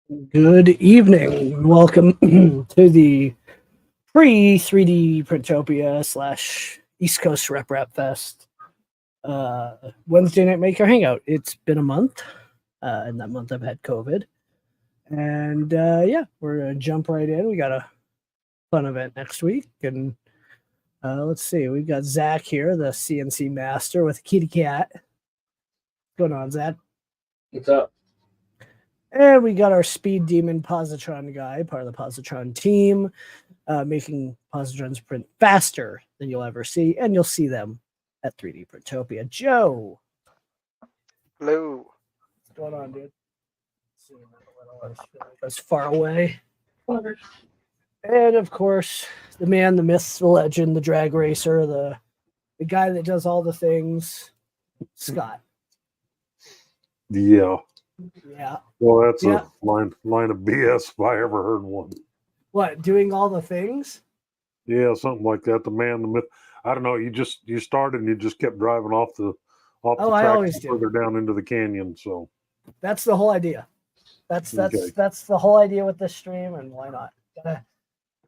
Good evening. Welcome to the Pre-3dPrintopia / East Coast Rep Fest Wednesday night maker hangout. It's been a month. In that month, I've had COVID. And yeah, we're going to jump right in. We got a fun event next week. And let's see, we've got Zach here, the CNC master with a kitty cat. What's going on, Zach? What's up? And we got our Speed Demon Positron guy, part of the Positron team, making Positrons print faster than you'll ever see, and you'll see them at 3dPrintopia. Joe. Hello. What's going on, dude? I was far away. And of course, the man, the myth, the legend, the drag racer, the guy that does all the things, Scott. Yeah. Yeah. Well, that's a line of BS if I ever heard one. What, doing all the things? Yeah, something like that. The man, the myth. I don't know. You started and you just kept driving off the track I always further down into the canyon. So that's the whole idea. That's the whole idea with this stream, and why not?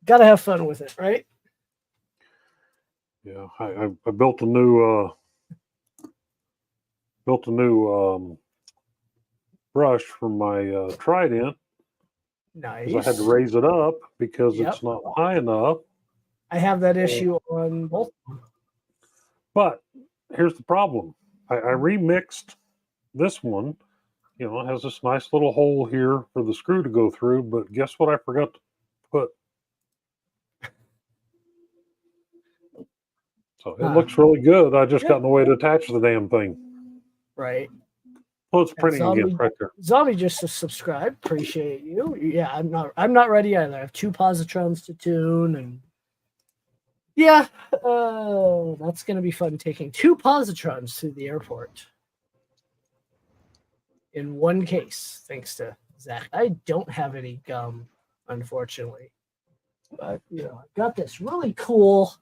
Gotta have fun with it, right? Yeah, I built a new brush for my Trident. Nice. I had to raise it up because it's not high enough. I have that issue on both. But here's the problem. I remixed this one. You know, it has this nice little hole here for the screw to go through. But guess what I forgot to put? So it looks really good. I just got in the way to attach the damn thing. Right. Oh, it's printing again right there. Zombie just subscribed. Appreciate you. Yeah, I'm not ready either. I have 2 positrons to tune, and yeah, that's gonna be fun taking 2 positrons to the airport in one case, thanks to Zach. I don't have any gum, unfortunately, but you know, I've got this really cool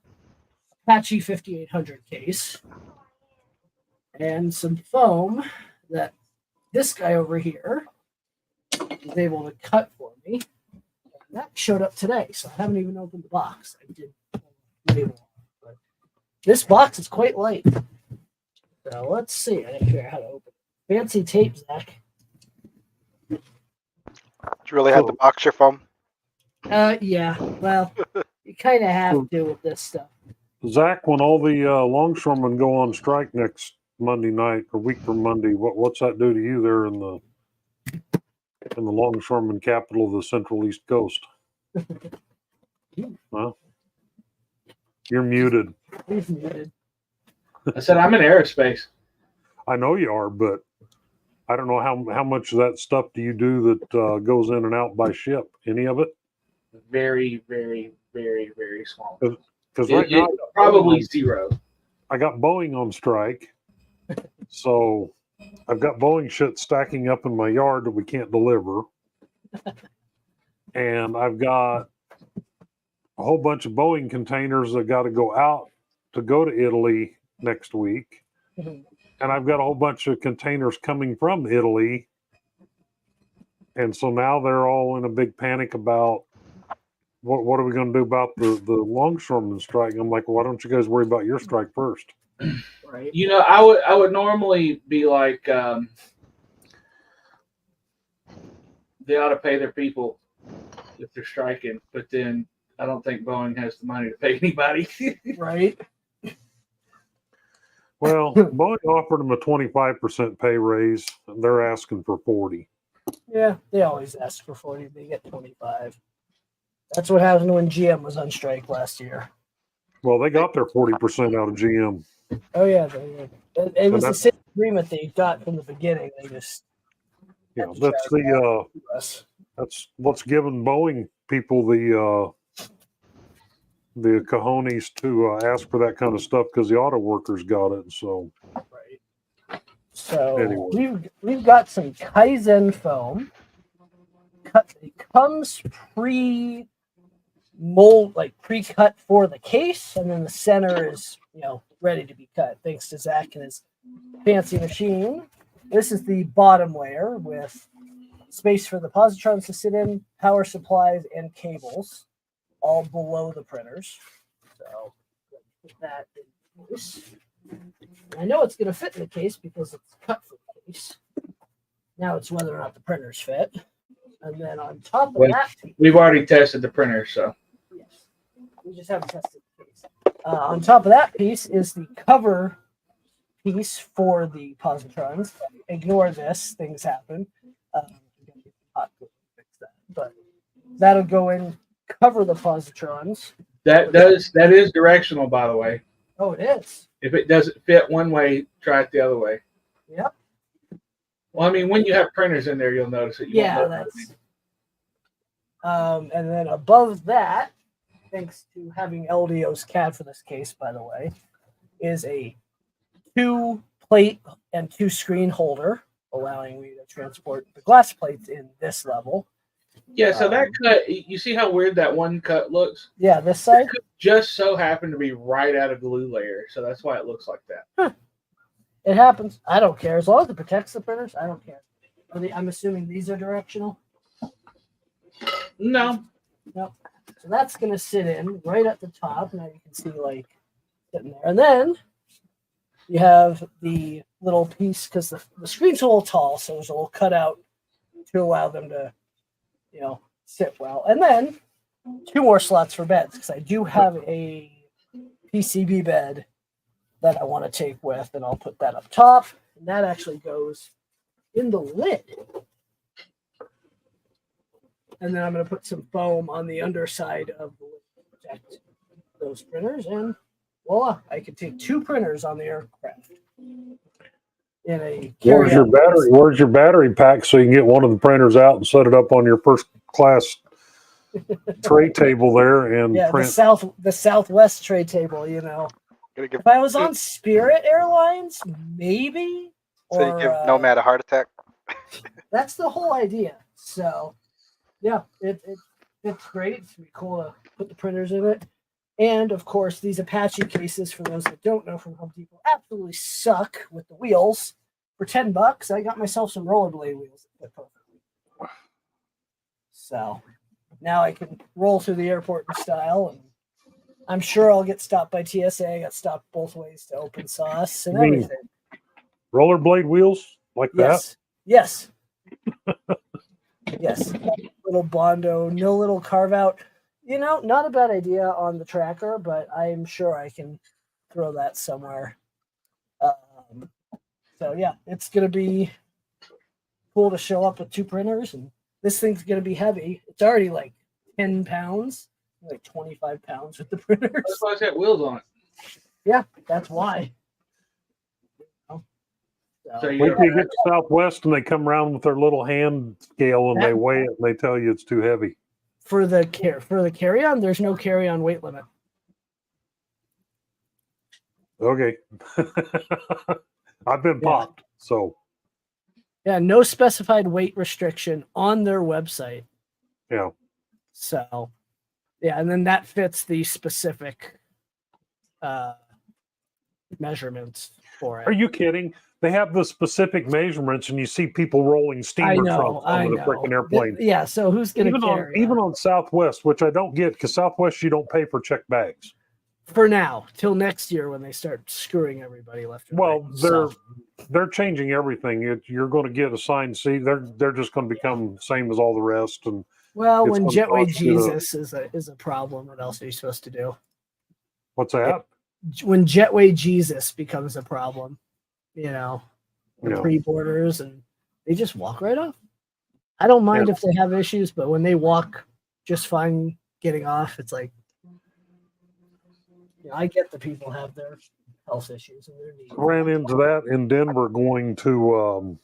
Apache 5800 case and some foam that this guy over here was able to cut for me. And that showed up today, so I haven't even opened the box. I did label, but this box is quite light. So let's see. I didn't figure out how to open it. Fancy tape, Zach. Do you really have to box your foam? Yeah. Well, you kind of have to with this stuff. Zach, when all the longshoremen go on strike next Monday night or week from Monday, what's that do to you there in the longshoreman capital of the Central East Coast? Huh? You're muted. He's muted. I said I'm in aerospace. I know you are, but I don't know how much of that stuff do you do that goes in and out by ship? Any of it? Very, very, very, very small. Because right now, probably zero. I got Boeing on strike. So I've got Boeing shit stacking up in my yard that we can't deliver. And I've got a whole bunch of Boeing containers that got to go out to go to Italy next week. And I've got a whole bunch of containers coming from Italy. And so now they're all in a big panic about what are we going to do about the longshoreman strike? I'm like, well, why don't you guys worry about your strike first? Right. You know, I would normally be like, they ought to pay their people if they're striking, but then I don't think Boeing has the money to pay anybody. Right. Well, Boeing offered them a 25% pay raise, and they're asking for 40. Yeah, they always ask for 40. They get 25. That's what happened when GM was on strike last year. Well, they got their 40% out of GM. Oh yeah, it was the same agreement they got from the beginning. They just that's what's giving Boeing people the cojones to ask for that kind of stuff because the auto workers got it. So right. So anyway. we've got some Kaizen foam. It comes pre-mold, like pre-cut for the case, and then the center is ready to be cut. Thanks to Zach and his fancy machine. This is the bottom layer with space for the positrons to sit in, power supplies, and cables, all below the printers. So put that in place. I know it's going to fit in the case because it's cut for the case. Now it's whether or not the printers fit. And then on top of that, we've already tested the printer, so yes, we just haven't tested the case. On top of that piece is the cover piece for the positrons. Ignore this; things happen. Fix that, but that'll go in, cover the positrons. That is directional, by the way. Oh, it is. If it doesn't fit one way, try it the other way. Yep. Well, I mean, when you have printers in there, you'll notice it. Yeah, that's. And then above that, thanks to having LDO's CAD for this case, by the way, is a 2-plate and 2-screen holder, allowing me to transport the glass plates in this level. Yeah, so that cut, you see how weird that one cut looks? Yeah, this side? It just so happened to be right out of glue layer, so that's why it looks like that. Huh. It happens. I don't care. As long as it protects the printers, I don't care. I'm assuming these are directional? No. So that's going to sit in right at the top. Now you can see, like, sitting there. And then you have the little piece, because the screen's a little tall, so there's a little cutout to allow them to, sit well. And then 2 more slots for beds, because I do have a PCB bed that I want to take with, and I'll put that up top. And that actually goes in the lid. And then I'm going to put some foam on the underside of the lid to protect those printers. And voila, I can take 2 printers on the aircraft. In a Where's your battery pack so you can get one of the printers out and set it up on your first class tray table there and print? the Southwest tray table, If I was on Spirit Airlines, maybe. So you give Nomad a heart attack? That's the whole idea. So, yeah, it's great. It's gonna be cool to put the printers in it. And, of course, these Apache cases, for those that don't know, from Home Depot, absolutely suck with the wheels. For $10, I got myself some rollerblade wheels that fit perfectly. So, now I can roll through the airport in style, and I'm sure I'll get stopped by TSA. I got stopped both ways to open sauce and everything. Rollerblade wheels like that? Yes. Yes. Little Bondo, no little carve out. Not a bad idea on the tracker, but I'm sure I can throw that somewhere. So yeah, it's gonna be cool to show up with 2 printers, and this thing's gonna be heavy. It's already like 10 pounds, like 25 pounds with the printers. That's why it's got wheels on it. Yeah, that's why. So Wait till you get to Southwest and they come around with their little hand scale and they weigh it and they tell you it's too heavy. For the carry-on, there's no carry-on weight limit. Okay. I've been popped, so. Yeah, no specified weight restriction on their website. Yeah. So, yeah, and then that fits the specific measurements for it. Are you kidding? They have the specific measurements, and you see people rolling steamer trunks onto the freaking airplane. Yeah, so who's going to carry even on Southwest, which I don't get, because Southwest you don't pay for checked bags. For now, till next year when they start screwing everybody left and well, right. They're changing everything. You're going to get assigned seat. They're just going to become the same as all the rest. And well, when Jetway Jesus is a problem, what else are you supposed to do? What's that? When Jetway Jesus becomes a problem. Pre-boarders, and they just walk right off. I don't mind if they have issues, but when they walk just fine getting off, it's like, I get the people have their health issues and their needs. Ran into that in Denver going to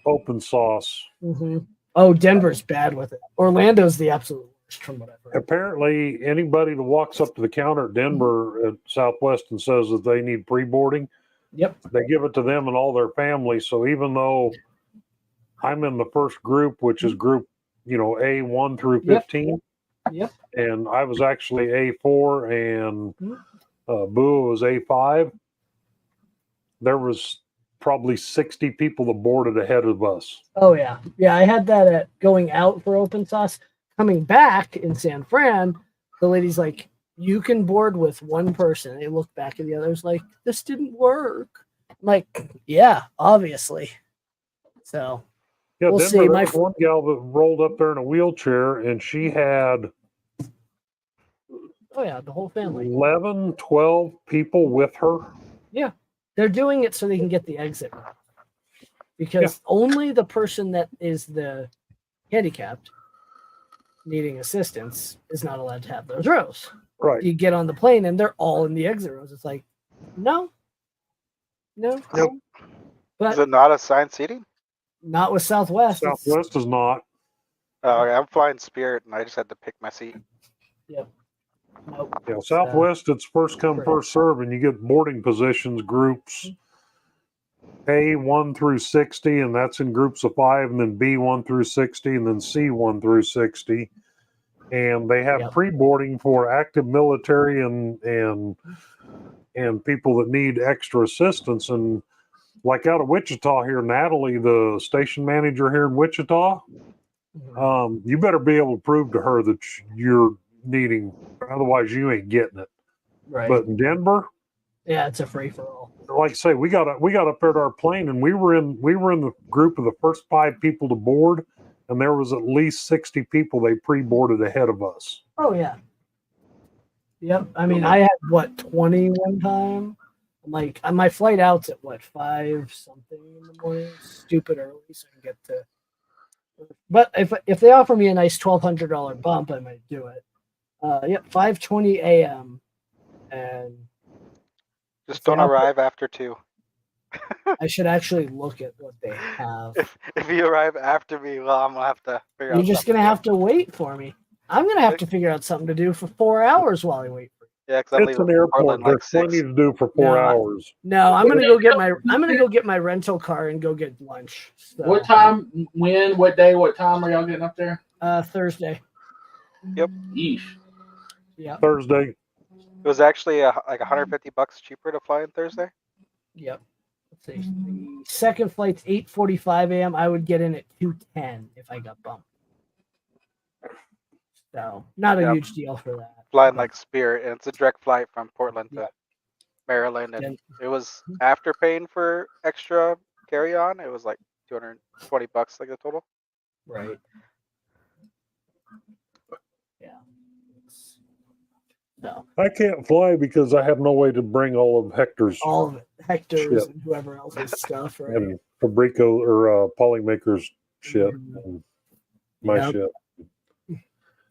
open sauce. Mm-hmm. Oh, Denver's bad with it. Orlando's the absolute worst from what I've heard. Apparently, anybody that walks up to the counter at Denver at Southwest and says that they need pre-boarding, yep, they give it to them and all their family. So even though I'm in the first group, which is group, A1 through 15, yep, and I was actually A4 and Boo was A5, there was probably 60 people that boarded ahead of us. Oh yeah, yeah. I had that at going out for open sauce. Coming back in San Fran, the lady's like, "You can board with one person." They look back at the others like, "This didn't work." I'm like, yeah, obviously. So Yeah, we'll Denver, see. there My was one gal that rolled up there in a wheelchair, and she had oh yeah, the whole family. 11, 12 people with her. Yeah, they're doing it so they can get the exit route. Because only the person that is the handicapped needing assistance is not allowed to have those rows. Right. You get on the plane and they're all in the exit rows. It's like, no. Nope. Is But it not assigned seating? not with Southwest. Southwest is not. Oh, okay. I'm flying Spirit, and I just had to pick my seat. Yep. Nope. Yeah, Southwest, it's first come, first serve, and you get boarding positions, groups A 1 through 60, and that's in groups of 5, and then B 1 through 60, and then C 1 through 60. And they have pre-boarding for active military and people that need extra assistance. And like out of Wichita here, Natalie, the station manager here in Wichita, you better be able to prove to her that you're needing, otherwise you ain't getting it. Right. But in Denver, yeah, it's a free for all. like I say, we got up there to our plane, and we were in the group of the first 5 people to board, and there was at least 60 people they pre-boarded ahead of us. Oh yeah. Yep. I mean, I had 20 one time. I'm like, my flight out's at 5 something in the morning. Stupid early, so I can get to. But if they offer me a nice $1,200 bump, I might do it. 5:20 a.m. and just don't arrive after 2. I should actually look at what they have. If you arrive after me, well, I'm gonna have to figure out. You're just gonna have to wait for me. I'm gonna have to figure out something to do for 4 hours while I wait for you. Yeah, because it's an airport. There's plenty to do for 4 hours. No, I'm gonna go get my rental car and go get lunch. So. What time? When? What day? What time are y'all getting up there? Thursday. Yep. Yeesh. Yeah. Thursday. It was actually like $150 cheaper to fly on Thursday. Yep. Let's see. The second flight's 8:45 a.m. I would get in at 2:10 if I got bumped. So not a huge deal for that. Flying like Spirit, and it's a direct flight from Portland to Maryland, and it was after paying for extra carry-on. It was like $220, like the total. Right. Yeah. No. I can't fly because I have no way to bring all of Hector's Hector's and whoever else's stuff, right? And Fabrico or Polymaker's shit and my shit.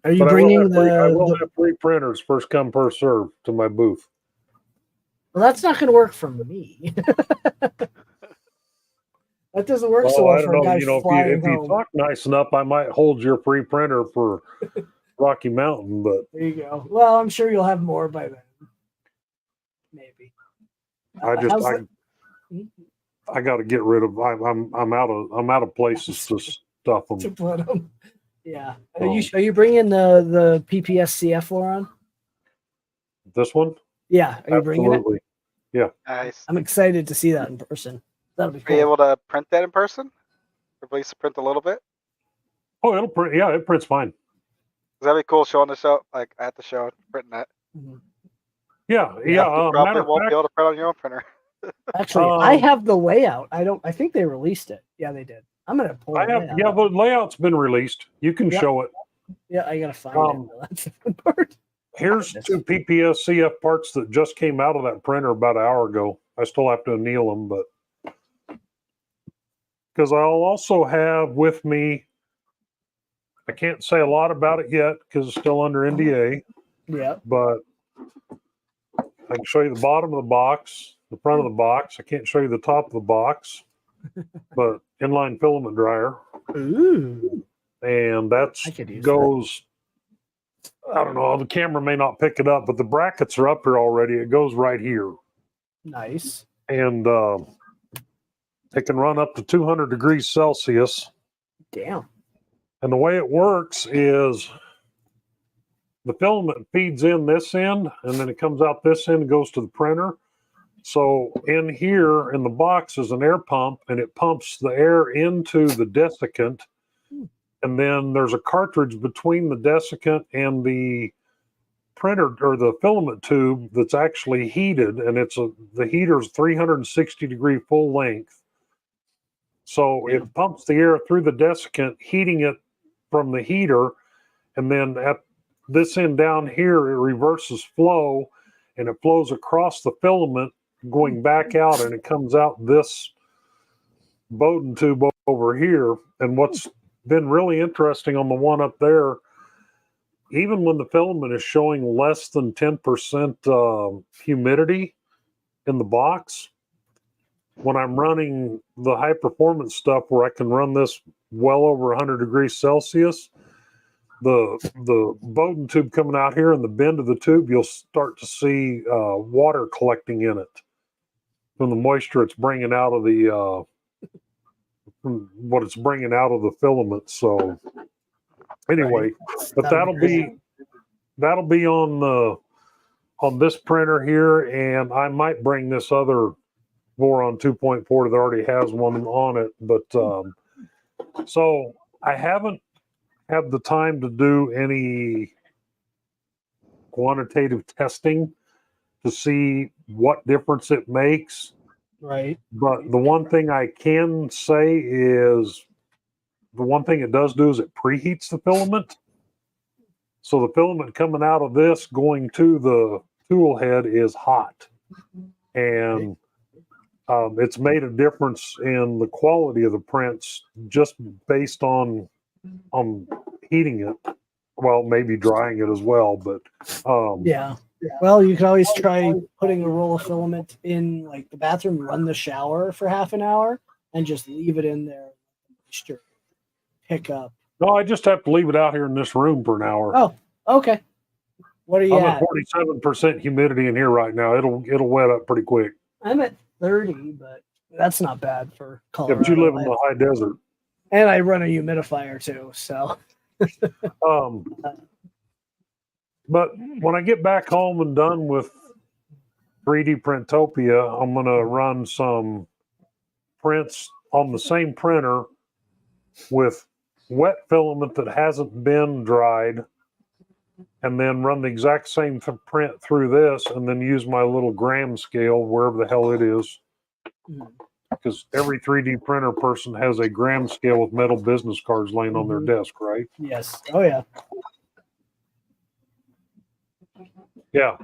Are you bringing I will have 3 printers, first come, first serve, to my booth. Well, that's not going to work for me. That doesn't work so well for a guy flying if you talk nice enough, I might hold your free printer for Rocky Mountain. But there you go. Well, I'm sure you'll have more by then. Maybe. I got to get rid of. I'm out of places to stuff them. To put them. Yeah. Are you bringing the PPS CF4 on? This one? Yeah. Are you bringing it? Yeah. Nice. I'm excited to see that in person. That'll be cool. Are you able to print that in person? Or at least print a little bit? Oh, it'll print. Yeah, it prints fine. That'd be cool showing the show, like at the show, printing that. Mm-hmm. Yeah. You probably won't be able to print on your own printer. Actually, I have the layout. I think they released it. Yeah, they did. I'm gonna pull it. Yeah, the layout's been released. You can show it. Yeah, I gotta find it. That's the fun part. Here's 2 PPS CF parts that just came out of that printer about an hour ago. I still have to anneal them, but because I'll also have with me, I can't say a lot about it yet because it's still under NDA. Yeah. But I can show you the bottom of the box, the front of the box. I can't show you the top of the box, but inline filament dryer. Ooh. And that goes, I don't know, the camera may not pick it up, but the brackets are up here already. It goes right here. Nice. And it can run up to 200 degrees Celsius. Damn. And the way it works is the filament feeds in this end, and then it comes out this end and goes to the printer. So in here in the box is an air pump, and it pumps the air into the desiccant. And then there's a cartridge between the desiccant and the printer or the filament tube that's actually heated, and the heater's 360-degree full length. So it pumps the air through the desiccant, heating it from the heater, and then at this end down here, it reverses flow, and it flows across the filament, going back out, and it comes out this Bowden tube over here. And what's been really interesting on the one up there, even when the filament is showing less than 10% humidity in the box, when I'm running the high performance stuff where I can run this well over 100 degrees Celsius, the Bowden tube coming out here and the bend of the tube, you'll start to see water collecting in it from the moisture it's bringing out of the what it's bringing out of the filament. So anyway, but that'll be on this printer here, and I might bring this other Voron 2.4 that already has one on it. But so I haven't had the time to do any quantitative testing to see what difference it makes. Right. But the one thing I can say is the one thing it does do is it preheats the filament. So the filament coming out of this going to the tool head is hot. And it's made a difference in the quality of the prints just based on heating it. Well, maybe drying it as well, but yeah. Well, you can always try putting a roll of filament in like the bathroom, run the shower for half an hour, and just leave it in there. Pick up. No, I just have to leave it out here in this room for an hour. Oh, okay. What are you I'm at? 47% humidity in here right now. It'll wet up pretty quick. I'm at 30, but that's not bad for Colorado. Yeah, but you live in the high desert. And I run a humidifier too, so. But when I get back home and done with 3dPrintopia, I'm going to run some prints on the same printer with wet filament that hasn't been dried, and then run the exact same print through this, and then use my little gram scale wherever the hell it is. Because every 3D printer person has a gram scale with metal business cards laying on their desk, right? Yes. Oh, yeah. Yeah.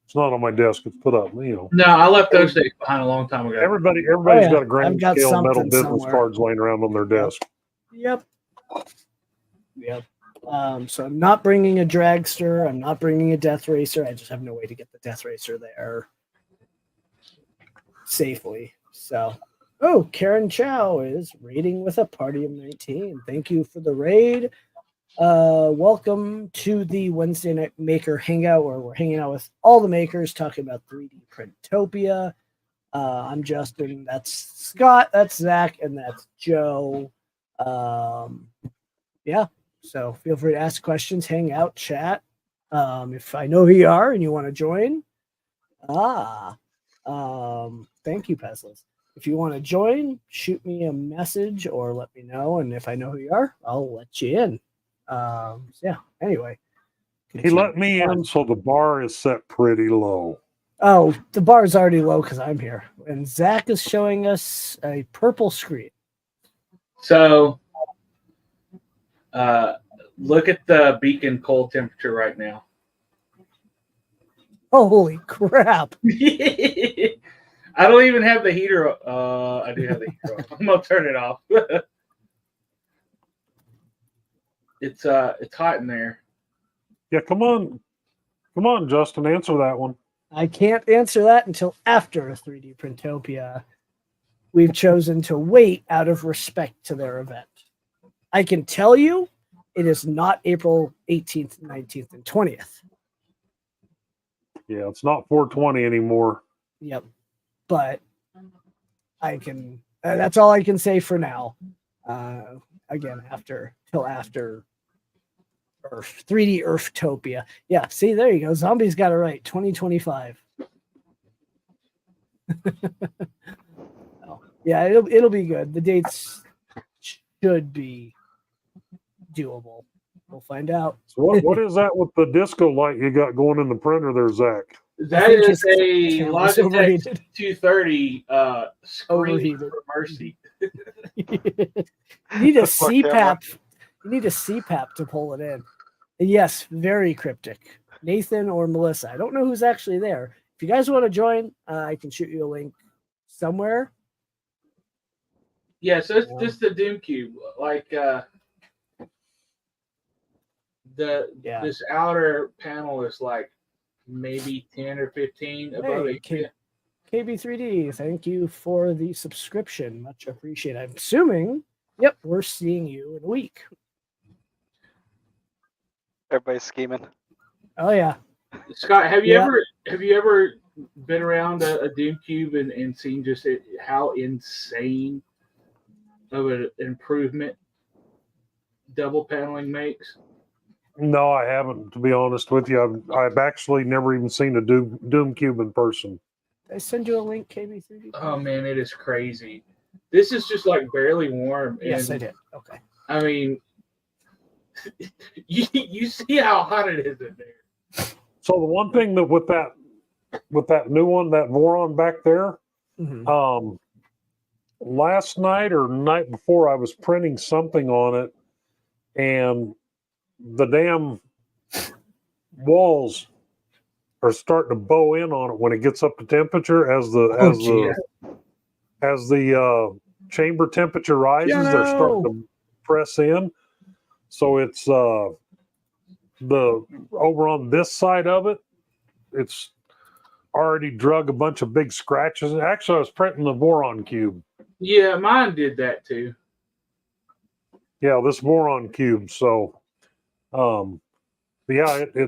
It's not on my desk. It's put up, you know. No, I left those days behind a long time ago. Everybody's yeah. got a gram scale and metal business somewhere. cards laying around on their desk. Yep. So I'm not bringing a dragster. I'm not bringing a death racer. I just have no way to get the death racer there safely. So, oh, Karen Chow is raiding with a party of 19. Thank you for the raid. Welcome to the Wednesday Night Maker Hangout, where we're hanging out with all the makers talking about 3D Printopia. I'm Justin. That's Scott. That's Zach. And that's Joe. Yeah. So feel free to ask questions, hang out, chat. If I know who you are and you want to join. Thank you, Peslas. If you want to join, shoot me a message or let me know. And if I know who you are, I'll let you in. Yeah, anyway. He let me in, so the bar is set pretty low. Oh, the bar is already low because I'm here. And Zach is showing us a purple screen. So, look at the beacon cold temperature right now. Holy crap. I don't even have the heater. I do have the heater on. I'm going to turn it off. It's hot in there. Yeah, come on, Justin, answer that one. I can't answer that until after 3D Printopia. We've chosen to wait out of respect to their event. I can tell you it is not April 18th, 19th, and 20th. Yeah, it's not 420 anymore. Yep. But I can, that's all I can say for now. Again, till after Earth, 3D Earthtopia. Yeah, see, there you go. Zombies got it right. 2025. Yeah, it'll be good. The dates should be doable. We'll find out. So what is that with the disco light you got going in the printer there, Zach? That think is his a camera's Logitech overheated. 230 screen Overheated. for mercy. You need a That's my camera. CPAP. You need a CPAP to pull it in. And yes, very cryptic. Nathan or Melissa. I don't know who's actually there. If you guys want to join, I can shoot you a link somewhere. Yeah, so it's just the Doom Cube. Like this outer panel is like maybe 10 or 15 above Hey, it. KB3D, thank you for the subscription. Much appreciated. I'm assuming, yep, we're seeing you in a week. Everybody's scheming. Oh yeah. Scott, have you ever been around a Doom Cube and seen just how insane of an improvement double paneling makes? No, I haven't, to be honest with you. I've actually never even seen a Doom Cube in person. Did I send you a link, KB3D? Oh man, it is crazy. This is just like barely warm. Yes, and, I did. Okay. I mean, you see how hot it is in there. So the one thing that with that new one, that Voron back there, last night or night before, I was printing something on it, and the damn walls are starting to bow in on it when it gets up to temperature. As the chamber temperature rises, they're starting to press in. So it's the over on this side of it, it's already drug a bunch of big scratches. Actually, I was printing the Voron cube. Yeah, mine did that too. Yeah, this Voron cube. So, yeah,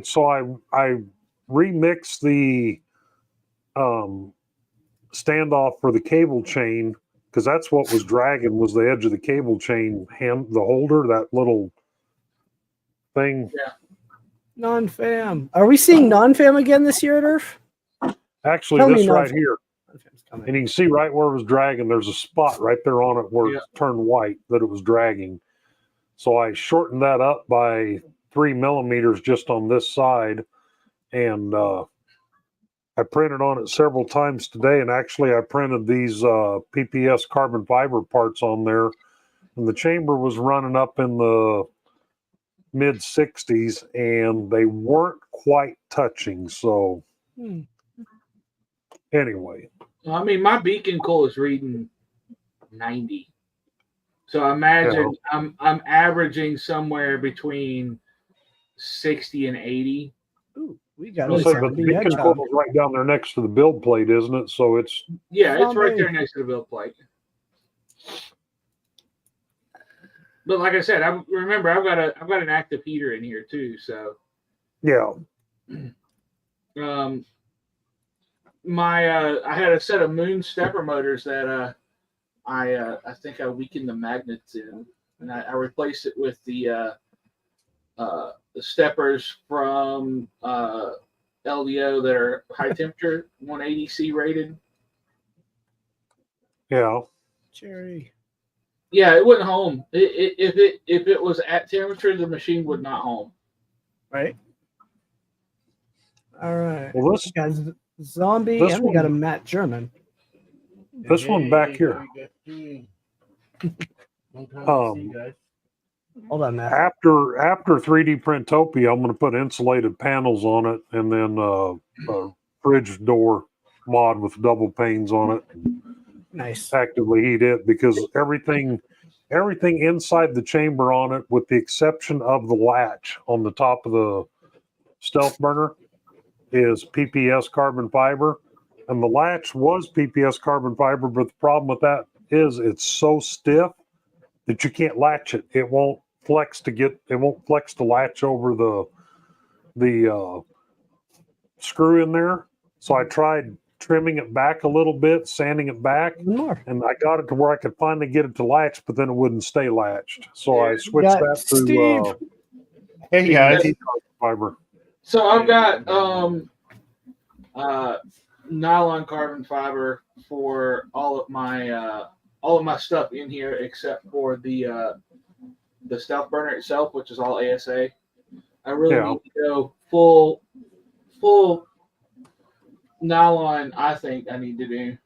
so I remixed the standoff for the cable chain, because that's what was dragging, was the edge of the cable chain the holder, that little thing. Yeah. Non-fam. Are we seeing non-fam again this year at ERRF? Actually, Tell me this right non-fam. here. And you can see right where it was dragging, there's a spot right there on it where it turned white that it was dragging. So I shortened that up by 3 millimeters just on this side. And I printed on it several times today. And actually, I printed these PPS carbon fiber parts on there. And the chamber was running up in the mid 60s, and they weren't quite touching. So anyway. I mean, my beacon coal is reading 90. So I imagine I'm averaging somewhere between 60 and 80. Ooh, we got But the beacon coil is right down there next to the build plate, isn't it? So it's it's right there next to the build plate. But like I said, remember I've got an active heater in here too. So yeah. I had a set of Moon stepper motors that I think I weakened the magnets in, and I replaced it with the steppers from LDO that are high temperature 180C rated. Yeah. Jerry. Yeah, it wouldn't home. If it was at temperature, the machine would not home. Right. All right. Well, this guy's zombie, and we got a Matt German. This one back here. Hold on, Matt. After 3D Printopia, I'm going to put insulated panels on it, and then a fridge door mod with double panes on it. Nice. Actively heat it, because everything inside the chamber on it, with the exception of the latch on the top of the stealth burner, is PPS carbon fiber. And the latch was PPS carbon fiber, but the problem with that is it's so stiff that you can't latch it. It won't flex to latch over the screw in there. So I tried trimming it back a little bit, sanding it back, and I got it to where I could finally get it to latch, but then it wouldn't stay latched. So I switched that to hey guys, fiber. So I've got nylon carbon fiber for all of my stuff in here except for the stealth burner itself, which is all ASA. I really need to go full nylon. I think I need to do,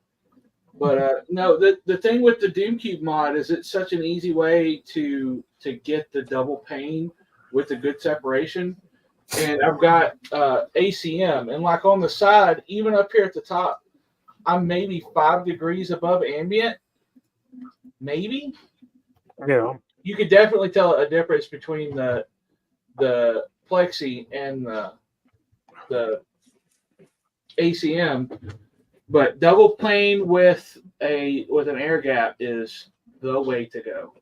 but no. The thing with the Doom Cube mod is it's such an easy way to get the double pane with a good separation. And I've got ACM, and like on the side, even up here at the top, I'm maybe 5 degrees above ambient. Maybe. Yeah. You could definitely tell a difference between the Plexi and the ACM, but double plane with an air gap is the way to go.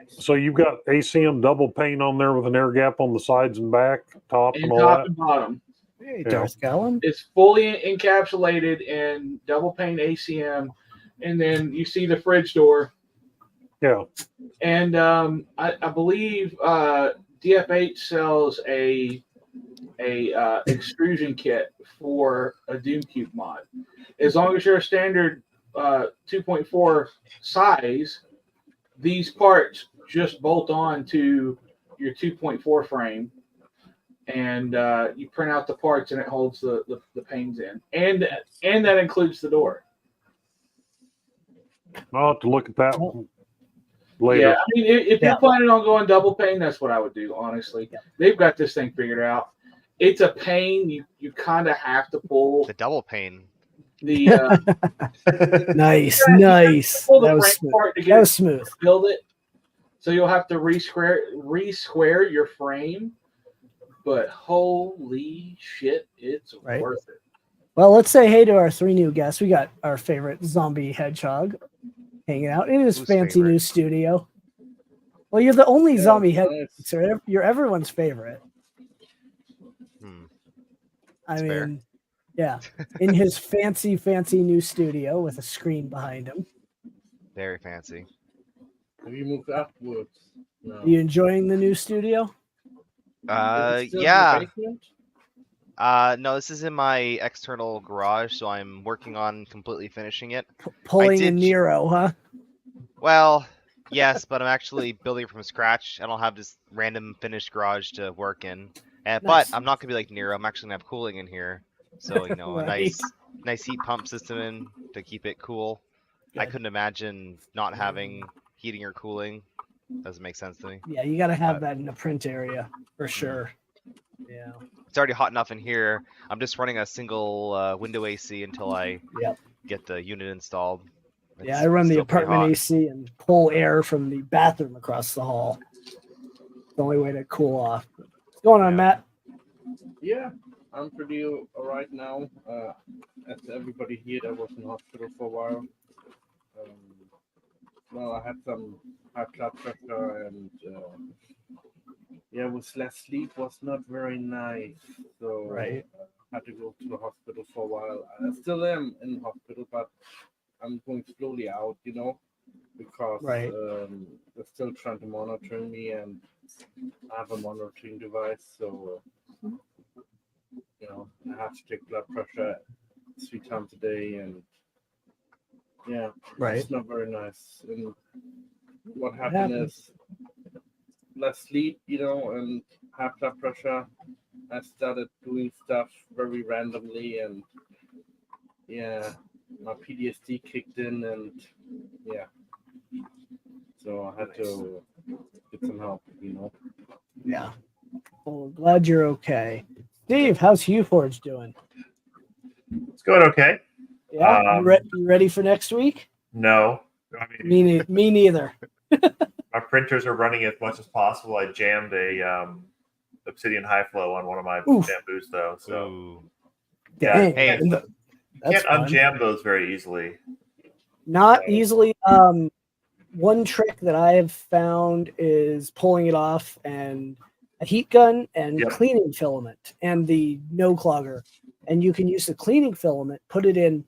So you've got ACM double pane on there with an air gap on the sides and back, top and all Top that. and bottom. Hey, Darth Gallon. It's fully encapsulated in double pane ACM, and then you see the fridge door. Yeah. And I believe DFH sells a extrusion kit for a Doom Cube mod. As long as you're a standard 2.4 size, these parts just bolt on to your 2.4 frame, and you print out the parts, and it holds the panes in, and that includes the door. I'll have to look at that one later. Yeah, I mean, if you're planning on going double pane, that's what I would do. Honestly, they've got this thing figured out. It's a pain. You kind of have to pull the double pane. The nice. Pull the That was frame smooth. part to get That was smooth. build it. So you'll have to re-square your frame. But holy shit, it's worth it. Well, let's say hey to our 3 new guests. We got our favorite zombie hedgehog hanging out in his fancy new studio. Well, you're the only zombie hedgehog, so you're everyone's favorite. I mean, fair. Yeah, in his fancy new studio with a screen behind him. Very fancy. Have you moved upwards? No. Are you enjoying the new studio? Yeah. No, this is in my external garage, so I'm working on completely finishing it. Pulling a Nero, huh? Well, yes, but I'm actually building from scratch. I don't have this random finished garage to work in. But I'm not gonna be like Nero. I'm actually gonna have cooling in here, so a nice heat pump system in to keep it cool. Good. I couldn't imagine not having heating or cooling. Doesn't make sense to me. Yeah, you got to have that in the print area for sure. Yeah. It's already hot enough in here. I'm just running a single window AC until I get the unit installed. Yeah, I run the apartment AC and pull air from the bathroom across the hall. The only way to cool off. What's going on, Matt? Yeah, I'm pretty all right now. As everybody here that was in hospital for a while. Well, I had some high blood pressure and with less sleep was not very nice. So I had to go to the hospital for a while. I still am in hospital, but I'm going slowly out, because they're still trying to monitor me, and I have a monitoring device, so I have to take blood pressure 3 times a day, and it's not very nice. And what happened is less sleep, and high blood pressure. I started doing stuff very randomly, and my PTSD kicked in, and so I had to get some help, Yeah. Well, glad you're okay. Steve, how's HughForge doing? It's going okay. Yeah, you ready for next week? No. I mean, me neither. my printers are running as much as possible. I jammed a Obsidian High Flow on one of my bamboos, though. So, dang, hey, you can't fun. unjam those very easily. Not easily. One trick that I have found is pulling it off and a heat gun and cleaning filament and the no clogger. And you can use the cleaning filament, put it in,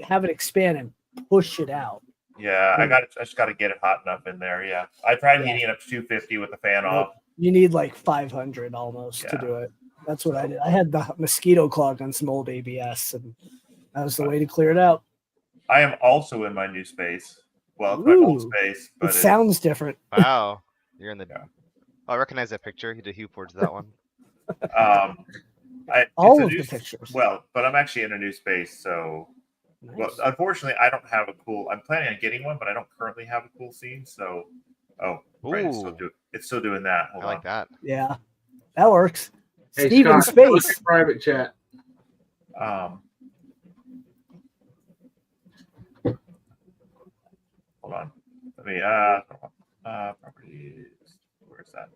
have it expand and push it out. Yeah, I just got to get it hot enough in there. Yeah, I tried heating it up to 250 with the fan off. You need like 500 almost to do it. That's what I did. I had the mosquito clog on some old ABS, and That was the way to clear it out. I am also in my new space. Well, it's my old Ooh. space, It but sounds different. Wow. You're in the. Yeah. Oh, I recognize that picture. He did hue towards that one. All it's a of new, the pictures. Well, but I'm actually in a new space, so. Nice. Well, unfortunately, I don't have a cool. I'm planning on getting one, but I don't currently have a cool scene. So, right, it's still doing that. Hold I like on. that. Yeah, that works. Hey, Steven Scott, look Space. at private chat. Hold on. Let me properties. Where's that?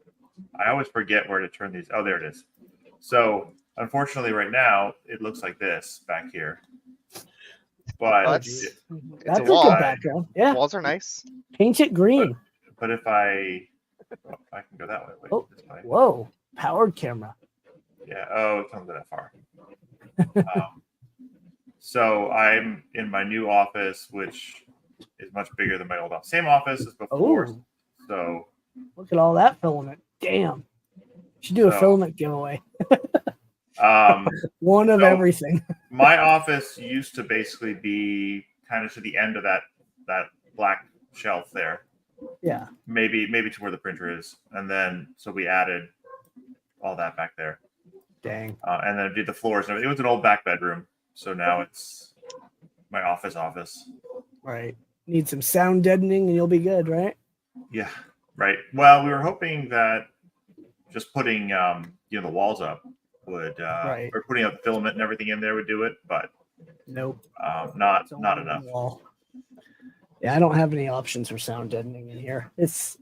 I always forget where to turn these. Oh, there it is. So, unfortunately, right now it looks like this back here. But That's That's a a wall. good background. Yeah. Walls are nice. Paint it green. but if I can go that way. Wait, Oh, this way. whoa. Powered camera. Yeah. Oh, it can't go that far. So I'm in my new office, which is much bigger than my old office. Same office as before. Oh. So Look at all that filament. Damn. Should do a So- filament giveaway. um, One of So- everything. my office used to basically be kind of to the end of that black shelf there. Yeah. Maybe to where the printer is, and then so we added all that back there, Dang. and then did the floors. It was an old back bedroom, so now it's my office. Right. Need some sound deadening and you'll be good, right? Yeah, right. Well, we were hoping that just putting the walls up would Right. or putting up the filament and everything in there would do it, but Nope. not It's only enough. one wall. Yeah, I don't have any options for sound deadening in here. It's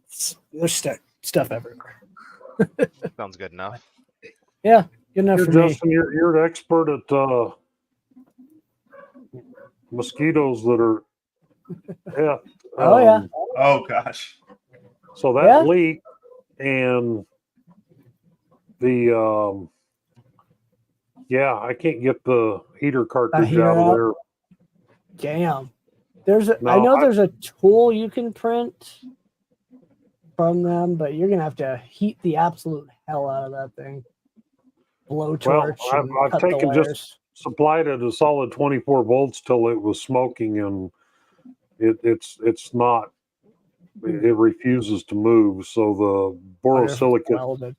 there's stuff everywhere. Sounds good enough. Yeah, good enough for me. Justin, you're an expert at mosquitoes that are. Yeah. Oh, yeah. Oh gosh. So that Yeah. leak and the yeah, I can't get the heater cartridge heater out of out? there. Damn. There's a, No, I know there's a tool you can print from them, but you're gonna have to heat the absolute hell out of that thing. Blowtorch. Well, and I've cut the taken wires. just supplied it a solid 24 volts till it was smoking, and it's not. It refuses to move. So the Wonder if it's borosilicate welded.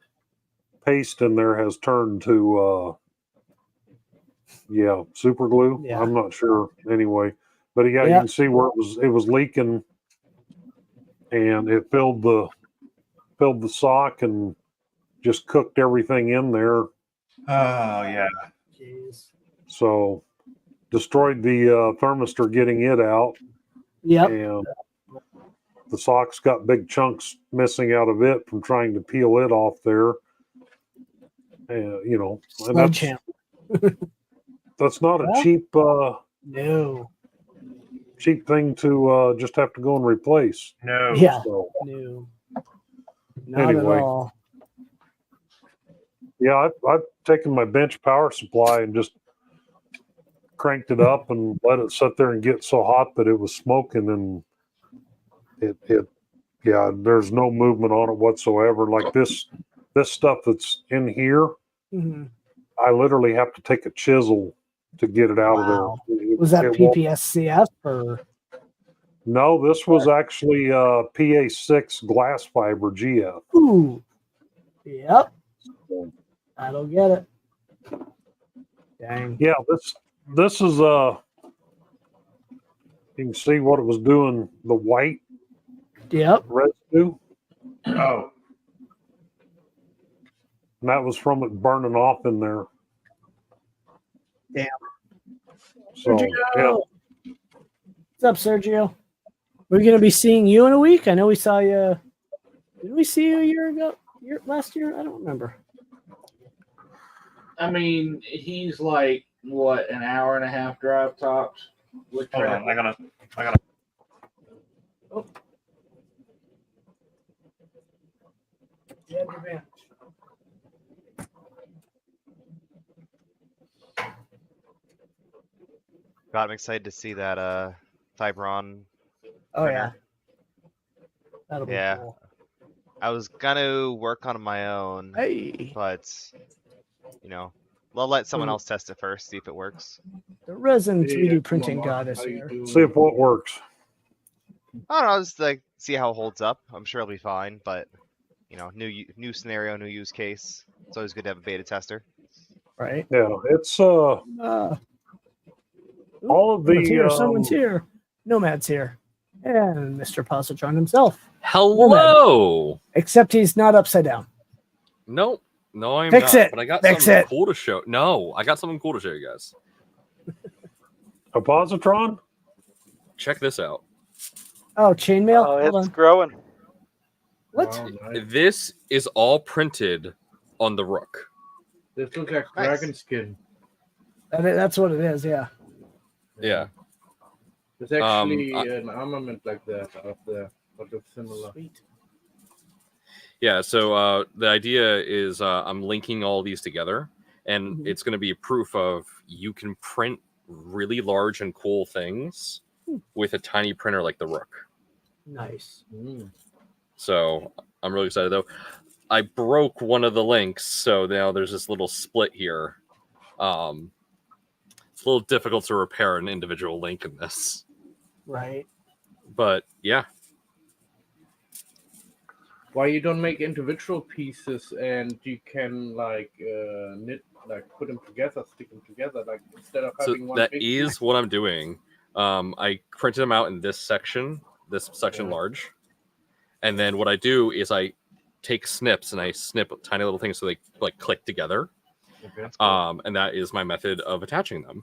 paste in there has turned to super glue. Yeah. I'm not sure anyway, but yeah, you Yeah. can see where it was leaking, and it filled the sock and just cooked everything in there. Oh yeah. Jeez. So destroyed the thermistor getting it out, Yep. and the sock's got big chunks missing out of it from trying to peel it off there. And and Sledgehammer. that's not a Well, cheap cheap thing to just have to go and replace. No. Yeah. So, No. Not Anyway. at all. yeah, I've taken my bench power supply and just cranked it up and let it sit there and get so hot that it was smoking, and there's no movement on it whatsoever. Like this stuff that's in here, Mhm. I literally have to take a chisel to get it out Wow. of there. Was that It won't- PPSCF or? No, this was actually PA6 glass fiber GF. Ooh. Yep. That'll get it. Dang. Yeah, this is you can see what it was doing, the white Yep. residue, Oh. and that was from it burning off in there. Damn. So Sergio! yeah, What's up, Sergio? We're gonna be seeing you in a week. I know we saw you. Did we see you a year ago? Last year? I don't remember. I mean, he's like what, an hour and a half drive tops with Hold traffic. on. I gotta. Oh. Yeah, advantage. God, I'm excited to see that Fibron. Oh yeah. printer. That'll be Yeah. cool. I was gonna work on my own, Hey. but I'll let someone else test it first, see if it works. The resin Yeah, 3D come printing on, god is how you here. doing? See if what works. I don't know, just like see how it holds up. I'm sure it'll be fine, but you know, new scenario, new use case. It's always good to have a beta tester. Right. Yeah, it's All of the someone's here. Nomad's here. And Mr. Positron himself. Hello. Except he's not upside down. No, I'm Fix not. it. But I got Fix something it. cool to show. No, I got something cool to show you guys. a positron. Check this out. Oh, chainmail? Oh, Hold it's on. growing. What? Wow, nice. This is all printed on the Rook. This looks like Nice. dragon skin. That's what it is, yeah. Yeah. There's actually I- an armament like that out there, but looks similar. Sweet. Yeah, so the idea is I'm linking all these together, and Mhm. it's going to be a proof of you can print really large and cool things with a tiny printer like the Rook. Nice. Mm. So I'm really excited, though. I broke one of the links, so now there's this little split here. It's a little difficult to repair an individual link in this. Right. But, yeah. Why you don't make individual pieces and you can like knit, like put them together, stick them together, like instead of So having one that big is what I'm doing. I printed them out in this section Yeah. large. And then what I do is I take snips and I snip tiny little things so they like click together. Okay. And that is my method of attaching them.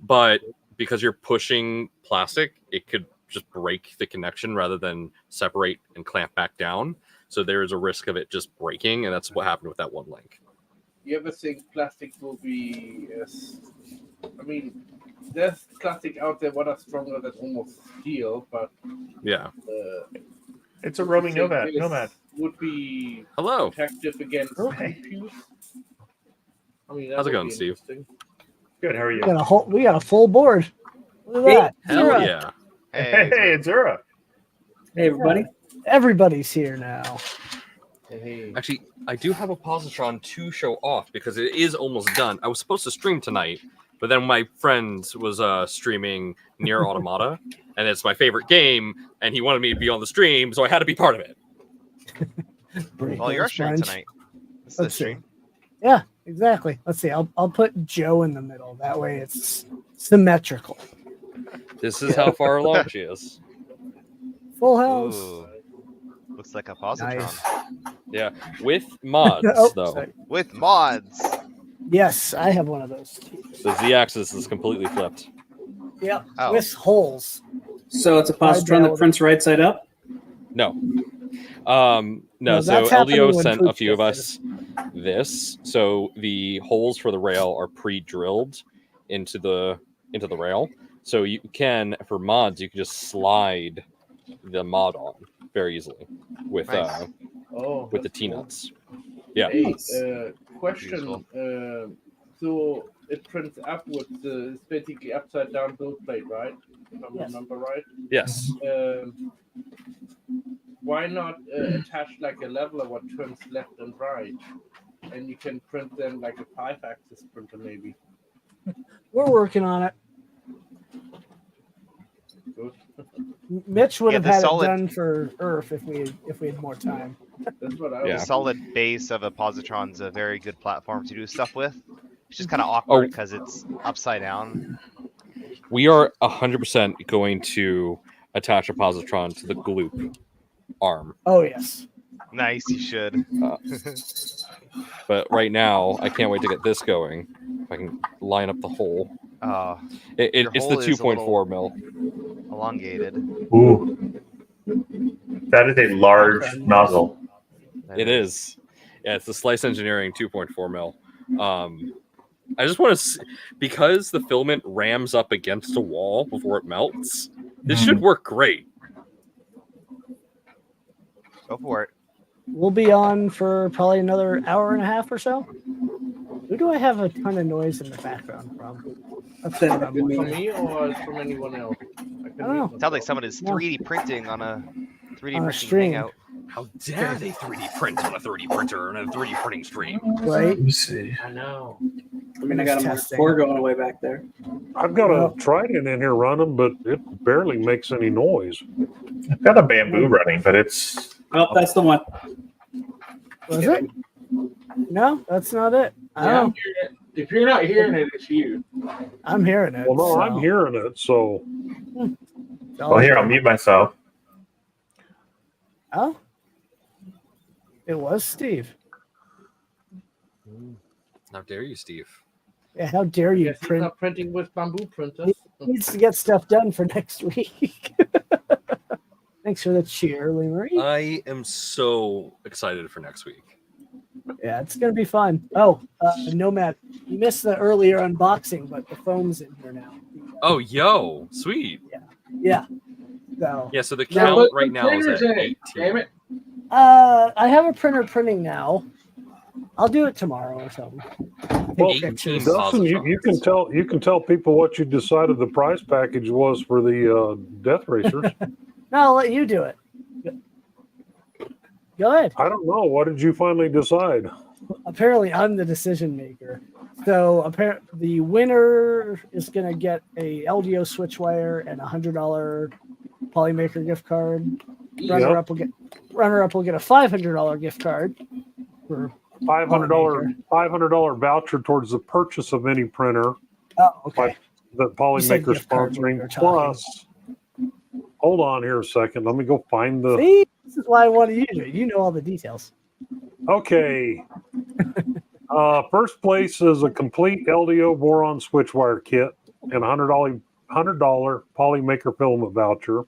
But because you're pushing plastic, it could just break the connection rather than separate and clamp back down. So there is a risk of it just breaking, and that's what happened with that one link. You ever think plastic will be I mean, there's plastic out there what are stronger than almost steel, but Yeah. It's a roaming think nomad. this Nomad. would be Hello. protective against Oh. abuse. I mean, that How's it would going, be Steve? interesting. Good. How are you? We got a full board. Look at that. Hell Zura. yeah. Hey, it's Zura. Hey, everybody. Everybody's here now. Hey, Actually, I do have a positron to show off because it is almost done. I was supposed to stream tonight, but then my friend was streaming Nier Automata, and it's my favorite game, and he wanted me to be on the stream, so I had to be part of it. Well, you're streaming tonight. This is the Let's see. stream. Yeah, exactly. Let's see. I'll put Joe in the middle. That way it's symmetrical. This is how far along she is. Full house. Ooh. Looks like a positron. Nice. Yeah, with mods, Oh, though. sorry. With mods. Yes, I have one of those. The z-axis is completely flipped. Yep. Oh. With holes. So it's a positron that prints right side up. No. No, No, so that's happening LDO when sent a Pooch few of does us this. So the holes for the rail are pre-drilled into the rail. So you can, for mods, you can just slide the mod on very easily with Nice. with the that's T-nuts. Yeah. Hey, question. So it prints upwards. It's basically upside down build plate, right? If I Yes. remember right. Yes. Why not attach like a leveler what turns left and right, and you can print them like a 5-axis printer maybe. We're working on it. Good. Mitch would Yeah, have the had solid- it done for ERRF if we had more time. That's what I The Yeah. was. solid base of a positron's a very good platform to do stuff with. It's just kind of awkward because it's upside down. We are 100% going to attach a positron to the gloop arm. Oh yes. Nice, you should. But right now, I can't wait to get this going. If I can line up the hole. Oh, It's Your the hole is a 2.4 mil. elongated. Ooh. That is a large nozzle. It is. Yeah, it's the Slice Engineering 2.4 mil. I just want to, because the filament rams up against a wall before it melts, this should work great. Go for it. We'll be on for probably another hour and a half or so. Who do I have a ton of noise in the background from? That's what I'm From wondering. me or from anyone else? I don't know. Sounds like someone is No. 3D printing on a 3D On a printing stream. hangout. How dare they 3D print on a 3D printer and a 3D printing stream? Right? Let me see. I know. I mean, I got a Mark Testing. 4 going away back there. I've got a Trident in here running, but it barely makes any noise. I've got a bamboo running, but it's Oh, that's the one. Was it? No, that's not it. I Yeah, don't I'm know. hearing it. If you're not hearing it, it's you. I'm hearing it. Well, no, so- I'm hearing it. So well. Here, I'll mute myself. Oh, it was Steve. How dare you, Steve? Yeah, how dare you Yes, he's print? not printing with bamboo printers. He needs to get stuff done for next week. Thanks for the cheer, Lee Marie. I am so excited for next week. Yeah, it's gonna be fun. Oh, Nomad, you missed the earlier unboxing, but the foam's in here now. Oh, yo, sweet. Yeah. So, Yeah, so the Yeah, count but right the now is printer's at in it. 18. Damn it. I have a printer printing now. I'll do it tomorrow or something. Well, Take pictures. Dustin, you can tell people what you decided the prize package was for the Death Racers. No, I'll let you do it. Go ahead. I don't know. What did you finally decide? Apparently, I'm the decision maker. So apparently, the winner is going to get a LDO switch wire and a $100 Polymaker gift card. Runner up will get a $500 gift card for $500 voucher towards the purchase of any printer Oh, okay. that You said Polymaker gift card when you were sponsoring. talking. Plus, hold on here a second. Let me go find the. See, this is why I wanted you to do it. You know all the details. Okay. First place is a complete LDO boron switch wire kit and $100 Polymaker filament voucher.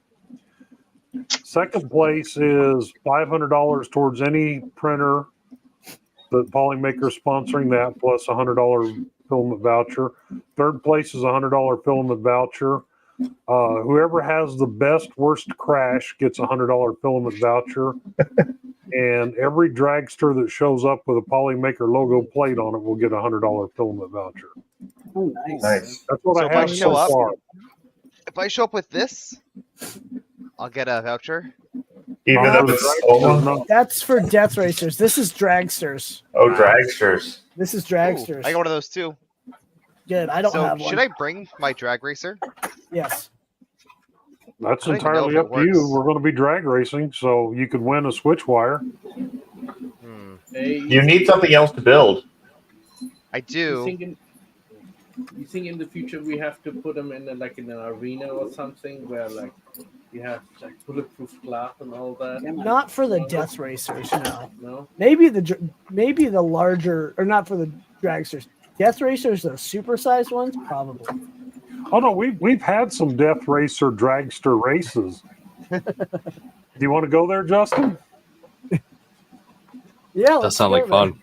Second place is $500 towards any printer that Polymaker is sponsoring that, plus a $100 filament voucher. Third place is a $100 filament voucher. Whoever has the best worst crash gets a $100 filament voucher. And every dragster that shows up with a Polymaker logo plate on it will get a $100 filament voucher. Oh, nice. Nice. That's what So I if I have show so up- far. If I show up with this, I'll get a voucher. Even though it's stolen. That's for Death Racers. This is Dragsters. Oh, dragsters. This is Ooh, Dragsters. I got one of those too. Good. I don't So have one. should I bring my drag racer? Yes. That's I don't even know entirely if it up to you. works. We're going to be drag racing, so you could win a switch wire. Hmm. Hey, You need something else to build. I You do. think in the future we have to put them in like in an arena or something where like you have like bulletproof glass and all that? Not for the Death Racers, no. No. Maybe the larger, or not for the Dragsters. Death Racers, the supersized ones, probably. Oh no, we've had some Death Racer dragster races. Do you want to go there, Justin? Yeah, That let's sounds go like there. fun.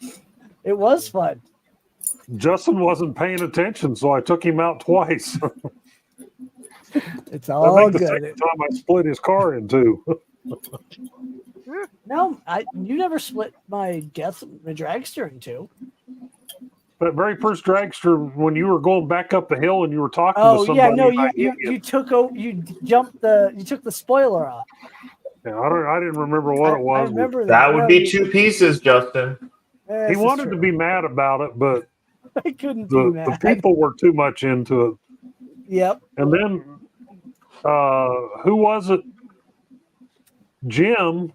It was fun. Justin wasn't paying attention, so I took him out twice. It's I all think the good. second time I split his car in two. No, you never split my dragster in two. That very first dragster, when you were going back up the hill and you were talking Oh to yeah, somebody. no, you took the spoiler off. Yeah, I didn't remember what it I was. remember That would No, be you- 2 pieces, Justin. This He is wanted to true. be mad about it, but I couldn't be the mad. people were too much into it. Yep. And then, who was it? Jim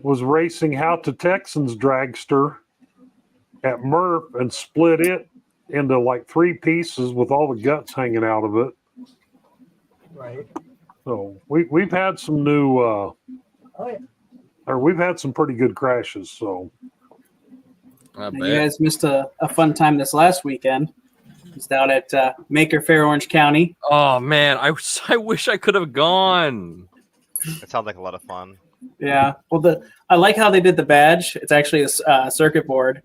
was racing How to Texans dragster at Murph and split it into like 3 pieces with all the guts hanging out of it. Right. So we've had some new, Oh yeah. or we've had some pretty good crashes. So I You bet. guys missed a fun time this last weekend. It's down at Maker Fair, Orange County. Oh man, I wish I could have gone. It sounds like a lot of fun. Yeah. Well, I like how they did the badge. It's actually a circuit board,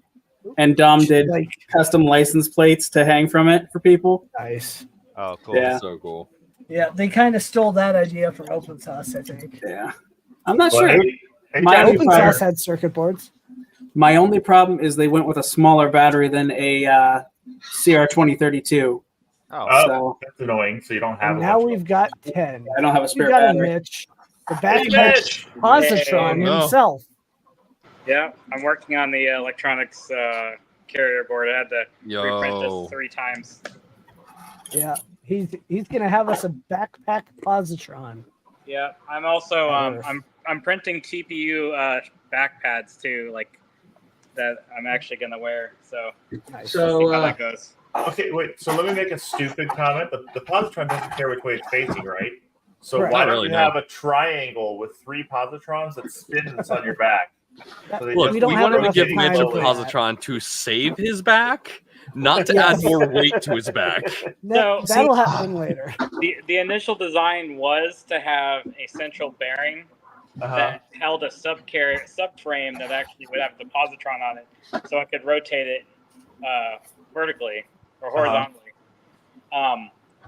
and Dom did Like custom license plates to hang from it for people. nice. Oh, cool. Yeah. So cool. Yeah, they kind of stole that idea from Open Sauce, I think. Yeah. I'm not Well, sure. hey, My Jack, Open fire. Sauce had circuit boards. My only problem is they went with a smaller battery than a CR 2032. Oh, So that's annoying. So you don't have And a now bunch of- we've got 10. I don't have a We spare got a battery. Mitch, the back Hey, Mitch Positron Hey, no. himself. Yeah, I'm working on the electronics carrier board. I had to reprint Yo. this 3 times. Yeah, he's gonna have us a backpack positron. Yeah, I'm also ERRF. I'm printing TPU back pads too, like that I'm actually gonna wear. So Nice. So, see how that goes. Okay, wait. So let me make a stupid comment. The positron doesn't care which way it's facing, right? So Right. why Not don't really, you no. have a triangle with 3 positrons that spins on your back? So they Look, just we don't we have wanted to enough give rotate Mitch a time for slowly. that. positron to save his back, not to Yes. add more weight to his back. So- That'll happen later. The initial design was to have a central bearing that held a subframe that actually would have the positron on it, so I could rotate it vertically or horizontally.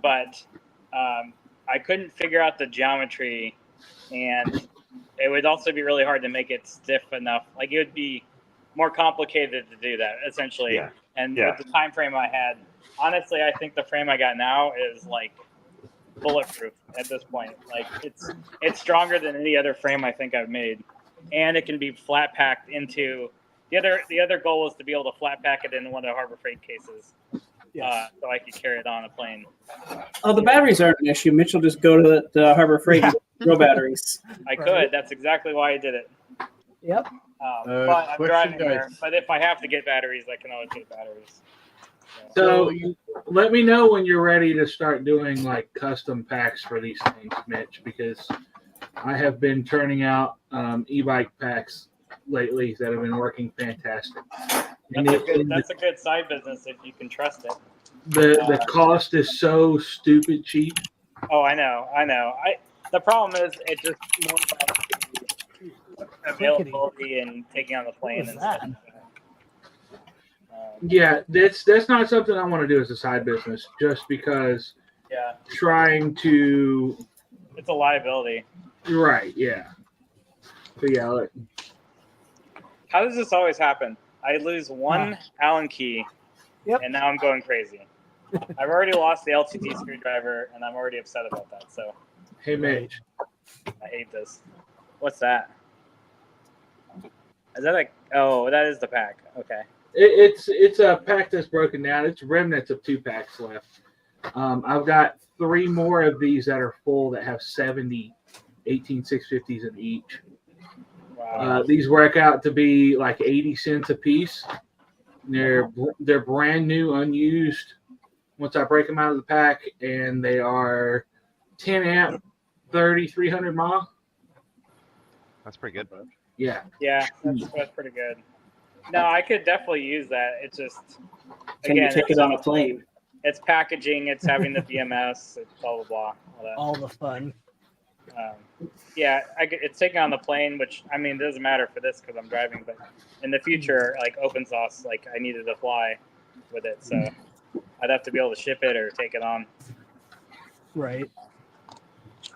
But I couldn't figure out the geometry, and it would also be really hard to make it stiff enough. Like, it would be more complicated to do that, essentially. Yeah. And Yeah. with the time frame I had, honestly, I think the frame I got now is like bulletproof at this point. Like, it's stronger than any other frame I think I've made, and it can be flat packed into the other goal was to be able to flat pack it in one of the Harbor Freight cases, so I could carry it on a plane. Oh, the batteries aren't an issue. Mitch will just go to the Harbor Freight and grow batteries. I could. That's exactly why I did it. Yep. But I'm question, driving guys. there. But if I have to get batteries, I can always get batteries. So let me know when you're ready to start doing like custom packs for these things, Mitch, because I have been turning out e-bike packs lately that have been working fantastic. That's a good side business if you can trust it. The cost is so stupid cheap. Oh, I know. The problem is it's just more about availability and taking on the plane and stuff. Yeah, that's not something I want to do as a side business, just because trying to. It's a liability. Right. Yeah. So yeah. Look. How does this always happen? I lose one Allen key, and now I'm going crazy. I've already lost the LTT screwdriver, and I'm already upset about that. So, Hey, Mitch. I hate this. What's that? Is that a? Oh, that is the pack. Okay. It's a pack that's broken down. It's remnants of 2 packs left. I've got 3 more of these that are full that have 70 18650s in each. Wow. These work out to be like 80 cents a piece. They're brand new, unused. Once I break them out of the pack, and they are 10 amp, 300 mile. That's pretty good. Yeah. Yeah, that's pretty good. No, I could definitely use that. It's just Can you take it on a plane? It's packaging. It's having the BMS. It's blah blah blah. All the fun. Yeah, it's taking on the plane, which I mean, it doesn't matter for this because I'm driving. But in the future, like open source, like I needed to fly with it, so I'd have to be able to ship it or take it on. Right.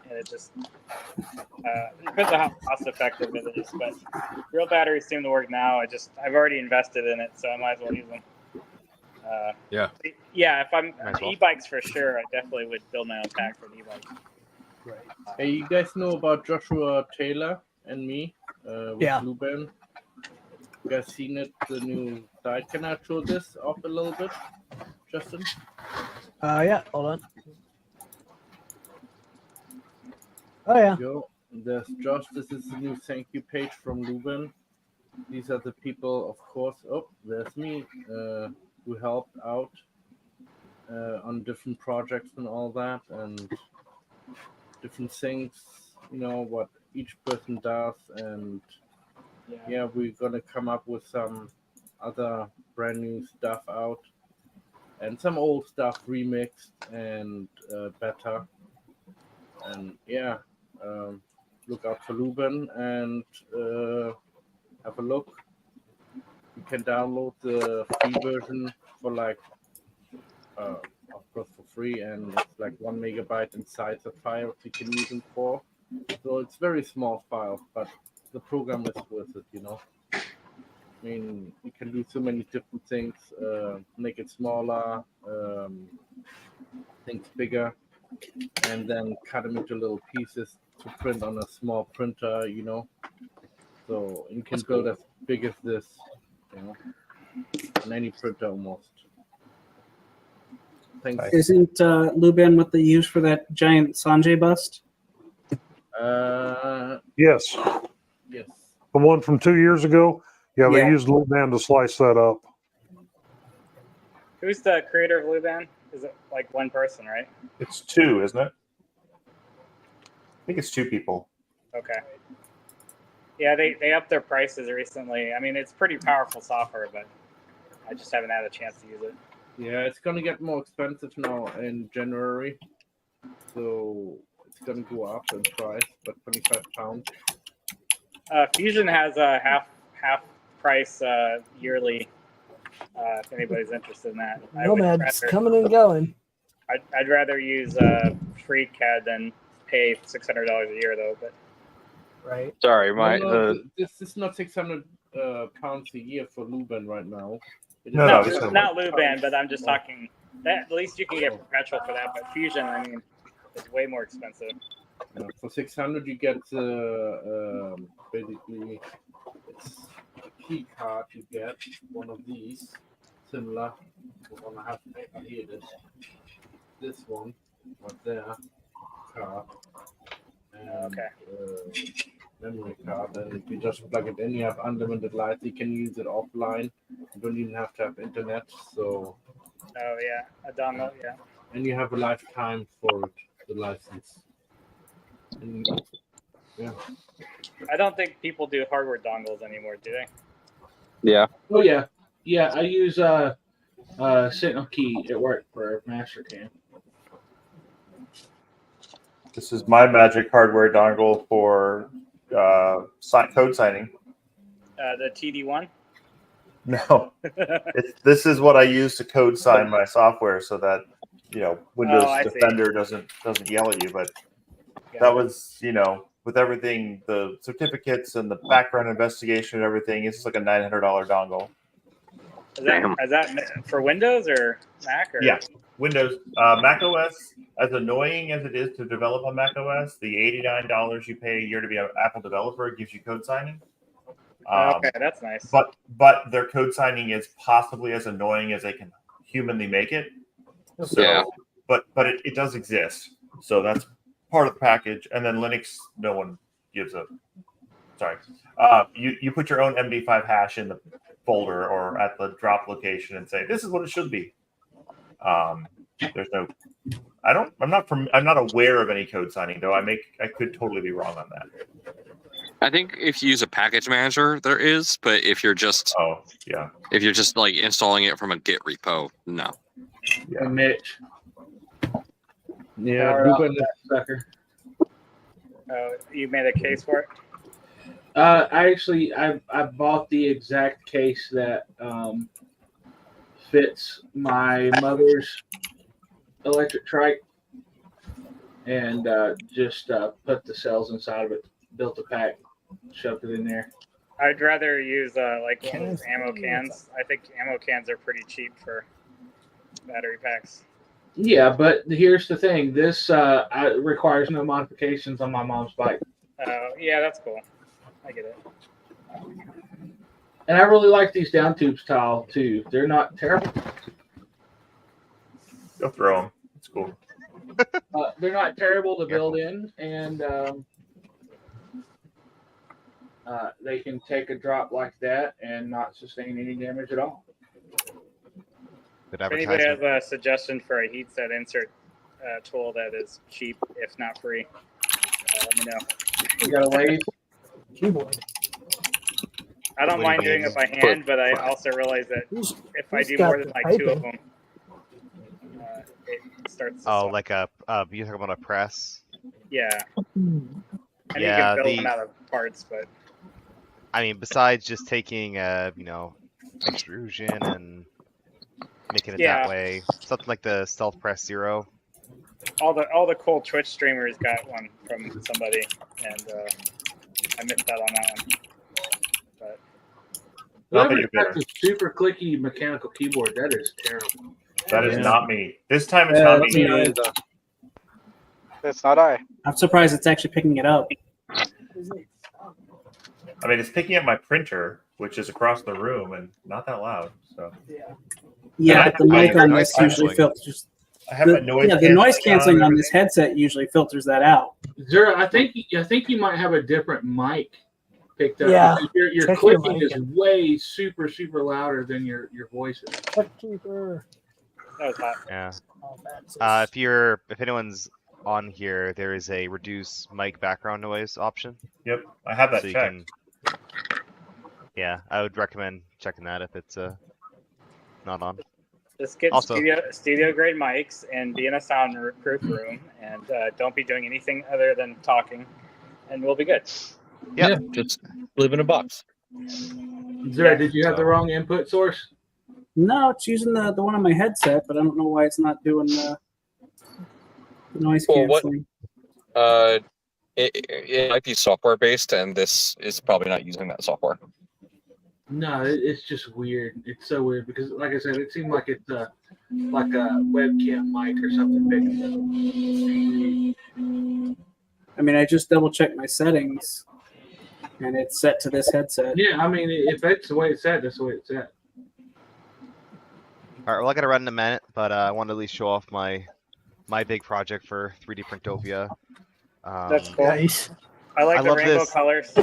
And it just depends on how cost effective it is. But real batteries seem to work now. I've already invested in it, so I might as well use them. Yeah. If I'm e-bikes for sure, I definitely would build my own pack for an e-bike. Right. Hey, you guys know about Joshua Taylor and me with Blue Band? You guys seen it? The new site. Can I show this off a little bit, Justin? Yeah. Hold on. Oh yeah. Yo, there's Josh. This is the new thank you page from Lubin. These are the people, of course. Oh, there's me, who helped out on different projects and all that, and different things. You know what each person does, and yeah, we're gonna come up with some other brand new stuff out, and some old stuff remixed and better. And yeah. Look out for Lubin and have a look. You can download the free version for like, of course, for free, and it's like 1 megabyte in size of file you can use them for. So it's very small file, but the program is worth it, you know. I mean, you can do so many different things, make it smaller, things bigger, and then cut them into little pieces to print on a small printer, you know. So you can build as big as this, you know. on any printer almost. Thanks. Nice. Isn't Luban what they use for that giant Sanjay bust? Yes. Yes. The one from 2 years ago? Yeah, they Yeah. used Luban to slice that up. Who's the creator of Luban? Is it like one person, right? It's 2, isn't it? I think it's 2 people. Okay. Yeah, they upped their prices recently. I mean, it's pretty powerful software, but I just haven't had a chance to use it. Yeah, it's gonna get more expensive now in January, so it's gonna go up in price, but £25. Fusion has a half price yearly. If anybody's interested in that, Nomad's coming and going. I'd rather use free CAD than pay $600 a year though. But Right. Sorry, This is not £600 a year for Luban right now. It is No, it's not Luban, but I'm just talking. That at least you can get perpetual for that. But Fusion, I mean, it's way more expensive. For 600 you get basically it's a key card. You get one of these similar. The one I have here. This one right there. Card. And, memory card, and if you just plug it in, you have unlimited light. You can use it offline. You don't even have to have internet. So. Oh yeah, a download, yeah. And you have a lifetime for it, the license. And, yeah. I don't think people do hardware dongles anymore, do they? Yeah. Oh yeah, yeah. I use Sentinel Key at work for Mastercam. This is my Magic hardware dongle for code signing. The TD1. No, this is what I use to code sign my software so that Windows Defender doesn't yell at you. But that was with everything, the certificates and the background investigation and everything, it's like a $900 dongle. Is that for Windows or Mac? Or? Yeah, Windows. Mac OS, as annoying as it is to develop on Mac OS, the $89 you pay a year to be an Apple developer gives you code signing. Okay, that's nice. But their code signing is possibly as annoying as they can humanly make it. So, Yeah. But it does exist. So that's part of the package. And then Linux, no one gives a. Sorry, you put your own MD5 hash in the folder or at the drop location and say this is what it should be. There's no. I'm not aware of any code signing though. I could totally be wrong on that. I think if you use a package manager, there is, but if you're just if you're just like installing it from a Git repo, no. Yeah. Mitch. Yeah, that sucker. You made a case for it? I bought the exact case that fits my mother's electric trike, and just put the cells inside of it, built a pack, shoved it in there. I'd rather use like one of those ammo cans. I think ammo cans are pretty cheap for battery packs. Yeah, but here's the thing: this requires no modifications on my mom's bike. Yeah, that's cool. I get it. And I really like these down tube style too. They're not terrible. Go throw them. It's cool. They're not terrible to build in, and they can take a drop like that and not sustain any damage at all. If anybody has a suggestion for a heat set insert tool that is cheap, if not free, let me know. You got a lathe? Keyboard. I don't mind doing it by hand, but I also realize that if I do more than like 2 of them, it starts to suck. Like you talking about a press? Yeah. And you Yeah, can build them out of parts, but I mean, besides just taking extrusion and making it that way, something like the Stealth Press Zero. all the cool Twitch streamers got one from somebody, and I missed out on that one. But whoever got the super clicky mechanical keyboard, that is terrible. That is not me. This time it's not me. It's not I. I'm surprised it's actually picking it up. I mean, it's picking up my printer, which is across the room and not that loud. So Yeah, but the mic on noise this usually canceling. filters. I have my noise. Yeah, the noise canceling on and this headset usually filters that out. Zero, I think you might have a different mic picked up. Yeah, because Your check your clicking mic. is way super louder than your voice is. Checkkeeper. That was hot. Yeah. Oh, that's If anyone's on here, there is a reduce mic background noise option. Yep, I have that So you checked. can. Yeah, I would recommend checking that if it's not on. Just get Also- studio grade mics and be in a soundproof room, and don't be doing anything other than talking, and we'll be good. Yep. Yeah, just live in a box. Zero, did you have the wrong input source? No, it's using the one on my headset, but I don't know why it's not doing the noise Well, what- canceling. It might be software based, and this is probably not using that software. No, it's just weird. It's so weird because, like I said, it seemed like it's like a webcam mic or something big. I mean, I just double checked my settings, and it's set to this headset. Yeah, I mean, if that's the way it's set, that's the way it's set. All right, well, I gotta run in a minute, but I wanted to at least show off my big project for 3dPrintopia. That's cool. nice. I like I the love rainbow this. colors.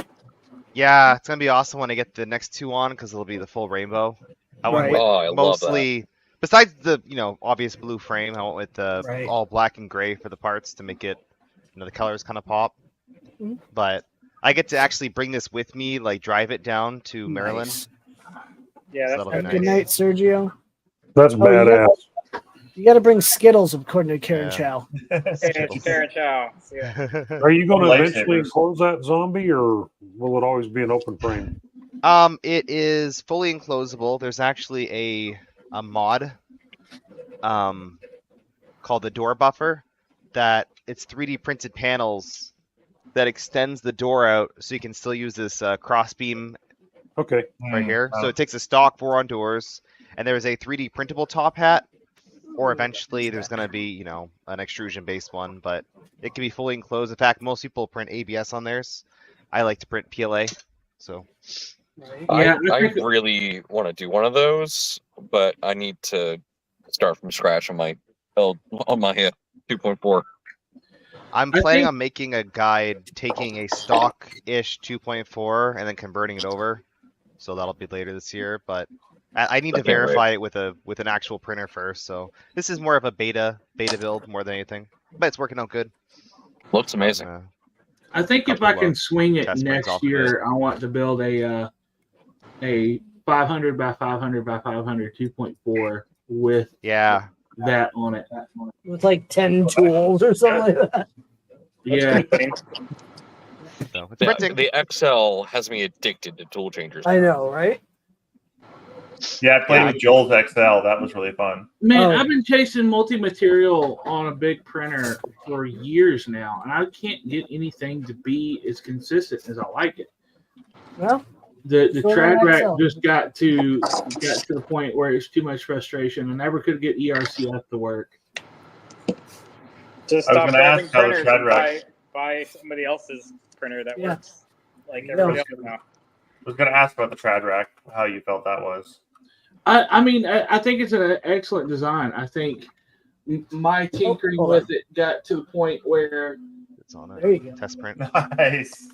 Yeah, it's gonna be awesome when I get the next two on because it'll be the full rainbow. I went Right. with Oh, I love that. mostly, besides the obvious blue frame, I went with the Right. all black and gray for the parts to make it the colors kind of pop. Mhm. But I get to actually bring this with me, like drive it down to Maryland. Nice. Yeah, that's That'll be good. nice. Good night, Sergio. That's Oh, you badass. You got to bring Skittles according to Karen Yeah. Chow. Hey, it's Karen Chow. See ya. Are you going to eventually Lightsabers. close that zombie, or will it always be an open frame? It is fully enclosable. There's actually a mod called the door buffer that it's 3D printed panels that extends the door out so you can still use this cross beam Okay. right here. So wow. it takes a stock boron doors, and there's a 3D printable top hat, or eventually there's going to be an extrusion based one, but it can be fully enclosed. In fact, most people print ABS on theirs. I like to print PLA. So Right. Yeah, I I think- really want to do one of those, but I need to start from scratch on my 2.4. I'm I planning think- on making a guide taking a stock-ish 2.4 and then converting it over. So that'll be later this year, but I need to I can't wait. verify it with an actual printer first. So this is more of a beta build more than anything, but it's working out good. Looks amazing. I think if I Couple can of swing it test prints next off of year, I want to build a 500 by 500 by 500 2.4 with Yeah, that on it. With like 10 tools or something like that. Yeah, so it's The, printing. the XL has me addicted to tool changers. I know, right? Yeah, I played Yeah. with Joel's XL. That was really fun. man, Oh. I've been chasing multi-material on a big printer for years now, and I can't get anything to be as consistent as I like it. Well, The Go on trad rack XL. just got to the point where it's too much frustration. I never could get ERCF to work. Just I was stop gonna building ask how the printers shred and rack- buy somebody else's printer that Yeah. works like Yeah. everybody else now. I was going to ask about the trad rack, how you felt that was. I mean, I think it's an excellent design. I think my tinkering hold with it got to the point where It's on there you go. a test print. Nice.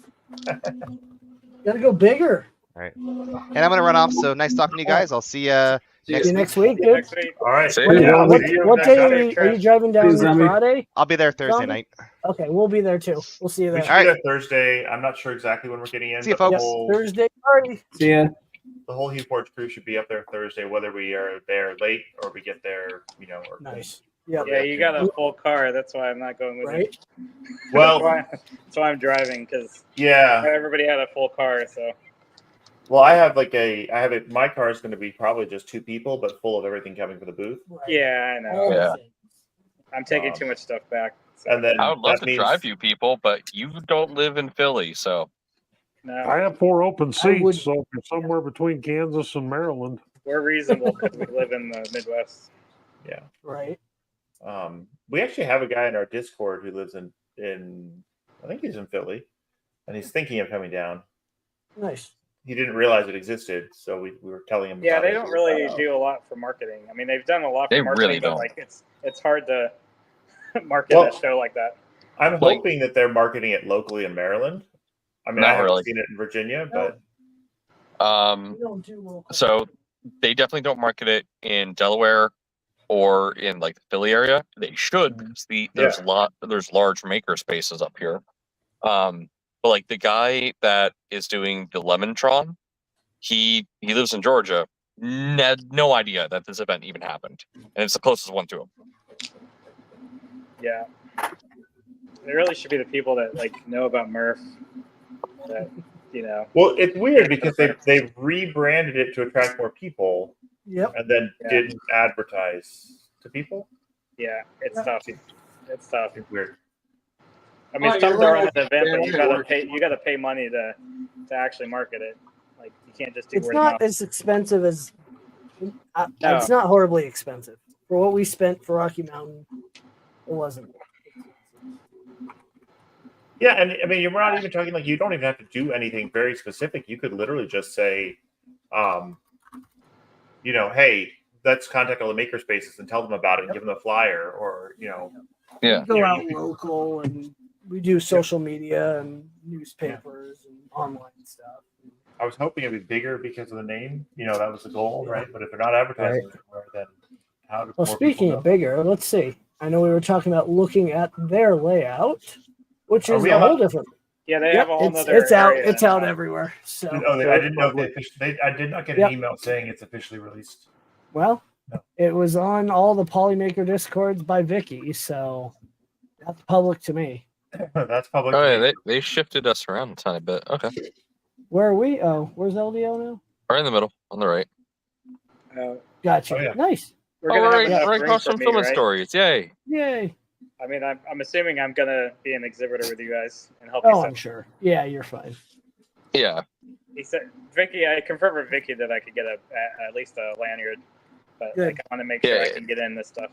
Gotta go bigger. All right, and I'm gonna run off. So nice talking to you guys. I'll see you See next you week. next week, dude. Next week. All right. See What, ya. Yeah, what, see you what next day time. are you driving down Please, Zombie. Friday? I'll be there Thursday Zombie? night. Okay, we'll be there too. We'll see you We there. should All be right. there Thursday. I'm not sure exactly when we're getting in. See you, but folks. Thursday party. See ya. The whole Heatport crew should be up there Thursday, whether we are there late or we get there, or Nice. Yep. Yeah, you got a full car. That's why I'm not going with Right? you. Well, That's why I'm driving, because yeah. everybody had a full car. So Well, I have my car is going to be probably just 2 people, but full of everything coming for the booth. Right. yeah, I know. All Yeah. things. I'm taking too much stuff back. So, And then I would love that to drive you people, but you don't live in Philly, so no, I have 4 open seats, would- so if you're somewhere between Kansas and Maryland. we're reasonable because we live in the Midwest. Yeah. Right. We actually have a guy in our Discord who lives in I think he's in Philly, and he's thinking of coming down. Nice. he didn't realize it existed, so we were telling him. Yeah, about they it. don't really do a lot for marketing. I mean, they've done a lot for They marketing, really but don't. like it's hard to market Well, a show like that. I'm Like- hoping that they're marketing it locally in Maryland. I mean, Not I haven't really. seen it in Virginia, but We don't do local. So they definitely don't market it in Delaware or in like the Philly area. They should, because there's large maker spaces up here. But like the guy that is doing the Lemontron, he lives in Georgia. Had no idea that this event even happened, and it's the closest one to him. Yeah, they really should be the people that like know about Murph. That well, it's weird because they've rebranded it to attract more people. Yep. And then didn't advertise to people. Yeah, it's tough. It's tough. It's weird. I mean, it's tough to run an event, but you gotta pay money to actually market it. Like you can't just do It's word not of mouth. as expensive as. No. It's not horribly expensive for what we spent for Rocky Mountain. It wasn't. Yeah, and I mean, you're not even talking like you don't even have to do anything very specific. You could literally just say, hey, let's contact all the maker spaces and tell them about it and give them a flyer, or Yeah. We go out local and we do social media and newspapers and online stuff. I was hoping it'd be bigger because of the name. That was the goal, right? But if they're not advertising anywhere, then how do Well, more speaking people of bigger, let's see. I know we were talking about looking at their layout, which Are is we a whole allowed- different. Yeah, they Yep, have a whole it's nother out. area It's out now. everywhere. So I didn't know if I did not get an Yep. email saying it's officially released. well, it was on all the Polymaker Discords by Vicky, so that's public to me. That's public. Oh to yeah, me. they shifted us around a tiny bit. Okay, Where are we? Oh, where's LDO now? right in the middle, on the right. Gotcha. Oh, yeah. Nice. We're gonna have right enough room across for from me, Filming right? Stories. Yay! Yay. I mean, I'm assuming I'm gonna be an exhibitor with you guys and help Oh, you. I'm sure. Yeah, you're fine. Yeah. He said, Vicky, I confirmed with Vicky that I could get at least a lanyard, but Good. like, I want to make sure I Yeah. can get in this stuff.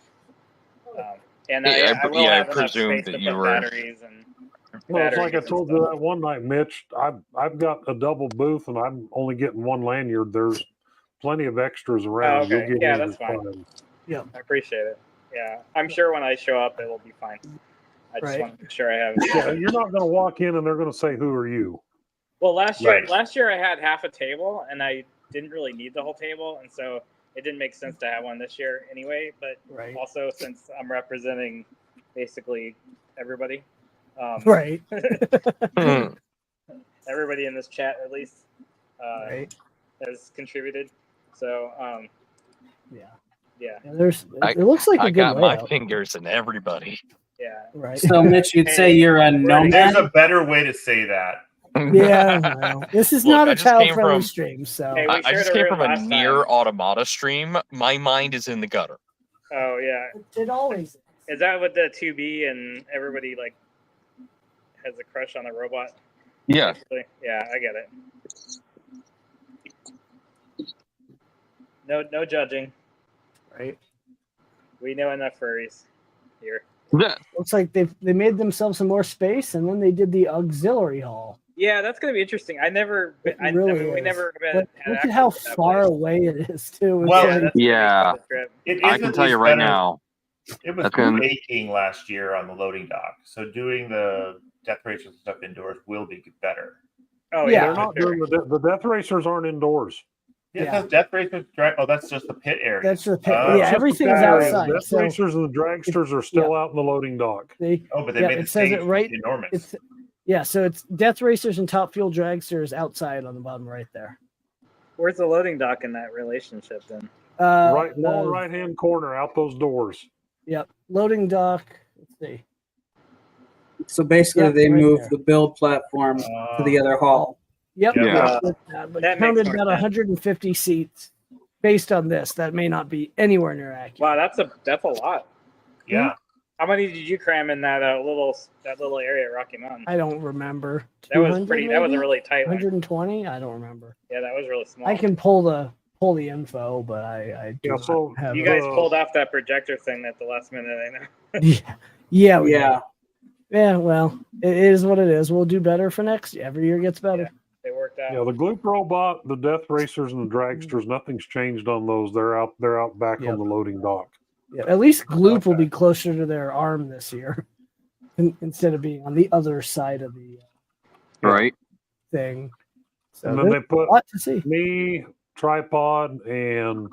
And Yeah, I will I have enough presumed space that to you put were- batteries and. Well, it's like I batteries and told you stuff. that one night, Mitch. I've got a double booth, and I'm only getting one lanyard. There's plenty of extras around. Oh, okay. You'll get Yeah, in that's just fine. Yeah. I appreciate it. Yeah, I'm sure when I show up, it will be fine. I just Right. want to make sure I have. Yeah, you're not going to walk in and they're going to say, "Who are you?" Well, last Right. year I had half a table, and I didn't really need the whole table, and so it didn't make sense to have one this year anyway. But Right. also, since I'm representing basically everybody, Right. everybody in this chat at least Right. has contributed. So Yeah. yeah, It looks like a I good got my layout. fingers in everybody. yeah. Right. So, Mitch, you'd say you're a There's nomad? a better way to say that. Yeah. Well, this is Look, not I a just came child-friendly from- stream, so Hey, we I shared just a came room from a last near time. automata stream. My mind is in the gutter. Oh yeah, it always is. is that what the 2B and everybody like has a crush on the robot? Yeah. Basically? Yeah, I get it. No judging. Right. We know enough furries here. Yeah. Looks like they made themselves some more space, and then they did the auxiliary hall. Yeah, that's gonna be interesting. We never But had look access at how to that far place. away it is too. It's Well, like- that's gonna be Yeah. part of the trip. It I is can at tell you least right better. now. It was That's gonna- baking last year on the loading dock, so doing the death racers and stuff indoors will be better. Oh Yeah. yeah, They're not for sure. doing the death racers aren't indoors. Yeah, Yeah. because death racers. Oh, that's just the pit area. That's the pit. Oh. That's yeah, just the everything's pit area. outside. The death So racers and the dragsters are still out in the loading dock. they, Oh, but they yeah, made the it says stage it right. enormous. It's yeah, so it's Death Racers and Top Fuel Dragsters outside on the bottom right there. Where's the loading dock in that relationship then? Right, lower the- right hand corner, out those doors. Yep, loading dock. Let's see. So basically, Yeah, they right moved there. the build platform to the other hall. Yep. Yeah. But That makes counted more about sense. 150 seats. Based on this, that may not be anywhere near accurate. Wow, that's a lot. Yeah. How many did you cram in that little area at Rocky Mountain? I don't remember. That was 200 pretty. That was a maybe? really tight one. 120. I don't remember. Yeah, that was really small. I can pull the info, but I do Yeah, not so have You it. guys pulled off that projector thing at the last minute. I know. Yeah, we did. Yeah. Yeah, well, it is what it is. We'll do better for next year. Every year gets better. They work. worked out. Yeah, the Gloop robot, the Death Racers, and the Dragsters, nothing's changed on those. They're out back Yep. on the loading dock. Yeah, at least Gloop will be closer to their arm this year instead of being on the other side of the Right. thing. So And then they put a lot to see. me, Tripod, and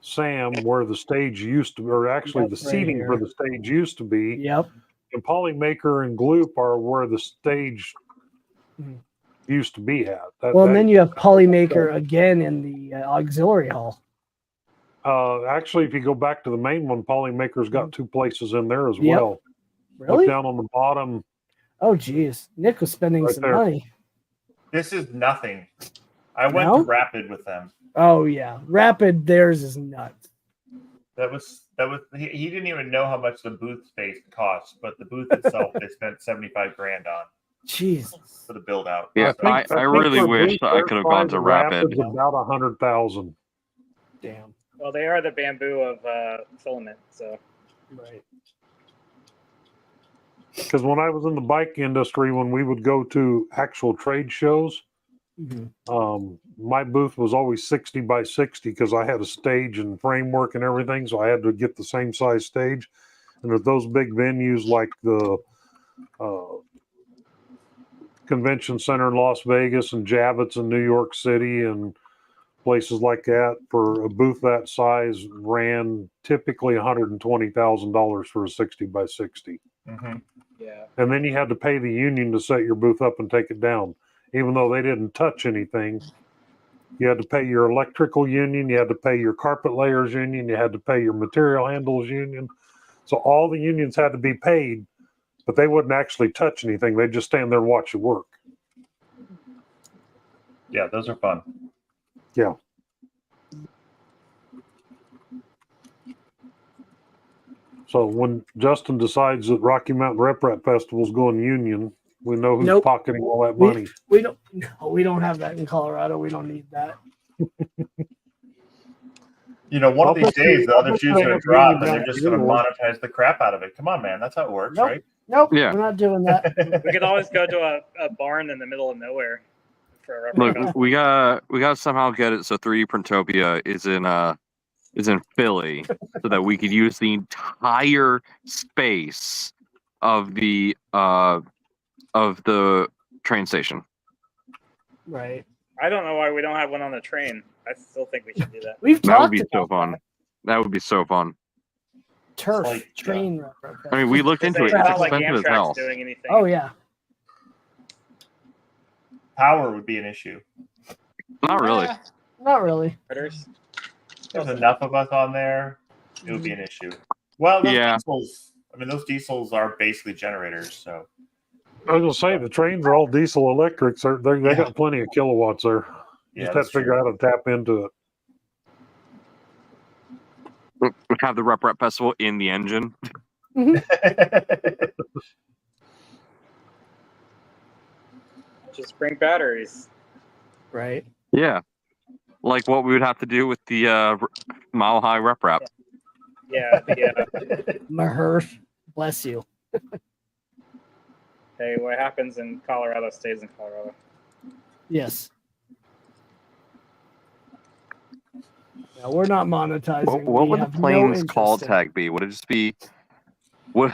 Sam where the stage used to be, or actually Yep, the right seating here. where the stage used to be. Yep. And Polymaker and Gloop are where the stage Mhm. used to be at. Well, and then you have Polymaker again in the auxiliary hall. Actually, if you go back to the main one, Polymaker's got two places in there as Yep. well. Really? Look down on the bottom. Oh, geez. Nick was spending Right some there. money. This is nothing. I went No? to Rapid with them. Oh, yeah. Rapid, theirs is nuts. That was he didn't even know how much the booth space cost, but the booth itself they spent $75,000 on Jesus. for the build out. Yeah, think I really for wish booth, I could have gone to Rapid. Rapid's about 100,000. Damn. Well, they are the bamboo of filament, so. Right. Because when I was in the bike industry, when we would go to actual trade shows, my booth was always 60 by 60 because I had a stage and framework and everything, so I had to get the same size stage. And at those big venues like the Convention Center in Las Vegas and Javits in New York City and places like that, for a booth that size ran typically $120,000 for a 60 by 60. Mm-hmm. Yeah. And then you had to pay the union to set your booth up and take it down. Even though they didn't touch anything, you had to pay your electrical union, you had to pay your carpet layers union, you had to pay your material handles union. So all the unions had to be paid, but they wouldn't actually touch anything. They'd just stand there and watch you work. Yeah, those are fun. Yeah. So when Justin decides that Rocky Mountain Rep Festival's going union, we know who's pocketing all that money. We don't have that in Colorado. We don't need that. You know, one of these days, the other shoes are going to drop, and they're just going to monetize. monetize the crap out of it. Come on, man, that's how it works, Nope. right? Nope. Yeah. We're not doing that. We could always go to a barn in the middle of nowhere for a reference Look, festival. we gotta somehow get it so 3D-Printopia is in Philly, so that we could use the entire space of the train station. Right. I don't know why we don't have one on the train. I still think we should do that. We've That would talked be so about fun. That would be so fun. turf Like, train. I mean, we looked into it. It's It's not like expensive as Amtrak's hell. doing anything. Oh yeah. Power would be an issue. Not really. Not really. Critters. There's enough of us on there, it would be an issue. Well, those Yeah. diesels, I mean, those diesels are basically generators, so. I was going to say, the trains are all diesel electrics. They got plenty of kilowatts there. Yeah, Just have that's to figure out how to tap into it. We have the Rep Festival in the engine. Just bring batteries. Right. Yeah. Like what we would have to do with the Mile High Rep. Yeah. Maherf. Bless you. Hey, what happens in Colorado stays in Colorado. Yes. Yeah, we're not monetizing. What We would the have no plane's interest call in it. tag be? Would it just be? Would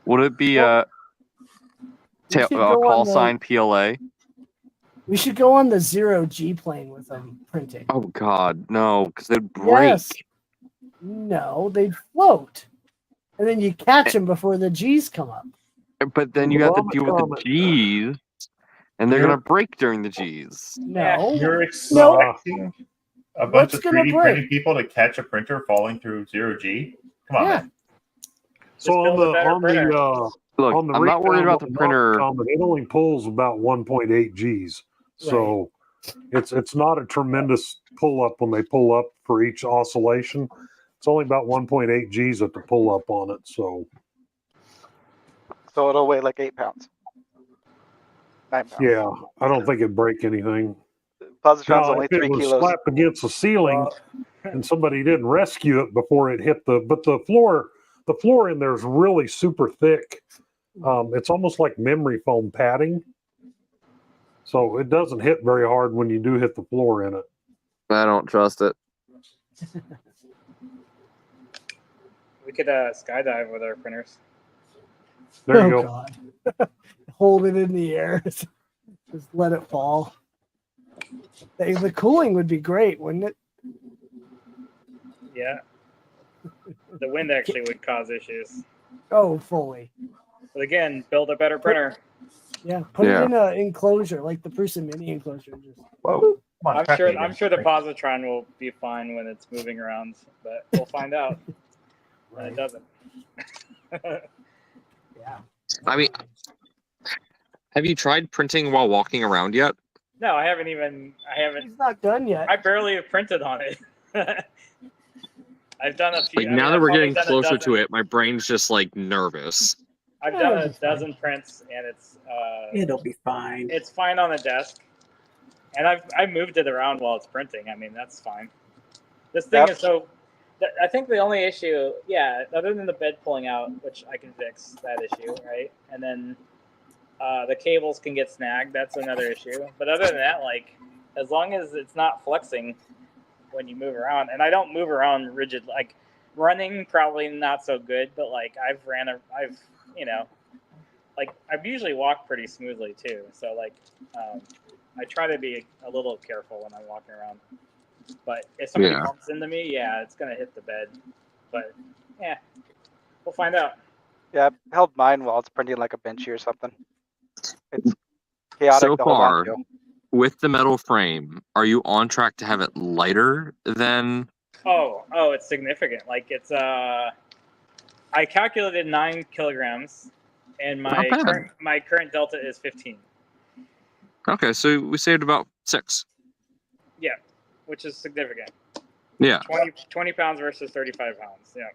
it be We should go call on the- sign PLA? We should go on the 0G plane with them printing. Oh God, no, because they'd break. Yes. No, they'd float. And then you catch them before the G's come up. But then you have to deal with the G's, and they're gonna break during the G's. No. You're expecting a bunch What's of gonna 3D break? printing people to catch a printer falling through 0G? Come on, man. So on build a better printer. Look, on the I'm not worried about the rebound printer. Comet, it only pulls about 1.8 Gs. So it's not a tremendous pull up when they pull up for each oscillation. It's only about 1.8 Gs at the pull up on it. So So it'll weigh like 8 pounds. 9 pounds. yeah, I don't think it'd break anything. Positron's Now, only if it 3 was kilos. slapped against the ceiling and somebody didn't rescue it before it hit but the floor in there is really super thick. It's almost like memory foam padding. So it doesn't hit very hard when you do hit the floor in it. I don't trust it. We could skydive with our printers. There you go. God. Hold it in the air. Just let it fall. The cooling would be great, wouldn't it? Yeah. The wind actually would cause issues. Oh, fully. But again, build a better printer. Yeah, put it in an enclosure like the Prusa Mini enclosure. Just Whoa. Come on, I'm sure the positron will be fine when it's moving around, but we'll find out when it doesn't. Yeah. I mean, have you tried printing while walking around yet? No, I haven't. It's not done yet. I barely have printed on it. I've done a few. Like now that we're getting closer to it, my brain's just like nervous. I've done a dozen prints, and it's It'll be fine. It's fine on the desk, and I've moved it around while it's printing. I mean, that's fine. This thing is so. I think the only issue, other than the bed pulling out, which I can fix that issue, right? And then the cables can get snagged. That's another issue. But other than that, like, as long as it's not flexing when you move around, and I don't move around rigid, like running probably not so good, but like I've usually walked pretty smoothly too. So like I try to be a little careful when I'm walking around. But if somebody bumps into me, it's gonna hit the bed. But we'll find out. Yeah, I held mine while it's printing like a Benchy or something. It's chaotic So to hold on far, to. with the metal frame, are you on track to have it lighter than? Oh, it's significant. Like it's I calculated 9 kilograms, and my current delta is 15. Okay, so we saved about 6. Yeah, which is significant. Yeah. 20 pounds versus 35 pounds. Yeah.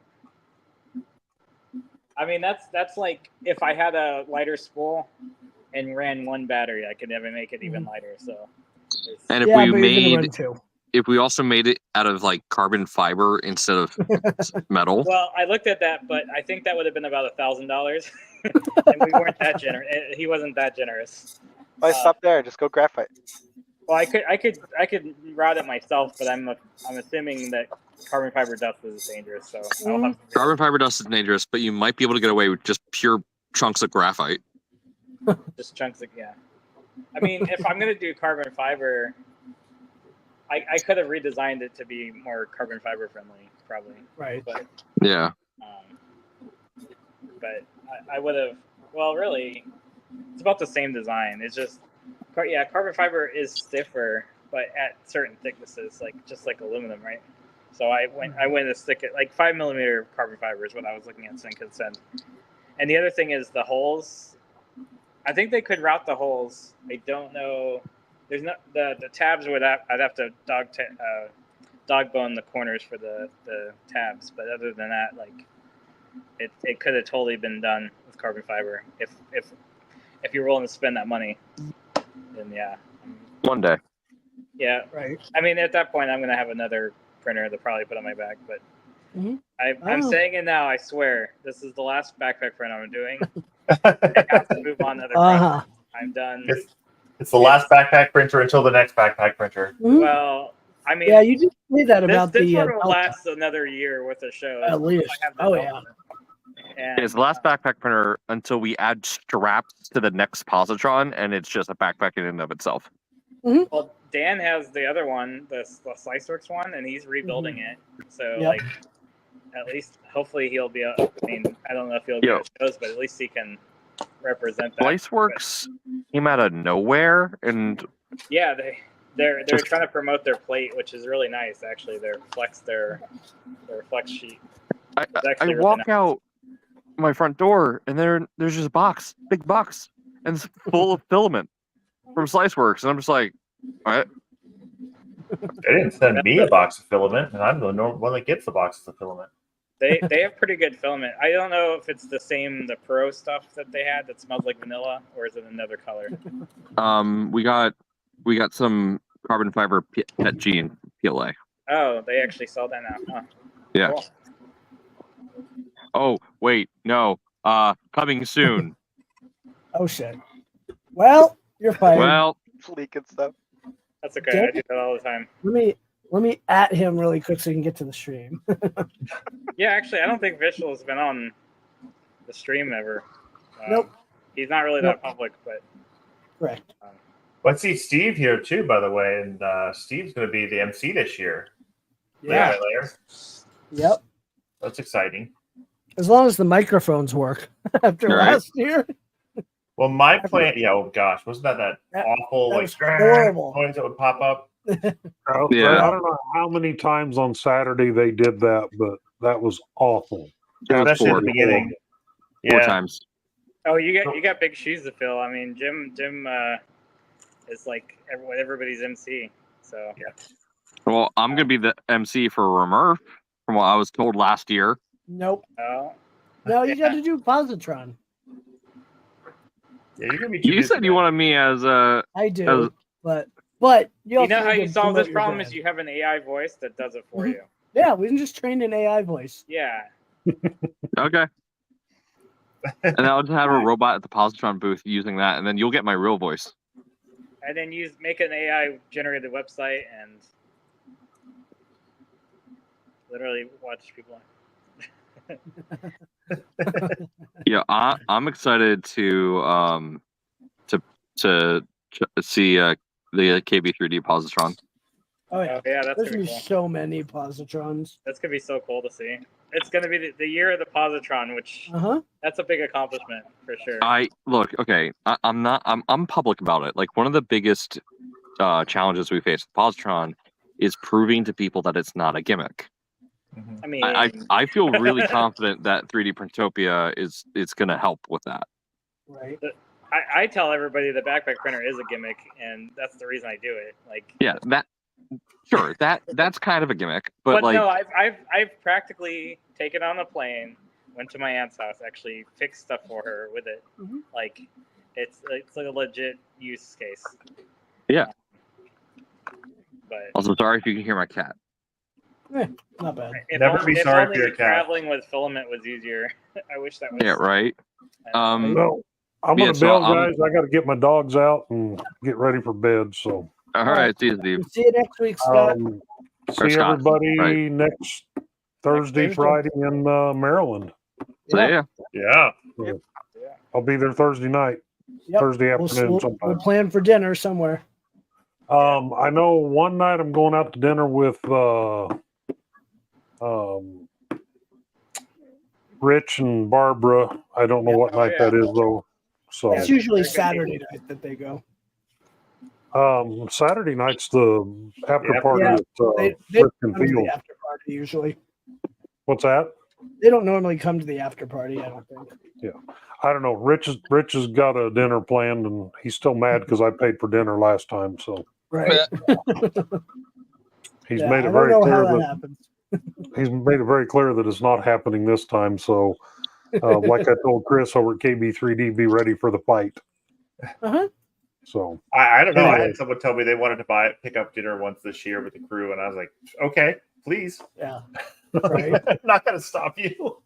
I mean, that's like if I had a lighter spool and ran one battery, I could never make it even lighter. So. And if we also made it out of like carbon fiber instead of metal. Well, I looked at that, but I think that would have been about $1,000, and we weren't that generous. He wasn't that generous. Why stop there? Just go graphite. Well, I could route it myself, but I'm assuming that carbon fiber dust is dangerous. So I'll have to carbon fiber dust is dangerous, but you might be able to get away with just pure chunks of graphite. Just chunks of I mean, if I'm gonna do carbon fiber, I could have redesigned it to be more carbon fiber friendly, probably. Right. But but I would have. Well, really, it's about the same design. It's just. Carbon fiber is stiffer, but at certain thicknesses, just like aluminum, right? So I went to stick it like 5mm carbon fiber is what I was looking at since consent. And the other thing is the holes. I think they could route the holes. I don't know. There's not the tabs would I'd have to dog bone the corners for the tabs, but other than that, like it could have totally been done with carbon fiber if you're willing to spend that money. Then one day. Yeah. Right. I mean, at that point, I'm gonna have another printer to probably put on my back, but I'm saying it now. I swear, this is the last backpack print I'm doing. I have to move on to other projects. I'm done. It's the last backpack printer until the next backpack printer. Well, I mean, you just say that about this the. This one will last another year with the show. At least. It's the last backpack printer until we add straps to the next positron, and it's just a backpack in and of itself. Well, Dan has the other one, the SliceWorks one, and he's rebuilding it. So, at least, hopefully, he'll be. I mean, I don't know if he'll be at shows, but at least he can represent that. SliceWorks came out of nowhere, and they're trying to promote their plate, which is really nice. Actually, their flex sheet. I really walk out my front door, and there's just a big box, and it's full of filament from SliceWorks, and I'm just like, what? They didn't send me a box of filament, and I'm the one that gets the boxes of filament. They have pretty good filament. I don't know if it's the Pro stuff that they had that smells like vanilla, or is it another color? We got some carbon fiber PETG and PLA. Oh, they actually sell that now. Huh. Yeah. Cool. Oh, wait, no. Coming soon. Oh shit. Well, you're fired. Well, leaking stuff. That's okay. I do that all the time. Let me at him really quick so you can get to the stream. Yeah, actually, I don't think Vishal has been on the stream ever. Nope. He's not really that public, but correct. Let's see Steve here too, by the way, and Steve's going to be the MC this year. Yeah. Layer. Yep. That's exciting. As long as the microphones work after last year. Well, my plan, oh gosh, wasn't that awful, that like was horrible noise that would pop up? I don't know how many times on Saturday they did that, but that was awful. Especially at the beginning. 4 times. Oh, you got big shoes to fill. I mean, Jim is like everybody's MC. So yeah. Well, I'm gonna be the MC for Remurf, from what I was told last year. Nope. Oh. No, you got to do Positron. Yeah, you're gonna be. You said you wanted me as a. I do, but you know how you solve this problem is you have an AI voice that does it for you. Yeah, we can just train an AI voice. Yeah. Okay. And I'll just have a robot at the Positron booth using that, and then you'll get my real voice. And then make an AI generated website and literally watch people. Yeah, I'm excited to see the KB3D Positron. Oh yeah, that's there's gonna be cool. so many Positrons. That's gonna be so cool to see. It's gonna be the year of the Positron, which that's a big accomplishment for sure. I'm public about it. Like, one of the biggest challenges we face with Positron is proving to people that it's not a gimmick. I mean, I feel really confident that 3dPrintopia it's going to help with that. Right. I tell everybody the backpack printer is a gimmick, and that's the reason I do it. Like, yeah, that's kind of a gimmick, but like, no, I've practically taken on a plane, went to my aunt's house, actually fixed stuff for her with it. Like, it's like a legit use case. Yeah. But also, sorry if you can hear my cat. Not bad. Never be sorry for your cat. Traveling with filament was easier. I wish that was. Yeah, right. No, I'm gonna bail, guys. I got to get my dogs out and get ready for bed. So. All right, see you, Steve. See you next week, Scott. See everybody next Thursday, Friday in Maryland. Yeah. Yeah. I'll be there Thursday night, Thursday afternoon sometime. We'll plan for dinner somewhere. I know one night I'm going out to dinner with Rich and Barbara. I don't know what night that is though. So it's usually Saturday night that they go. Saturday night's the after party at they Clifton come to Field. the after party usually. What's that? They don't normally come to the after party, I don't think. Yeah. I don't know. Rich has got a dinner planned and he's still mad because I paid for dinner last time. So right. He's made it very clear he's made it very clear that it's not happening this time. So like I told Chris over at KB3D, be ready for the fight. So I don't know. I had someone tell me they wanted to pick up dinner once this year with the crew, and I was like, okay, please. Yeah. Right. I'm not going to stop you.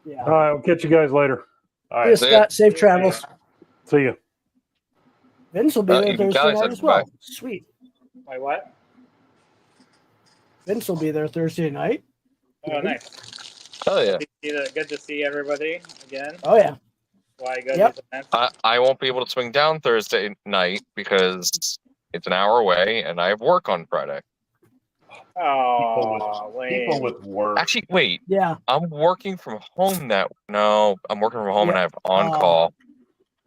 Yeah. All right, I'll catch you guys later. All right. Scott, safe travels. See you. Vince will be there Thursday night as well. Sweet. Wait, what? Vince will be there Thursday night. Oh, nice. Oh yeah. Good to see everybody again. Oh yeah. Why go? I won't be able to swing down Thursday night because it's an hour away, and I have work on Friday. Oh, people with work. Actually, wait. Yeah. I'm working from home I'm working from home and I have on call.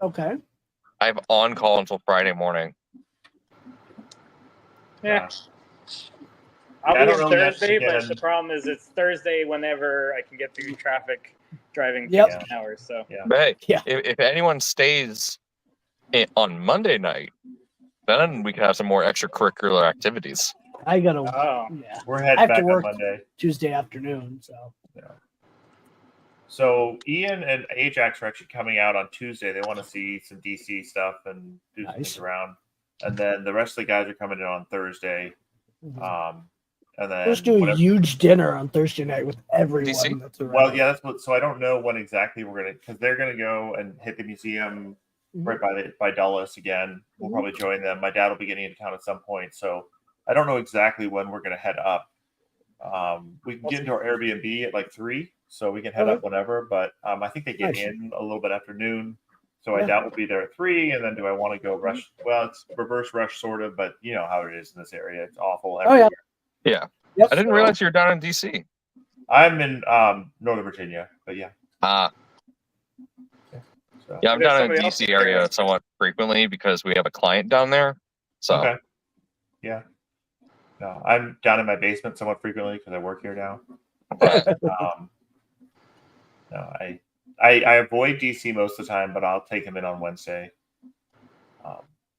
Okay. I have on call until Friday morning. Yeah. I'll be on Thursday, but the problem is it's Thursday whenever I can get through traffic driving 15 hours. So But hey, if anyone stays on Monday night, then we can have some more extracurricular activities. I gotta. We're heading back on Monday, Tuesday afternoon. So So Ian and Ajax are actually coming out on Tuesday. They want to see some DC stuff and do some things around, and then the rest of the guys are coming in on Thursday. And then let's do a huge dinner on Thursday night with everyone that's around. Well, yeah, that's what. So I don't know when exactly we're gonna, because they're gonna go and hit the museum right by Dulles again. We'll probably join them. My dad will be getting into town at some point, so I don't know exactly when we're going to head up. We can get into our Airbnb at like 3, so we can head up whenever. But I think they get in a little bit after noon, so I doubt we'll be there at 3. And then do I want to go rush? Well, it's reverse rush sort of, but you know how it is in this area. It's awful everywhere. Yeah. Yep. I didn't realize you were down in DC. I'm in Northern Virginia, but yeah. So. Yeah, I'm down in the DC area somewhat frequently because we have a client down there. So okay. Yeah. No, I'm down in my basement somewhat frequently because I work here now. But no, I avoid DC most of the time, but I'll take him in on Wednesday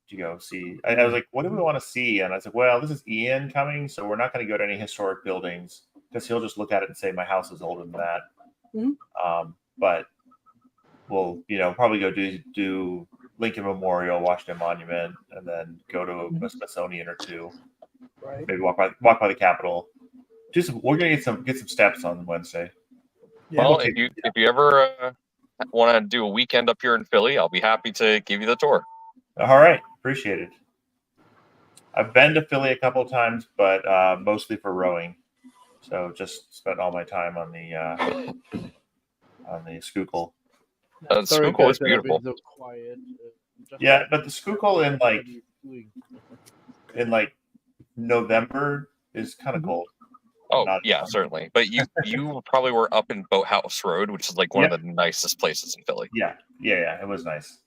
to go see. I was like, what do we want to see? And I was like, well, this is Ian coming, so we're not going to go to any historic buildings because he'll just look at it and say my house is older than that. But we'll, probably go do Lincoln Memorial, Washington Monument, and then go to a Smithsonian or 2. Right. Maybe walk by the Capitol. We're gonna get some steps on Wednesday. Yeah. Well, if you ever want to do a weekend up here in Philly, I'll be happy to give you the tour. All right, appreciate it. I've been to Philly a couple of times, but mostly for rowing. So just spent all my time on the Schuylkill. The Schuylkill is beautiful. So quiet. Yeah, but the Schuylkill in November is kind of cold. Oh, yeah, certainly. But you probably were up in Boathouse Road, which is like one of the nicest places in Philly. Yeah, it was nice.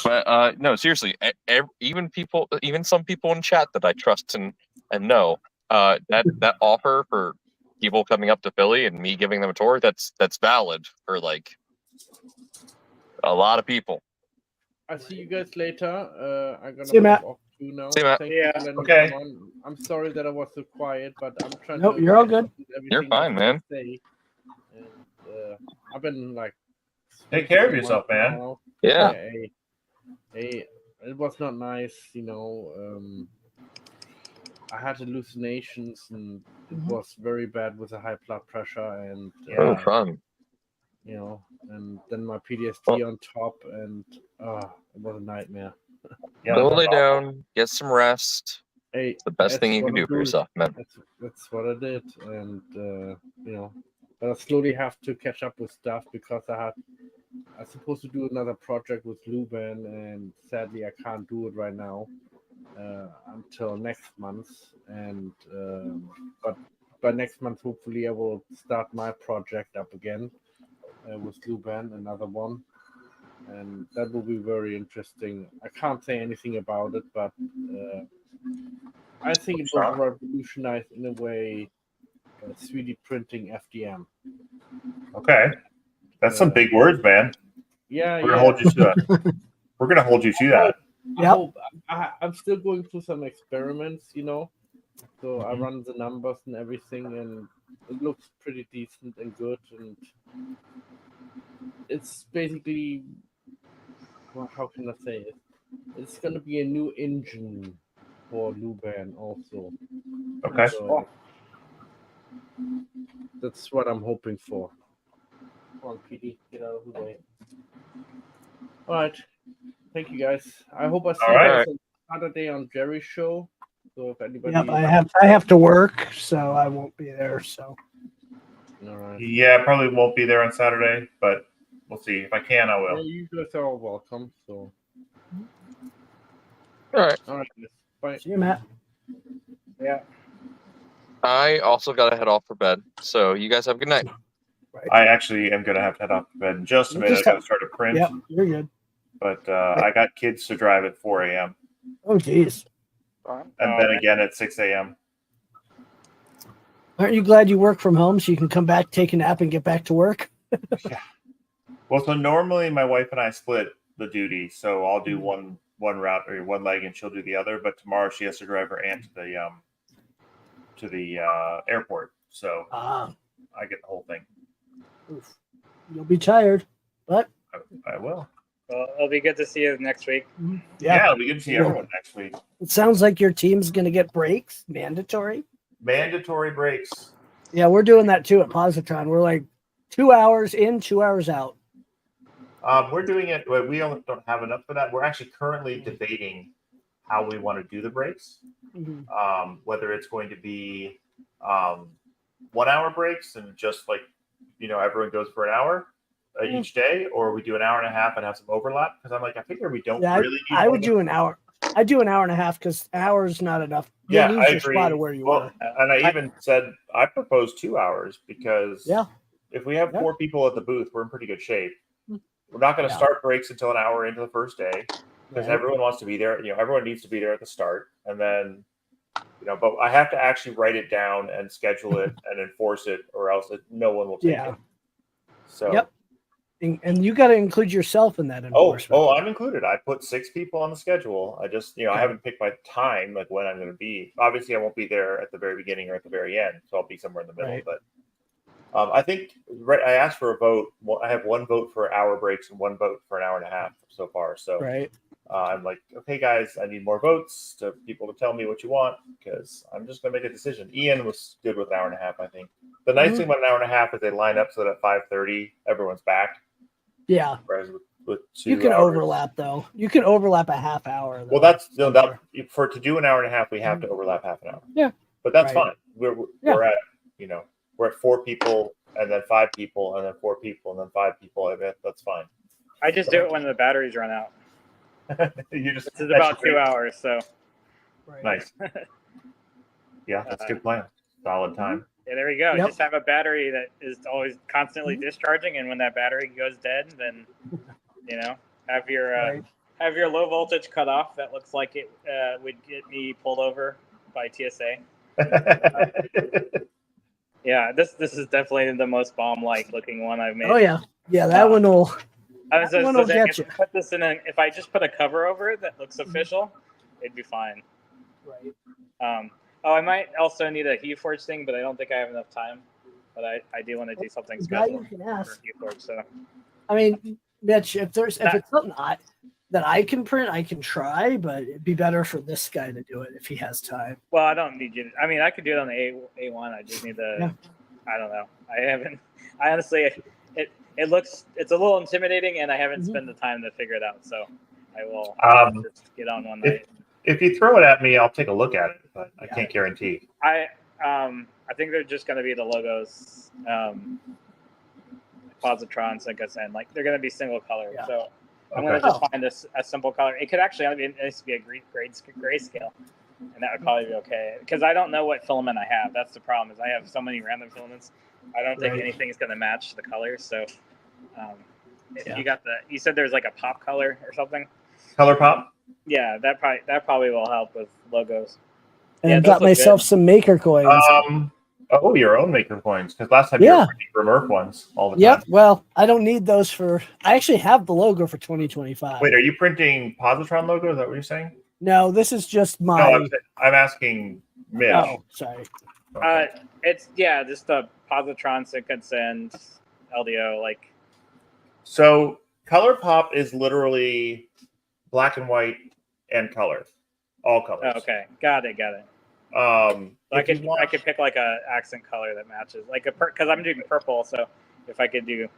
But no, seriously, even some people in chat that I trust and know, that offer for people coming up to Philly and me giving them a tour, that's valid for like a lot of people. I'll see you guys later. I'm gonna see you, Matt. Off too now. See you, Matt. Thank you for letting me Okay. come on. I'm sorry that I was so quiet, but I'm trying. Nope, to you're all good. You're fine, man. And, I've been like. Take care of yourself, man. Now. Yeah. It was not nice, I had hallucinations and it was very bad with the high blood pressure and fun. And then my PTSD on top and it was a nightmare. Go lay down, get some rest. Hey, it's the best thing you can do for yourself, man. That's what I did, and but I slowly have to catch up with stuff because I was supposed to do another project with Luban, and sadly I can't do it right now until next month. And but by next month, hopefully, I will start my project up again with Luban, another one, and that will be very interesting. I can't say anything about it, but I think it will revolutionize in a way 3D printing FDM. Okay. That's some big words, man. Yeah, We're gonna hold you to that. We're gonna hold you to that. I'm still going through some experiments, So I run the numbers and everything, and it looks pretty decent and good. And it's basically, well, how can I say it? It's gonna be a new engine for Luban also. Okay. So that's what I'm hoping for. Come on, PD, get out of the way. All right. Thank you, guys. I hope I see you guys on Saturday on Jerry's show. So if anybody, I have to work, so I won't be there. So. All right. Yeah, I probably won't be there on Saturday, but we'll see. If I can, I will. Yeah, you guys are all welcome. So. All right. All right. Bye. See you, Matt. Yeah. I also got to head off for bed. So you guys have a good night. I actually am going to have to head off to bed in just a minute. I got to start a print. Yeah, you're good. But I got kids to drive at 4 a.m. Oh, geez. And then again at 6 a.m. Aren't you glad you work from home so you can come back, take a nap, and get back to work? Yeah. Well, so normally my wife and I split the duty. So I'll do one route or one leg and she'll do the other. But tomorrow she has to drive her aunt to the airport. So I get the whole thing. Oof. You'll be tired, but I will. Well, it'll be good to see you next week. Yeah, it'll be good to see everyone next week. It sounds like your team's going to get breaks, mandatory. Mandatory breaks. Yeah, we're doing that too at Positron. We're like 2 hours in, 2 hours out. We're doing it. We don't have enough for that. We're actually currently debating how we want to do the breaks. Whether it's going to be 1 hour breaks and just like, everyone goes for an hour each day, or we do an hour and a half and have some overlap. Because I'm like, I figure we don't really. I would do an hour. I do an hour and a half because an hour is not enough. You'll lose I your agree. spot of where you are. And I even said I proposed 2 hours because Yeah. if we have 4 people at the booth, we're in pretty good shape. We're not going to start breaks until an hour into the first day because everyone wants to be there. Everyone needs to be there at the start, and then, but I have to actually write it down and schedule it and enforce it, or else no one will take it. So. And you got to include yourself in that enforcement. Oh, I'm included. I put 6 people on the schedule. I just, I haven't picked my time, like when I'm going to be. Obviously, I won't be there at the very beginning or at the very end, so I'll be somewhere in the middle. But I think I asked for a vote. Well, I have 1 vote for hour breaks and 1 vote for an hour and a half so far. So I'm like, okay, guys, I need more votes to people to tell me what you want because I'm just going to make a decision. Ian was good with an hour and a half, I think. The nice thing about an hour and a half is they line up so that at 5:30 everyone's back. Yeah. Whereas with 2 you can hours, overlap though. You can overlap a half hour. Well, that's to do an hour and a half, we have to overlap half an hour. Yeah. But that's fine. We're at we're at 4 people and then 5 people and then 4 people and then 5 people. I mean, that's fine. I just do it when the batteries run out. This is about 2 hours, so. Nice. Yeah, that's a good plan. Solid time. Yeah, there you go. Just have a battery that is always constantly discharging, and when that battery goes dead, then have your low voltage cut off. That looks like it would get me pulled over by TSA. Yeah, this is definitely the most bomb-like looking one I've made. Oh yeah, that one will. Get you. Put this in. If I just put a cover over it that looks official, it'd be fine. Right. I might also need a HeatForge thing, but I don't think I have enough time. But I do want to do something special you can ask. for HeatForge. So, I mean, Mitch, if it's something that I can print, I can try, but it'd be better for this guy to do it if he has time. Well, I don't need you. I mean, I could do it on the A1. I just need the. I don't know. I honestly, it's a little intimidating, and I haven't spent the time to figure it out. So, I will just get on one night. If you throw it at me, I'll take a look at it, but I can't guarantee. I think they're just going to be the logos, Positron, Sync, like they're going to be single color. So I'm going to just find a simple color. It could actually be a grayscale, and that would probably be okay. Because I don't know what filament I have. That's the problem. Is I have so many random filaments. I don't think anything is going to match the colors. So you said there's like a pop color or something. Color pop. Yeah, that probably will help with logos. And I got myself some maker coins. Your own maker coins, because last time you were printing from ERRF ones all the time. Yep. Well, I don't need those I actually have the logo for 2025. Wait, are you printing Positron logo? Is that what you're saying? No, this is just my. No, I'm asking Mitch. Oh, sorry. Okay. It's just the Positron, Sync, and LDO like. So color pop is literally black and white and color, all colors. Oh, okay, got it. I could pick like a accent color that matches, like because I'm doing purple. So if I could do,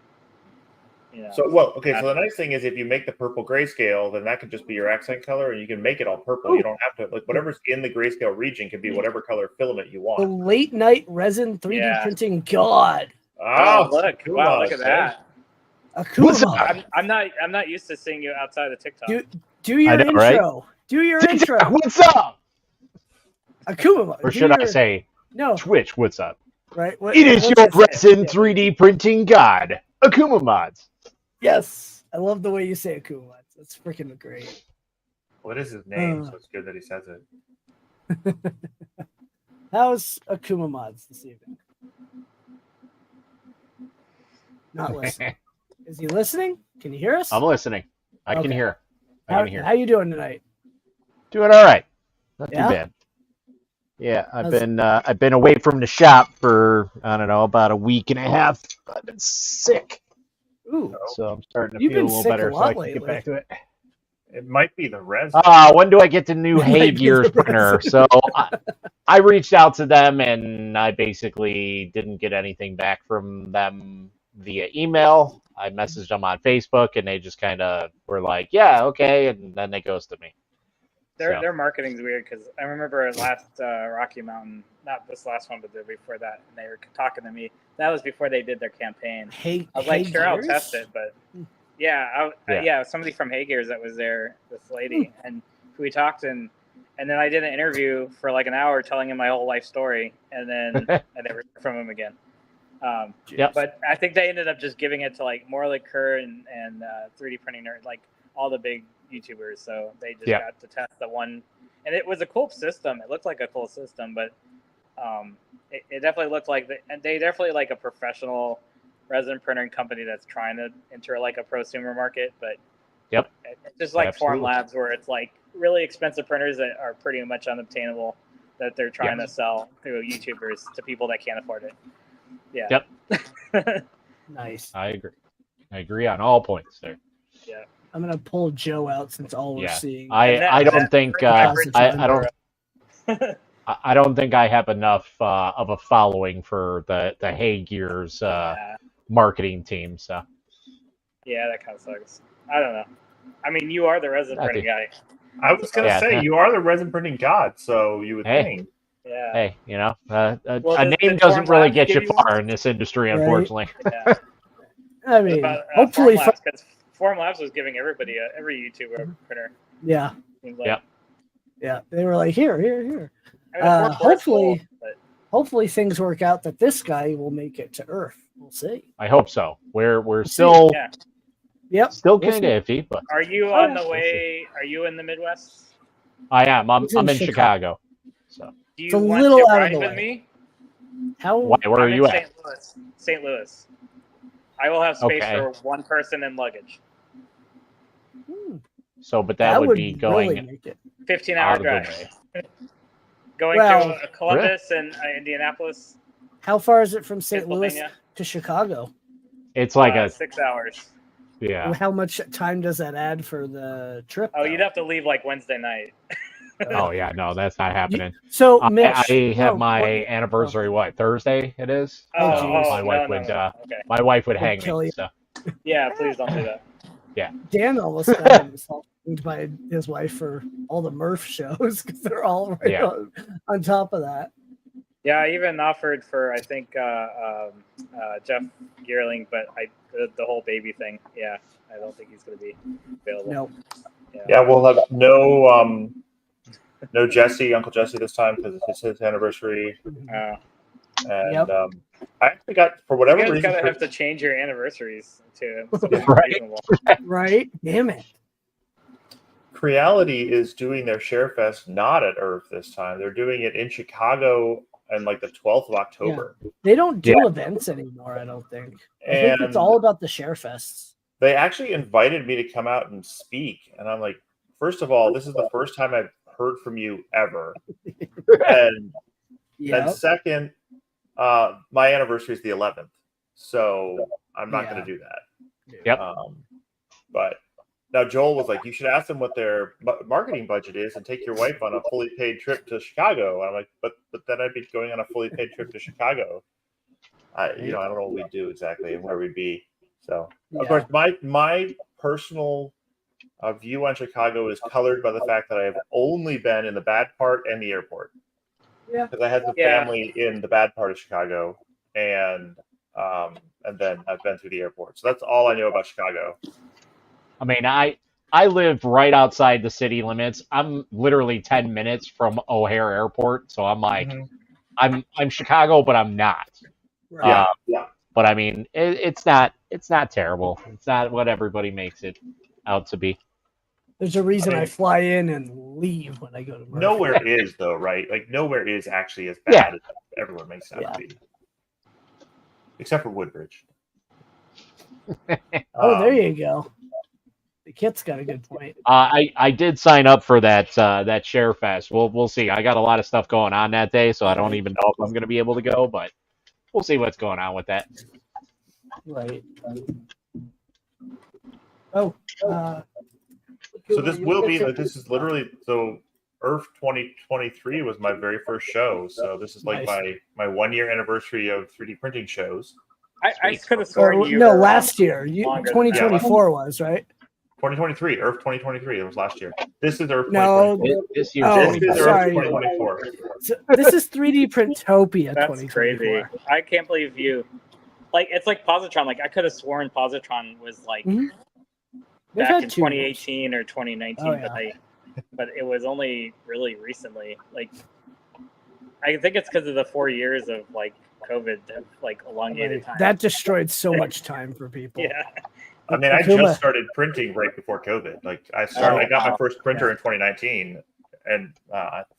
So the nice thing is if you make the purple grayscale, then that could just be your accent color, and you can make it all purple. You don't have to whatever's in the grayscale region can be whatever color filament you want. The late night resin 3D printing god. Oh, look! Wow, look at that. I'm not used to seeing you outside of TikTok. Do your intro. Right? Do your intro. What's up? Akuma. Or should I say, Twitch, what's up? Right. It is your resin 3D printing god, Akuma Mods. Yes. I love the way you say Akuma Mods. That's freaking great. What is his name? So it's good that he says it. How's Akuma Mods this evening? Not listening. Is he listening? Can you hear us? I'm listening. I can hear. How you doing tonight? Doing all right. Not too bad. Yeah, I've been away from the shop for about a week and a half. I've been sick. Ooh. So I'm starting to feel a little better, so I can get back to it. It might be the resin. When do I get the new Hay Gears printer? So I reached out to them, and I basically didn't get anything back from them via email. I messaged them on Facebook, and they just kind of were like, "Yeah, okay," and then they ghosted me. Their marketing's weird because I remember last Rocky Mountain, not this last one, but the before that, and they were talking to me. That was before they did their campaign. I was like, sure, I'll test it, but yeah, somebody from Hay Gears that was there, this lady, and we talked, and then I did an interview for like an hour telling him my whole life story, and then I never heard from him again. But I think they ended up just giving it to like Morley Kerr and 3D printing nerd, like all the big YouTubers. So they just got to test the one, and it was a cool system. It looked like a cool system, but it definitely looked like and they definitely like a professional resin printing company that's trying to enter like a prosumer market. But it's just like Form Labs where it's like really expensive printers that are pretty much unobtainable that they're trying to sell through YouTubers to people that can't afford it. Yeah. Yep. Nice. I agree on all points there. Yeah. I'm gonna pull Joe out since all we're seeing. I don't think I don't think I have enough of a following for the Hay Gears marketing team. So. Yeah, that kind of sucks. I don't know. I mean, you are the resin printing guy. I was gonna say you are the resin printing god, so you would think. Yeah. Hey, you know, a name doesn't really get you far in this industry, unfortunately. Yeah. I mean, hopefully, Form Labs was giving every YouTuber a printer. Yeah. Like. Yeah. They were like, here. I mean, hopefully things work out that this guy will make it to Earth. We'll see. I hope so. We're still still kind of iffy, but are you on the way? Are you in the Midwest? I am. I'm in Chicago. So do you want to ride with me? Why? Where are you at? St. Louis. I will have space for one person and luggage. So, but that would be going really 15-hour drive. Going to Columbus and Indianapolis. How far is it from St. Louis to Chicago? It's like 6 hours. Yeah. How much time does that add for the trip? Oh, you'd have to leave like Wednesday night. Oh yeah, no, that's not happening. So Mitch, I have my anniversary. What Thursday it is? My wife would hang me. So. Yeah, please don't do that. Yeah. Dan almost got himself by his wife for all the Murph shows because they're all on top of that. Yeah, I even offered for I think Jeff Geerling, but the whole baby thing. Yeah, I don't think he's going to be available. No. Yeah, we'll have no Jesse, Uncle Jesse this time because it's his anniversary. And I actually got, for whatever reason, you guys have to change your anniversaries to right. Damn it. Creality is doing their ShareFest not at ERRF this time. They're doing it in Chicago on like the 12th of October. Yeah. They don't do events anymore, I don't think. I think it's all about the ShareFests. They actually invited me to come out and speak. And I'm like, first of all, this is the first time I've heard from you ever. And second, my anniversary is the 11th. So I'm not going to do that. Yep. But now Joel was like, you should ask them what their marketing budget is and take your wife on a fully paid trip to Chicago. And I'm like, but then I'd be going on a fully paid trip to Chicago. I don't know what we'd do exactly and where we'd be. So of course, my personal view on Chicago is colored by the fact that I have only been in the bad part and the airport. Yeah. Because I had the family in the bad part of Chicago, and then I've been through the airport. So that's all I know about Chicago. I mean, I live right outside the city limits. I'm literally 10 minutes from O'Hare Airport, so I'm like, I'm Chicago, but I'm not. Right. But I mean, it's not terrible. It's not what everybody makes it out to be. There's a reason I fly in and leave when I go to Murphy. Nowhere is though, right? Like nowhere is actually as bad as everyone makes it out to be, except for Woodbridge. There you go. The kit's got a good point. I did sign up for that ShareFest. We'll see. I got a lot of stuff going on that day, so I don't even know if I'm going to be able to go, but we'll see what's going on with that. Right. So this will be this is literally ERRF 2023 was my very first show. So this is like my 1 year anniversary of 3D printing shows. I could have sworn you. No, were last year. longer than that. 2024 was, right? 2023, ERRF 2023. It was last year. This is ERRF No, 2024. This year. Oh, This is ERRF sorry. 2024. So this is 3D Printopia That's 2024. crazy. I can't believe you. Like, it's like positron. Like, I could have sworn positron was like They've back had in 2 years. 2018 or 2019, Oh, yeah. but it was only really recently. Like, I think it's because of the 4 years of like COVID, that, like elongated time. That destroyed so much time for people. Yeah. I mean, I Akuma. just started printing right before COVID. Like I got my first printer in 2019, and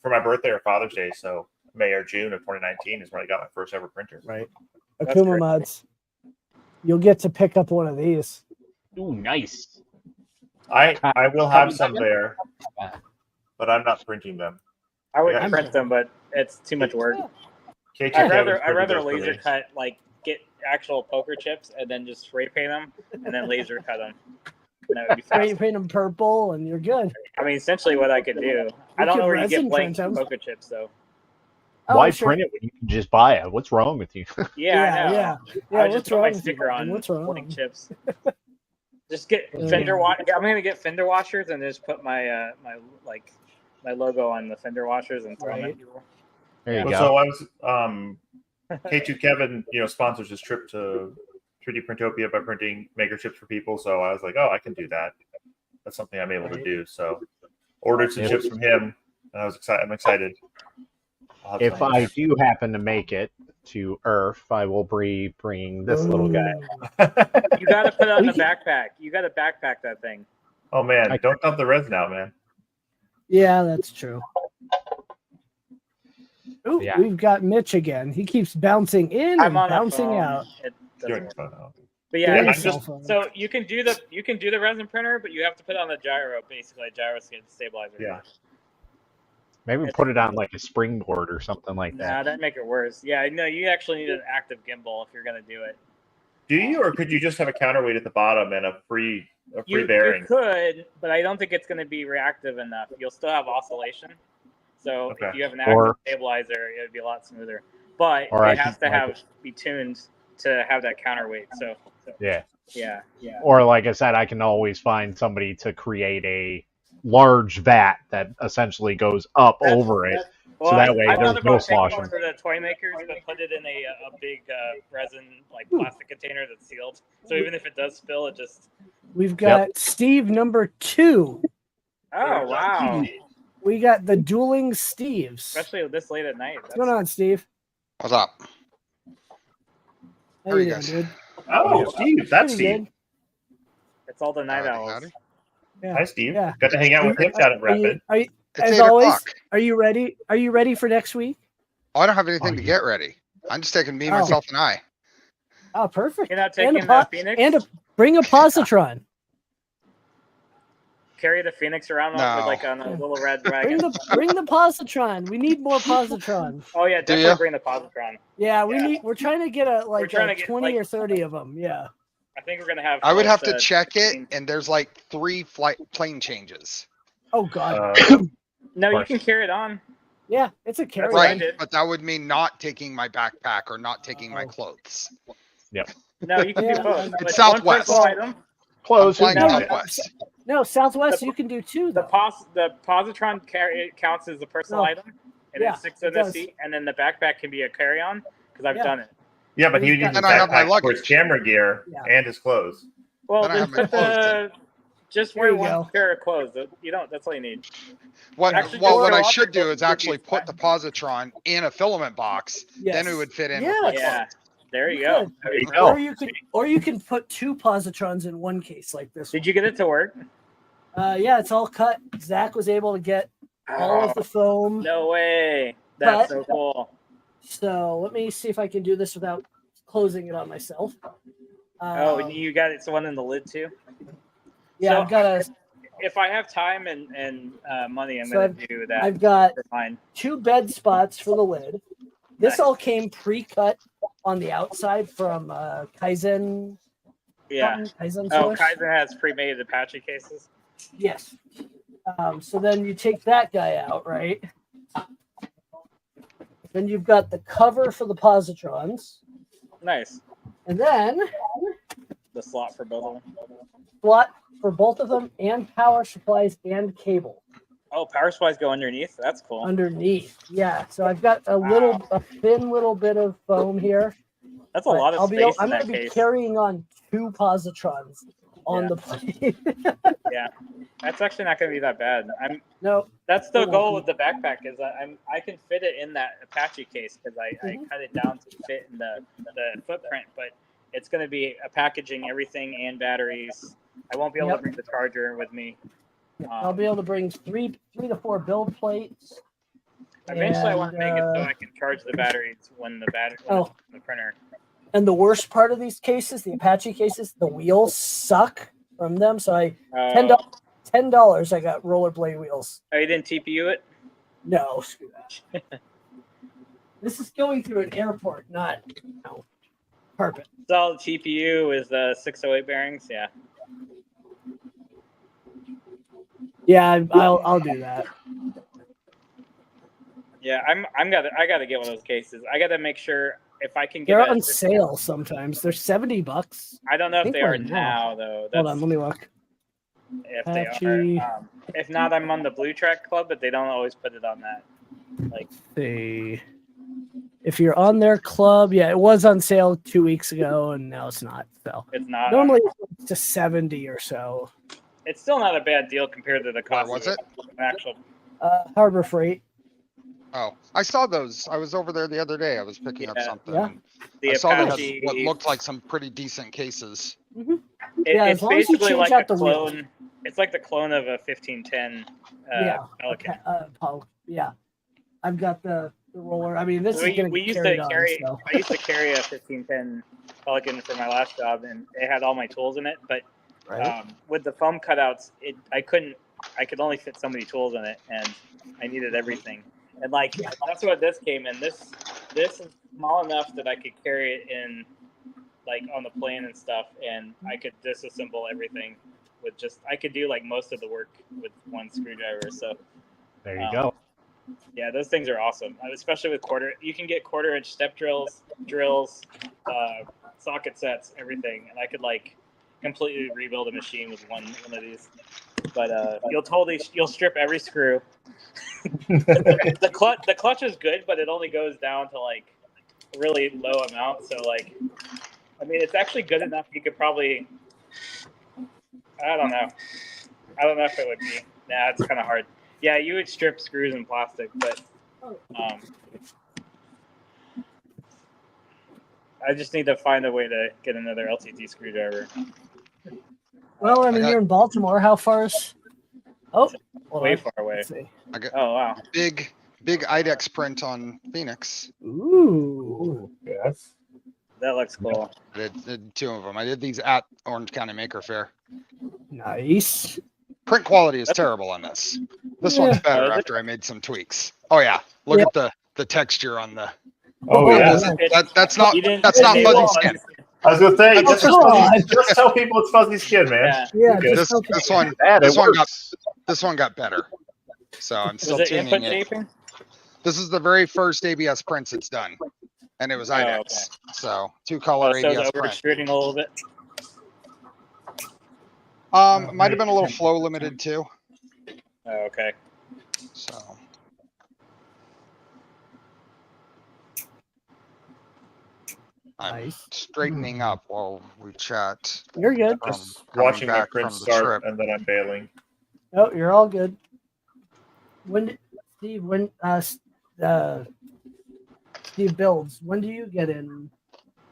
for my birthday or Father's Day, so May or June of 2019 is when I got my first ever printer. Right. That's Akuma great. mods. You'll get to pick up one of these. Ooh, nice. I will have some there, but I'm not printing them. I would Yeah. print them, but it's too much work. K2 I'd Kevin's rather printed those for laser me. cut, like get actual poker chips and then just spray paint them and then laser cut them. And that would be Spray fast. paint them purple, and you're good. I mean, essentially what I could do. I don't could know where you resin get blank print 'em. poker chips though. Oh, Why sure. print it when you can just buy it? What's wrong with you? Yeah, I know. yeah. I would What's just put wrong my with you, sticker Brian? on What's wrong? blank chips. Just get fender I'm gonna get fender washers and just put my my logo on the fender washers and throw them at people. There you Well, go. so I was K2 Kevin, sponsors his trip to 3D Printopia by printing maker chips for people. So I was like, oh, I can do that. That's something I'm able to do. So ordered some chips from him, and I was excited. I'm excited. If I do happen to make it to ERRF, I will be bringing this little guy. You gotta put it on the backpack. You gotta backpack that thing. Oh man, don't dump the resin out, man. Yeah, that's true. Ooh, Yeah. we've got Mitch again. He keeps bouncing in I'm and on a bouncing phone. out. It Doing doesn't the work. phone out. But yeah, Doing you a cell phone. so you can do the resin printer, but you have to put it on the gyro, basically a gyro stabilizer. Yeah. Maybe put it on like a springboard or something like that. Nah, that'd make it worse. Yeah, no, you actually need an active gimbal if you're gonna do it. Do you, or could you just have a counterweight at the bottom and a free You bearing? could, but I don't think it's going to be reactive enough. You'll still have oscillation. So Okay. if you have an active stabilizer, it would be a lot smoother. But Or I it has can to be tuned to have that counterweight. So Yeah. yeah. Or like I said, I can always find somebody to create a large vat that essentially goes up over it. Well, So that way I there's thought no about taking sloshing. one for the toy makers, but put it in a big resin plastic container that's sealed. So even if it does spill, it just. We've got Steve number 2. Oh wow! We got the dueling Steves. Especially this late at night. What's going on, Steve? What's up? How you doing, dude? Oh, Steve, that's Pretty Steve. good. It's all the night owls. Yeah. Hi, Steve. Yeah. Got to hang out with him down at Rapid. As always, are you ready? Are you ready for next week? Oh, I don't have anything to get ready. I'm just taking me, myself, and I. Oh, perfect. You're not And taking a the Phoenix? and bring a positron. Carry the Phoenix around with like on a little red Bring dragon. the positron. We need more positron. Oh yeah, definitely bring the positron. Yeah, we're trying to get We're trying to get, 20 or 30 of them. Yeah. I think we're gonna have. I would both, have to check it, and there's like 3 plane changes. Oh God. No, you can carry it on. Yeah, it's a carry. Right, but that would mean not taking my backpack or not taking my clothes. Yep. No, you can do both. It's Like, Southwest. One personal item. Close. I'm flying No, Southwest. No, Southwest you can do too. The positron counts as a personal No. item, and Yeah, it sits it in the does. seat, and then the backpack can be a carry-on because I've Yeah. done it. Yeah, but he would use his And I have my backpack for his luggage. camera gear and his clothes. Well, Then I then have my put clothes just There wear you one go. pair of clothes. You don't. That's all you need. What Actually, well, just what show I up should and do go is to actually the put the positron in a filament box. Yes. Then it would fit in. Yes. With my Yeah, clothes. there you You go. could. There you go. Or you can put 2 positrons in one case like this. Did you get it to work? Yeah, it's all cut. Zach was able to get all of the foam. No way. That's But- so cool. So let me see if I can do this without closing it on myself. Oh, you got it. One in the lid too. Yeah, So, I've got a. If I have time and money, I'm So gonna do that. I've got for mine. 2 bed spots for the lid. This all came pre-cut on the outside from Kaizen. Yeah. Kaizen Oh, source. Kaizen has pre-made Apache cases. Yes. So then you take that guy out, right? Then you've got the cover for the positrons. Nice. And then The slot for both of them. slot for both of them, and power supplies and cable Oh, power supplies go underneath. That's cool. underneath. Yeah, so I've got a thin little bit of foam here. That's a lot of space I'm in going that to be case. carrying on 2 positrons on the plane. Yeah, that's actually not going to be that bad. No, that's the it won't goal be. with the backpack is I can fit it in that Apache case because I cut it down to fit in the footprint, but it's going to be a packaging everything and batteries. I won't be able to bring the charger with me. I'll be able to bring 3 to 4 build plates. Eventually, I want to make it so and, I can charge the batteries when the printer. And the worst part of these cases, the Apache cases, the wheels suck from them. So $10 I got rollerblade wheels. Oh, you didn't TPU it? No, screw that. This is going through an airport, not carpet. Solid TPU is the 608 bearings. Yeah. Yeah, I'll do that. Yeah, I gotta get one of those cases. I gotta make sure if I can get. They're on sale sometimes. They're $70. I don't know if they we're are now though. Hold on, let me look. If Apache. they are, if not, I'm on the Blue Track Club, but they don't always put it on that. Like, If you're on their club, yeah, it was on sale 2 weeks ago, and now it's not. So it's not. Normally it's to 70 or so. It's still not a bad deal compared to the cost. Where was it? Actual. Harbor Freight. Oh, I saw those. I was over there the other day. I was picking up something. Yeah. I saw they had what looked like some pretty decent cases. It's basically like a clone. It's like the clone of a 1510 Pelican. Yeah, I've got the roller. I mean, this is going to be carried on. So. I used to carry a 1510 Pelican for my last job, and it had all my tools in it. But with the foam cutouts, I could only fit so many tools in it, and I needed everything. And like that's what this came in. This is small enough that I could carry it in, like on the plane and stuff, and I could disassemble everything with I could do like most of the work with one screwdriver. So there you go. Yeah, those things are awesome, especially with you can get 1/4-inch step drills, socket sets, everything, and I could like completely rebuild a machine with one of these. But you'll strip every screw. The clutch is good, but it only goes down to like a really low amount. So like, I mean, it's actually good enough. You could probably, I don't know if it would be. Nah, it's kind of hard. Yeah, you would strip screws and plastic, but I just need to find a way to get another LTT screwdriver. Well, I mean, you're in Baltimore. How far is? Oh, way far away. Oh wow! Big IDEX print on Phoenix. Ooh, yes. That looks cool. I did 2 of them. I did these at Orange County Maker Fair. Nice. Print quality is terrible on this. This one's better after I made some tweaks. Oh yeah, look at the texture on the. Oh yeah. That's not fuzzy skin. I was gonna say, just tell people it's fuzzy skin, man. Yeah. This one got better. So I'm still tuning it. This is the very first ABS prints it's done, and it was IDEX. Okay. So 2-color ABS print. Extruding a little bit. Might have been a little flow limited too. Oh, okay. So. I'm straightening up while we chat. You're good. Just watching my print start, and then I'm bailing. Oh, you're all good. Steve builds. When do you get in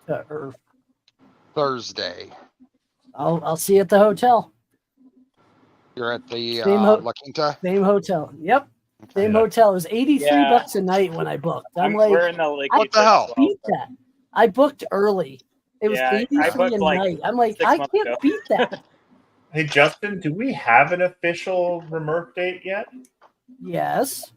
to ERRF? Thursday. I'll see you at the hotel. You're at the La Quinta? Same hotel. Yep. Same hotel. It was $83 a night when I booked. We're in the what the hell? Beat that. I booked early. It was $83 a night. I'm like, I can't beat that. Hey Justin, do we have an official remote date yet? Yes.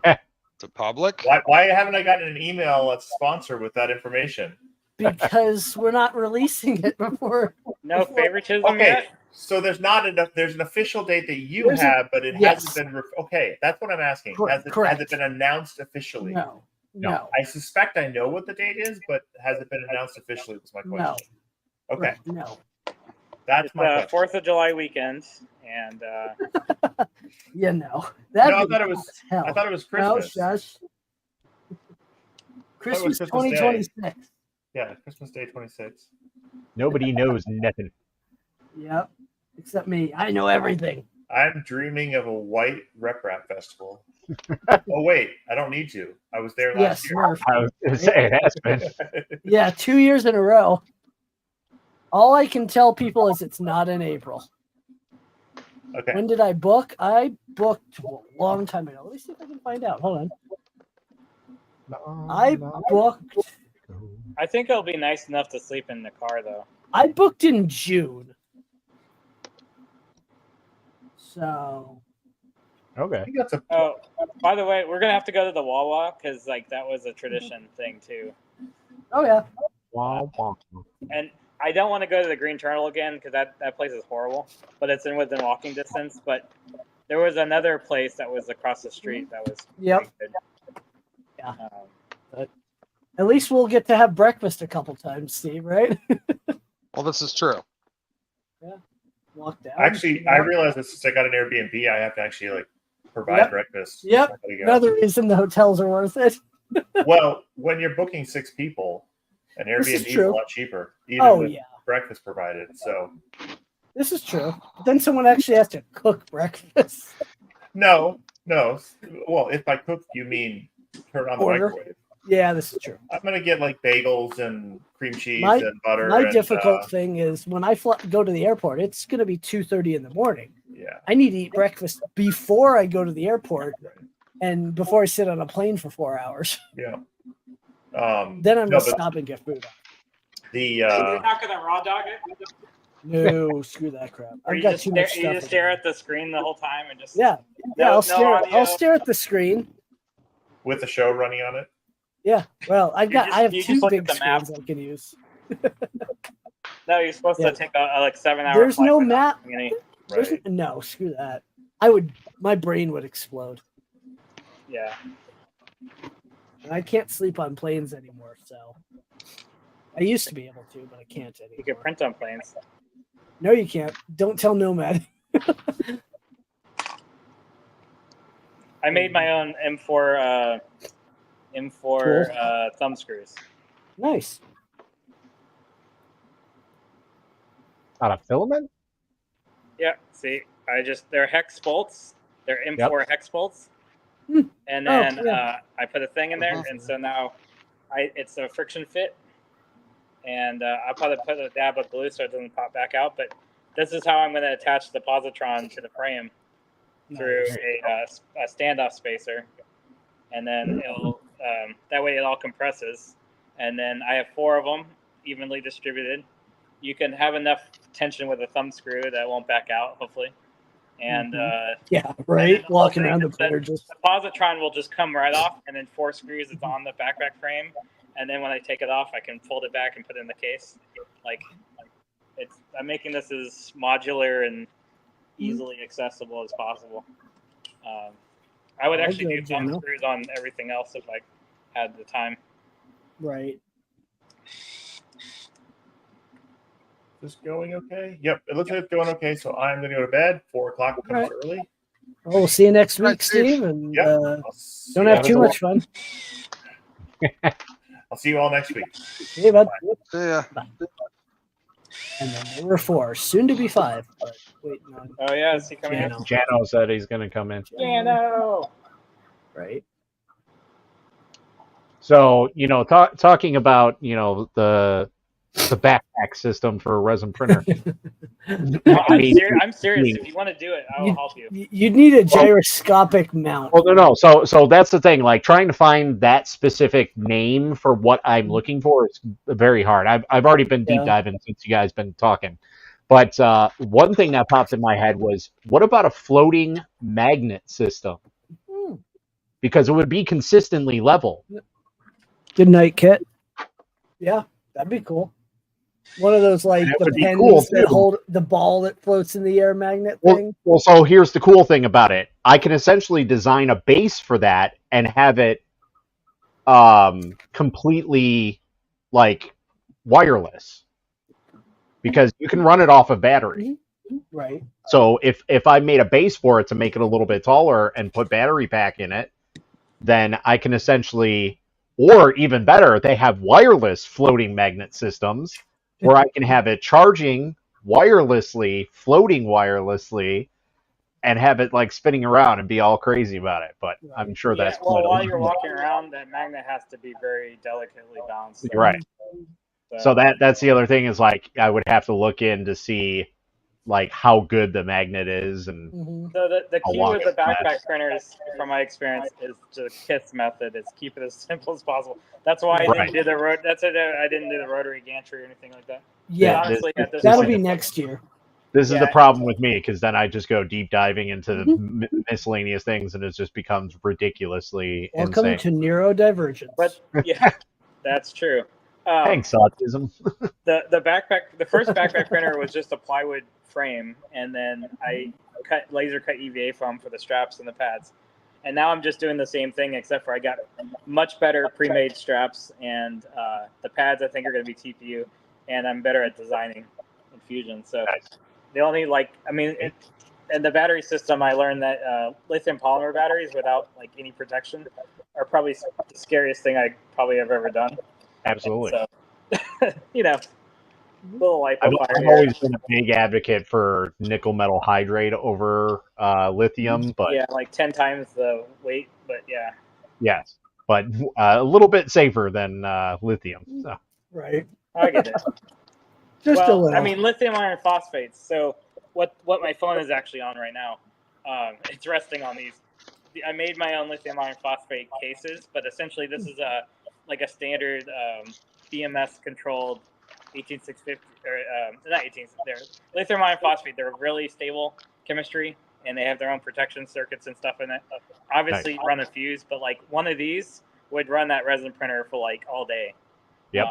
To public? Why haven't I gotten an email that's sponsored with that information? Because we're not releasing it before. No favoritism Okay, yet? so there's an official date that you have, but it hasn't been. Okay, that's what I'm asking. Has it been announced officially? No. I suspect I know what the date is, but has it been announced officially? Was my question. No. Okay. Right, no. That's my question. 4th of July weekend, and Yeah, no. I thought it was. I thought it was Christmas. No, shush. Christmas 2026. Yeah, Christmas Day 26. Nobody knows nothing. Yep. Except me. I know everything. I'm dreaming of a white rep rap festival. Oh wait, I don't need to. I was there last year. Smurf. I was going to say it has been. Yeah, 2 years in a row. All I can tell people is it's not in April. Okay. When did I book? I booked a long time ago. Let me see if I can find out. Hold on. I booked. I think it'll be nice enough to sleep in the car, though. I booked in June. So. Okay. I think that's a. Oh, by the way, we're gonna have to go to the Wawa because like that was a tradition thing too. Oh yeah. Wow. And I don't want to go to the Green Turtle again because that place is horrible. But it's within walking distance. But there was another place that was across the street that was. Yep. Good. Yeah. But at least we'll get to have breakfast a couple times, Steve. Right? Well, this is true. Yeah. Walk down. Actually, I realized that since I got an Airbnb, I have to actually like provide breakfast. Yep. I gotta go. Another reason the hotels are worth it. Well, when you're booking 6 people, an This is Airbnb is a true. lot cheaper, even Oh with yeah. breakfast provided. So This is true. But then someone actually has to cook breakfast. no. Well, if by cook you mean turn on the Order. microwave. Yeah, this is true. I'm gonna get like bagels and cream cheese My, and butter. my and, difficult thing is when I go to the airport, it's going to be 2:30 in the morning. Yeah. I need to eat breakfast before I go to the airport and before I sit on a plane for 4 hours. Yeah. Then I'm no, going to but stop and get food. the You're not gonna raw dog it. No, screw that crap. Or I've you got just too stare, much you stuff. just stare at the screen the whole time and just Yeah, No- I'll no stare. audio. I'll stare at the screen. with the show running on it. Yeah, well, I have you two just look big at the map. screens I can use. No, you're supposed Yeah. to take a like 7-hour. There's flight no without map. doing any- There's- Right. No, screw that. My brain would explode. Yeah. And I can't sleep on planes anymore, so I used to be able to, but I can't anymore. You could print on planes. No, you can't. Don't tell Nomad. I made my own M4 thumb screws. Nice. Out of filament? Yeah. See, they're hex bolts. They're M4 hex bolts. And then yeah. I put a thing in there, and so now it's a friction fit. And I'll probably put a dab of glue so it doesn't pop back out. But this is how I'm going to attach the positron to the frame through a standoff spacer, and then it'll that way it all compresses. And then I have 4 of them evenly distributed. You can have enough tension with a thumb screw that it won't back out, hopefully. And Yeah, right. and Walking the around the thing is player that just. the positron will just come right off, and then 4 screws is on the backpack frame. And then when I take it off, I can fold it back and put it in the case. I'm making this as modular and easily accessible as possible. I would actually do thumb screws on everything else if I had the time. Right. Is this going okay? Yep, it looks like it's going okay. So I'm going to go to bed. 4 o'clock comes Right. early. Well, we'll see you next Right, week, Steve. And Yep. don't have too much fun. I'll see you all next week. See you, bud. See ya. And then number 4, soon to be 5. But waiting on Oh yeah, is he coming in? Jano said he's going to come in. Jano. Right. So, talking about, the backpack system for a resin printer. I'm serious. If you want to do it, I will help you. You'd need a gyroscopic mount. Well, no. So that's the thing. Like trying to find that specific name for what I'm looking for is very hard. I've already been deep diving since you guys been talking. But one thing that popped in my head was, what about a floating magnet system? Because it would be consistently level. Good night, Kit. Yeah, that'd be cool. One of those like That the would be pens cool, that too. hold the ball that floats in the air magnet thing. Well, so here's the cool thing about it. I can essentially design a base for that and have it completely like wireless because you can run it off a battery. Right. So if I made a base for it to make it a little bit taller and put battery pack in it, then I can essentially, or even better, they have wireless floating magnet systems where I can have it charging wirelessly, floating wirelessly, and have it like spinning around and be all crazy about it. But I'm sure Yeah, that's well, while you're walking around, that magnet has to be very delicately balanced. You're right. So that's the other thing is like I would have to look in to see like how good the magnet is and So the how key long with the it lasts. backpack printers, from my experience, is the KISS method. Is keep it as simple as possible. That's why I didn't do the I didn't do the rotary gantry or anything like that. Yeah, honestly, at this that'll point, be next year. This is Yeah. the problem with me because then I just go deep diving into the miscellaneous things and it just becomes ridiculously Welcome insane. to neurodivergence. But yeah, that's true. Thanks, autism. The first backpack printer was just a plywood frame, and then I laser cut EVA foam for the straps and the pads. And now I'm just doing the same thing, except for I got much better pre-made straps, and the pads I think are going to be TPU, and I'm better at designing in Fusion. So the only and the battery system, I learned that lithium polymer batteries without like any protection are probably the scariest thing I probably have ever done. Absolutely. So, little lipo I've fire here. always been a big advocate for nickel metal hydrate over lithium, but Yeah, like 10 times the weight, but yeah. yes, but a little bit safer than lithium. So. Right. I get it. Just a little. I mean, lithium iron phosphates. So what my phone is actually on right now, it's resting on these. I made my own lithium iron phosphate cases, but essentially this is a standard BMS controlled 18650 or not 18. They're lithium iron phosphate. They're really stable chemistry, and they have their own protection circuits and stuff in it. Obviously, run a fuse, but like one of these would run that resin printer for like all day. Yep.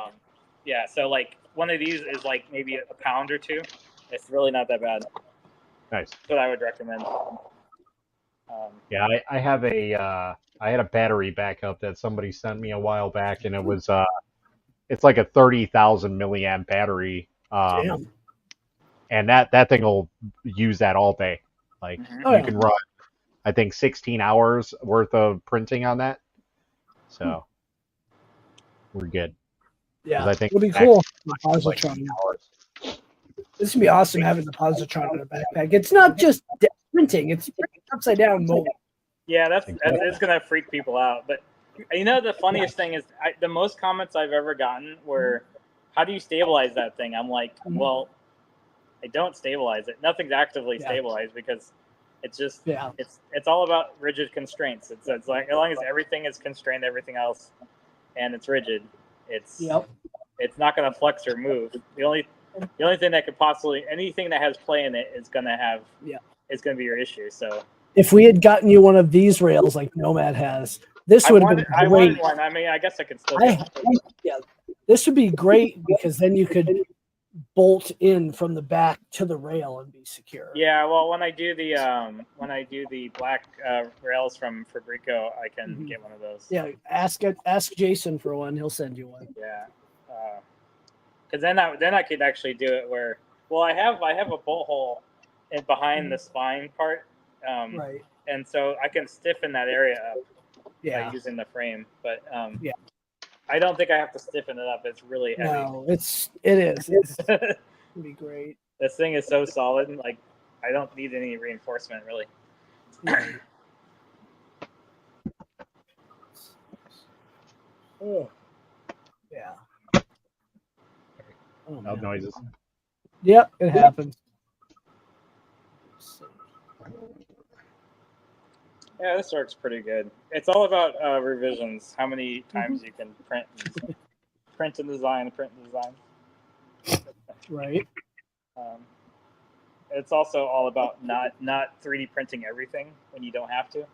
Yeah. So like one of these is like maybe a pound or two. It's really not that bad. Nice. That's what I would recommend. Yeah, I have I had a battery backup that somebody sent me a while back, and it was it's like a 30,000 milliamp battery, Damn. and that thing will use that all day. Like you can run, I think 16 hours worth of printing on that, so we're good. Yeah, I think it'll be cool. like Positron. This would be awesome having the positron in a backpack. It's not just printing; it's upside down molding. Yeah, it's gonna freak people out. But the funniest thing is the most comments I've ever gotten were, "How do you stabilize that thing?" I'm like, "Well, I don't stabilize it. Nothing's actively stabilized because it's just it's all about rigid constraints. It's like as long as everything is constrained, everything else, and it's rigid, it's not gonna flex or move. The only thing that could possibly anything that has play in it is gonna have is gonna be your issue. So if we had gotten you one of these rails like Nomad has, this would have been great. I wanted one. I mean, I guess I could still get one. This would be great because then you could bolt in from the back to the rail and be secure. Yeah, well, when I do the black rails from Fabrico, I can get one of those. Yeah, ask Jason for one. He'll send you one. Yeah, because then I could actually do it where I have a bolt hole behind the spine part. Right. And so I can stiffen that area up by using the frame. But I don't think I have to stiffen it up. It's really heavy. No, it is. It'd be great. This thing is so solid. Like I don't need any reinforcement really. Right. Oh. Yeah. Oh, loud noises. Yep, it happens. Yeah, this works pretty good. It's all about revisions. How many times you can print and design. Right. It's also all about not 3D printing everything when you don't have to.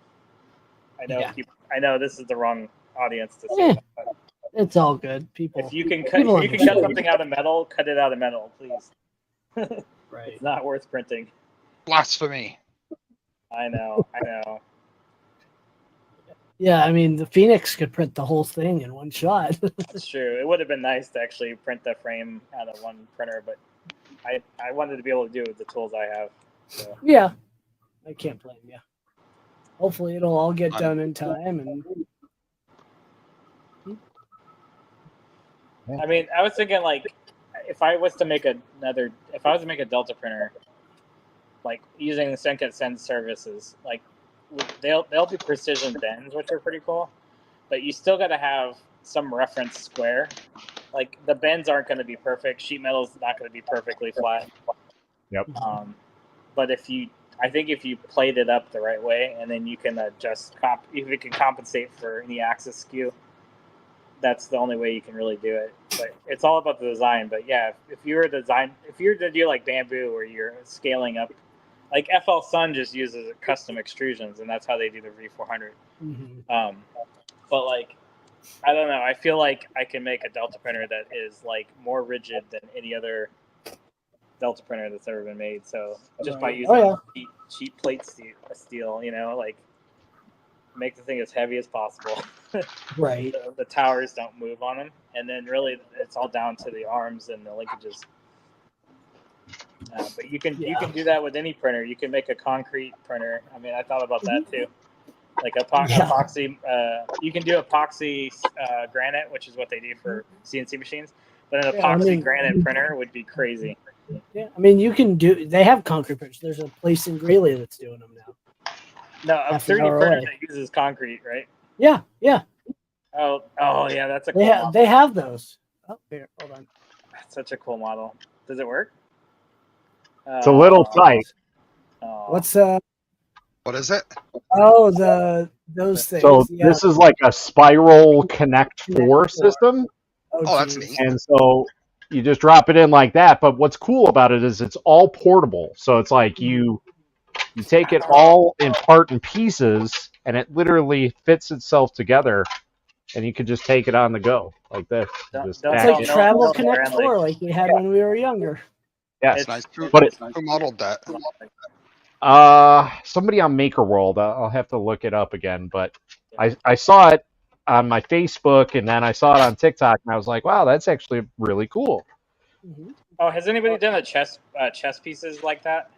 I know this is the wrong audience to say that, but it's all good. People. If you can cut something out of metal, cut it out of metal, please. Right. It's not worth printing. Blasphemy. I know. Yeah, I mean, the Phoenix could print the whole thing in one shot. That's true. It would have been nice to actually print the frame out of one printer, but I wanted to be able to do it with the tools I have. So. Yeah, I can't blame you. Hopefully, it'll all get done in time. And I mean, I was thinking like, if I was to make a Delta printer, like using the Send services, like they'll be precision bends, which are pretty cool, but you still got to have some reference square. Like the bends aren't going to be perfect. Sheet metal is not going to be perfectly flat. Yep. But if you played it up the right way, and then you can adjust if it can compensate for any axis skew, that's the only way you can really do it. But it's all about the design. But yeah, if you were to do like bamboo, where you're scaling up, like FL Sun just uses custom extrusions, and that's how they do the V400. But like, I don't know. I feel like I can make a Delta printer that is like more rigid than any other Delta printer that's ever been made. So just by using cheap plate steel, like make the thing as heavy as possible. Right. The towers don't move on them, and then really it's all down to the arms and the linkages. But you can do that with any printer. You can make a concrete printer. I mean, I thought about that too. Like epoxy, you can do epoxy granite, which is what they do for CNC machines. But an epoxy granite printer would be crazy. Yeah, I mean, you can do. They have concrete printers. There's a place in Greeley that's doing them now. No, a 3D printer that uses concrete, right? Yeah, yeah. Oh, yeah, that's a cool model. They have those. Oh, here, hold on. That's such a cool model. Does it work? It's a little tight. What's What is it? Oh, those things. So this is like a spiral Connect 4 system. Oh, that's neat. And so you just drop it in like that. But what's cool about it is it's all portable. So it's like you take it all in part and pieces, and it literally fits itself together, and you can just take it on the go like this. It's like Travel Connect 4 like we had when we were younger. Yes, nice. Who but modeled that? Somebody on MakerWorld. I'll have to look it up again, but I saw it on my Facebook, and then I saw it on TikTok, and I was like, wow, that's actually really cool. Oh, has anybody done the chess pieces like that?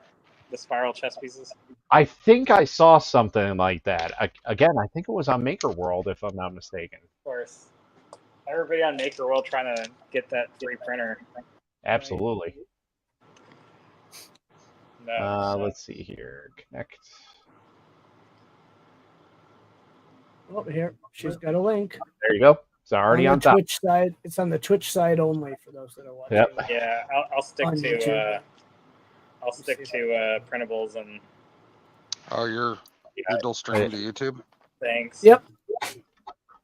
The spiral chess pieces? I think I saw something like that. Again, I think it was on MakerWorld, if I'm not mistaken. Of course. Everybody on MakerWorld trying to get that free printer. Absolutely. No. Let's see here. Connect. Oh, here. She's got a link. There you go. It's already on top. Twitch side. It's on the Twitch side only for those that are watching. Yep. Yeah, I'll stick to printables and. Oh, you're dual streaming to YouTube. Thanks. Yep.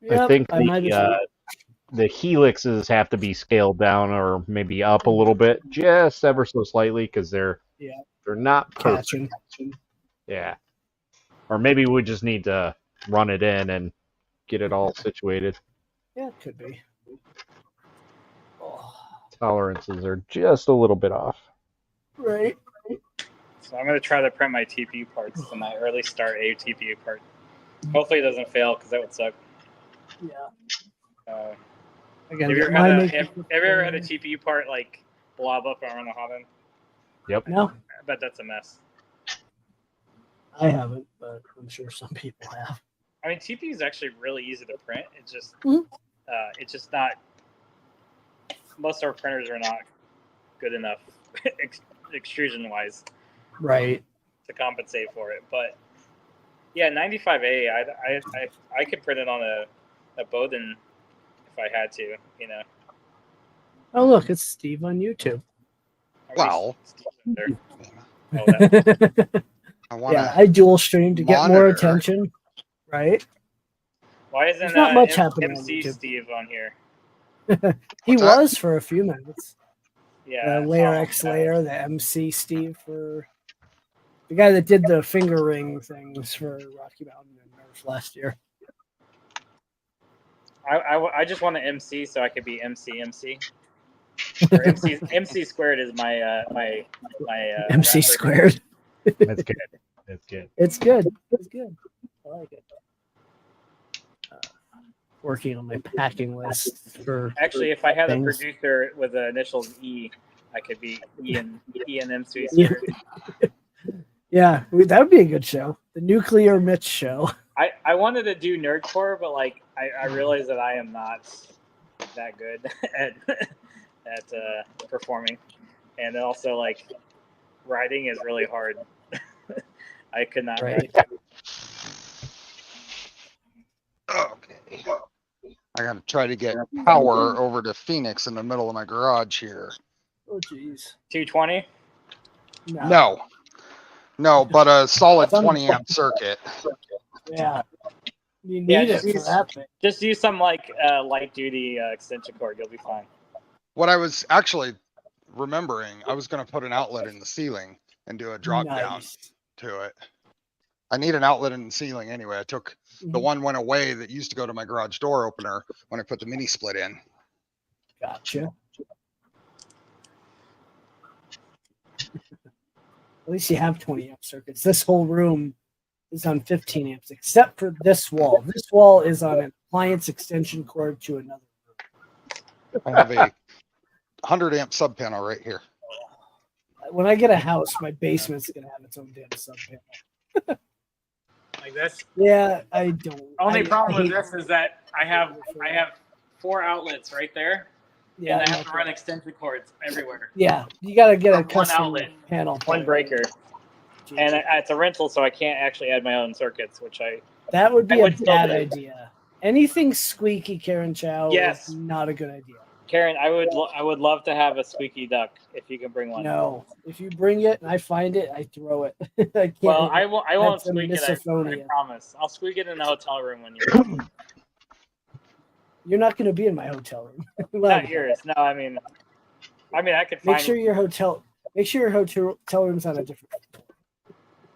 I think the helixes have to be scaled down or maybe up a little bit, just ever so slightly, because they're not perfect. Yeah. Or maybe we just need to run it in and get it all situated. Yeah, it could be. Tolerances are just a little bit off. Right. So I'm going to try to print my TPU parts to my early start A TPU part. Hopefully it doesn't fail, because that would suck. Yeah. Again, have you ever had a TPU part like blob up around the hot end? Yep. No. I bet that's a mess. I haven't, but I'm sure some people have. I mean, TPU is actually really easy to print. It's just, it's just not. Most of our printers are not good enough extrusion-wise, right, to compensate for it. But yeah, 95A, I could print it on a Bowden if I had to, Oh, look, it's Steve on YouTube. Wow. I dual stream to get more attention, right? Why isn't There's not much happening MC Steve on here? He was for a few minutes. Yeah. Layer X Layer, the MC Steve, for the guy that did the finger ring things for Rocky Mountain and Nerf last year. I just want to MC so I could be MC. Or MC squared is my MC squared. That's good. That's good. It's good. It's good. I like it. working on my packing list for. Actually, if I had a things. producer with the initials E, I could be E and M Suite. Yeah. Yeah, that would be a good show. The Nuclear Mitch Show. I wanted to do nerdcore, but like I realized that I am not that good at performing, and also like writing is really hard. I could not write. Okay. I gotta try to get power over to Phoenix in the middle of my garage here. Oh jeez. 220? No, but a solid 20 amp circuit. Yeah. You need it for that thing. Just use some like light duty extension cord. You'll be fine. What I was actually remembering, I was going to put an outlet in the ceiling and do a drop down to it. I need an outlet in the ceiling anyway. I took the one went away that used to go to my garage door opener when I put the mini split in. Gotcha. At least you have 20 amp circuits. This whole room is on 15 amps, except for this wall. This wall is on an appliance extension cord to another room. I have a 100 amp sub panel right here. When I get a house, my basement's gonna have its own damn sub panel. Like this? Yeah, I don't. Only problem with this is that I have 4 outlets right there. Yeah, and I have to run extension cords everywhere. Yeah, you gotta get a custom outlet, panel. one breaker. And it's a rental, so I can't actually add my own circuits, which That would be a still bad do. idea. Anything squeaky, Karen Chow, Yes. is not a good idea. Karen, I would love to have a squeaky duck if you can bring one. No, if you bring it and I find it, I throw it. I can't. Well, I won't That's a squeak it. I misophonia. promise. I'll squeak it in the hotel room when you're. You're not going to be in my hotel room. Not yours. No, I mean, I could find. Make sure your hotel room's on a different.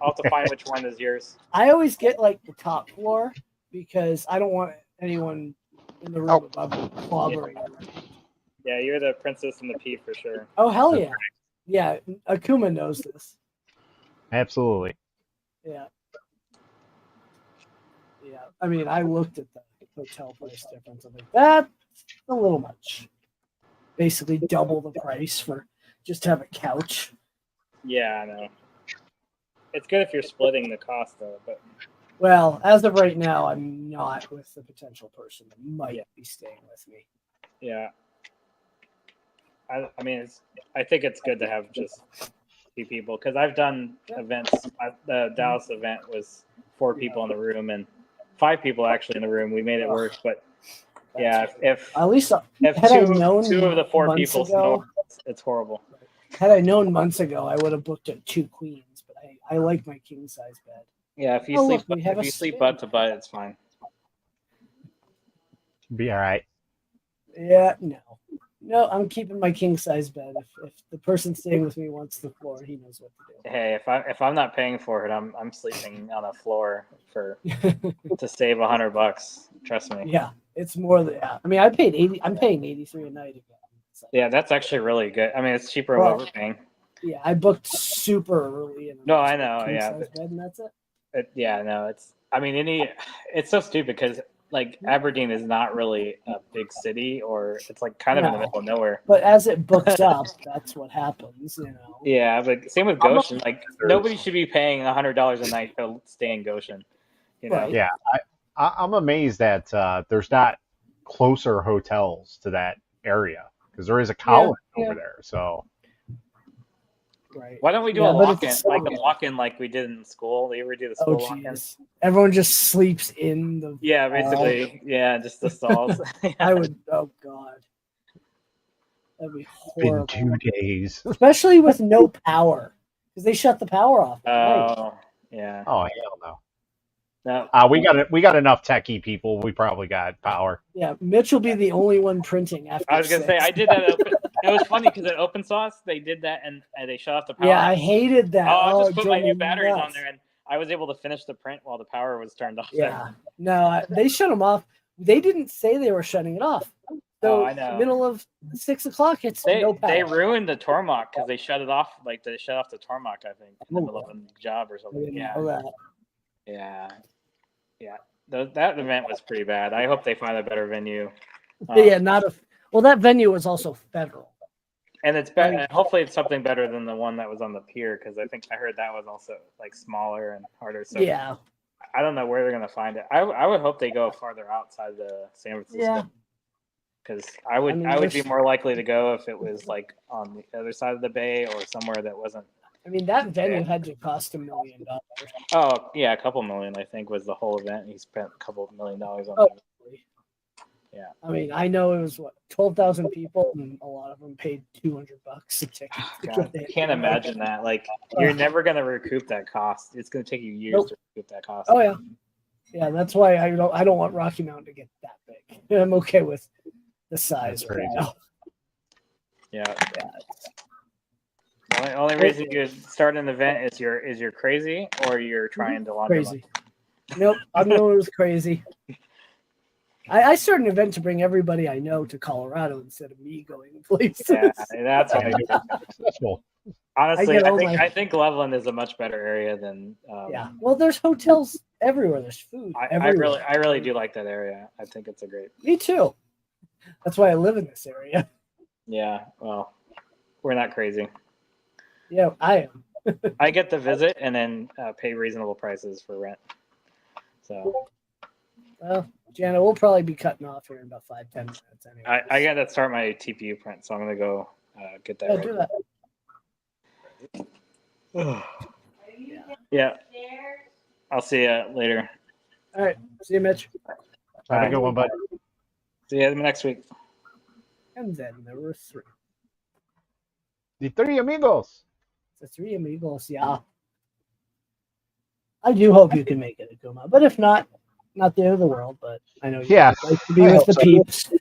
I'll have to find which one is yours. I always get like the top floor because I don't want anyone in the room above me clobbering. Yeah, you're the princess and the pea for sure. Oh hell yeah, yeah. Akuma knows this. Absolutely. Yeah. Yeah. I mean, I looked at the hotel price difference. I'm like, that's a little much. Basically, double the price for just to have a couch. Yeah, I know. It's good if you're splitting the cost though, but Well, as of right now, I'm not with the potential person that might be staying with me. yeah. I mean, I think it's good to have just 2 people because I've done events. The Dallas event was 4 people in the room and 5 people actually in the room. We made it work, but yeah, if At least if had I 2 known of the 4 months people ago- smoke, it's horrible. Had I known months ago, I would have booked at 2 queens. But I like my king size bed. Yeah, if you Oh, sleep look, we have a spin. butt to butt, it's fine. Be all right. Yeah, no, I'm keeping my king size bed. If the person staying with me wants the floor, he knows what to do. Hey, if I'm not paying for it, I'm sleeping on a floor to save $100. Trust me. Yeah, it's more than. Yeah. I mean, I'm paying 83 a night again. So. Yeah, that's actually really good. I mean, it's cheaper Well, than what we're paying. Yeah, I booked super early. And No, I know. king Yeah, size bed, and that's it. It's so stupid because like Aberdeen is not really a big city, or it's like kind of in the No. middle of nowhere. But as it books up, that's what happens. You know. Yeah, but same with Goshen. Like nobody should be paying $100 a night to stay in Goshen. You know? Yeah, I'm amazed that there's not closer hotels to that area because there is a college over there. So Right. Why don't we do Yeah, a but lock-in, it's like so- a lock-in, like we did in school? Do you ever do the Oh school lock-in? jeez. Everyone just sleeps in the. Yeah, basically. Yeah, just the stalls. I would. Oh god. That'd be been horrible. 2 days. Especially with no power, because they shut the power off. at night. Oh, yeah. Oh hell no. No. We got enough techie people. We probably got power. Yeah, Mitch will be the only one printing after. I was gonna say 6. I did that. It was funny because at Open Source they did that and they shut off the power. Yeah, I hated that. Oh, I it just put drove my new me batteries on nuts. there and I was able to finish the print while the power was turned off. Yeah. No, they shut them off. They didn't say they were shutting it off. So Oh, I know. middle of 6 o'clock, it's no power. They ruined the Tormach because they shut it off. Like they shut off the Tormach, I think, in the middle of a job or I something. didn't Yeah. know that. Yeah. Yeah. that event was pretty bad. I hope they find a better venue. Yeah, not a. Well, that venue was also federal. And it's better. And hopefully, it's something better than the one that was on the pier, because I think I heard that was also like smaller and harder. So Yeah. I don't know where they're gonna find it. I would hope they go farther outside the San Francisco. Yeah. Because I would be more likely to go if it was like on the other side of the bay or somewhere that wasn't. I mean, that venue had to cost $1 million. Oh yeah, a couple million I think was the whole event. He spent a couple $1 million on Oh, it. Yeah. I mean, I know it was 12,000 people, and a lot of them paid $200 a ticket. God, I can't imagine that. Like, you're never gonna recoup that cost. It's gonna take you years to recoup that cost. Oh yeah, yeah. That's why I don't want Rocky Mountain to get that big. I'm okay with the size right now. Yeah. The only reason you start an event is you're crazy or you're trying to launder Crazy. Nope, I'm known as crazy. I started an event to bring everybody I know to Colorado instead of me going places. Yeah, that's why. That's cool. Honestly, I think Loveland is a much better area than. Yeah. Well, there's hotels everywhere. There's food. I really do like that area. I think it's a great. Me too. That's why I live in this area. Yeah. Well, we're not crazy. Yeah, I am. I get to visit and then pay reasonable prices for rent. So. Well, Jana, we'll probably be cutting off here in about 5-10 minutes anyway. I got to start my TPU print, so I'm gonna go get that. Yeah, do that. Yeah. I'll see you later. All right. See you, Mitch. Have a good one, bud. See you next week. And then there were 3. The 3 amigos. The 3 amigos, yeah. I do hope you can make it, Akuma. But if not the end of the world, but I know you'd like to be with the peeps.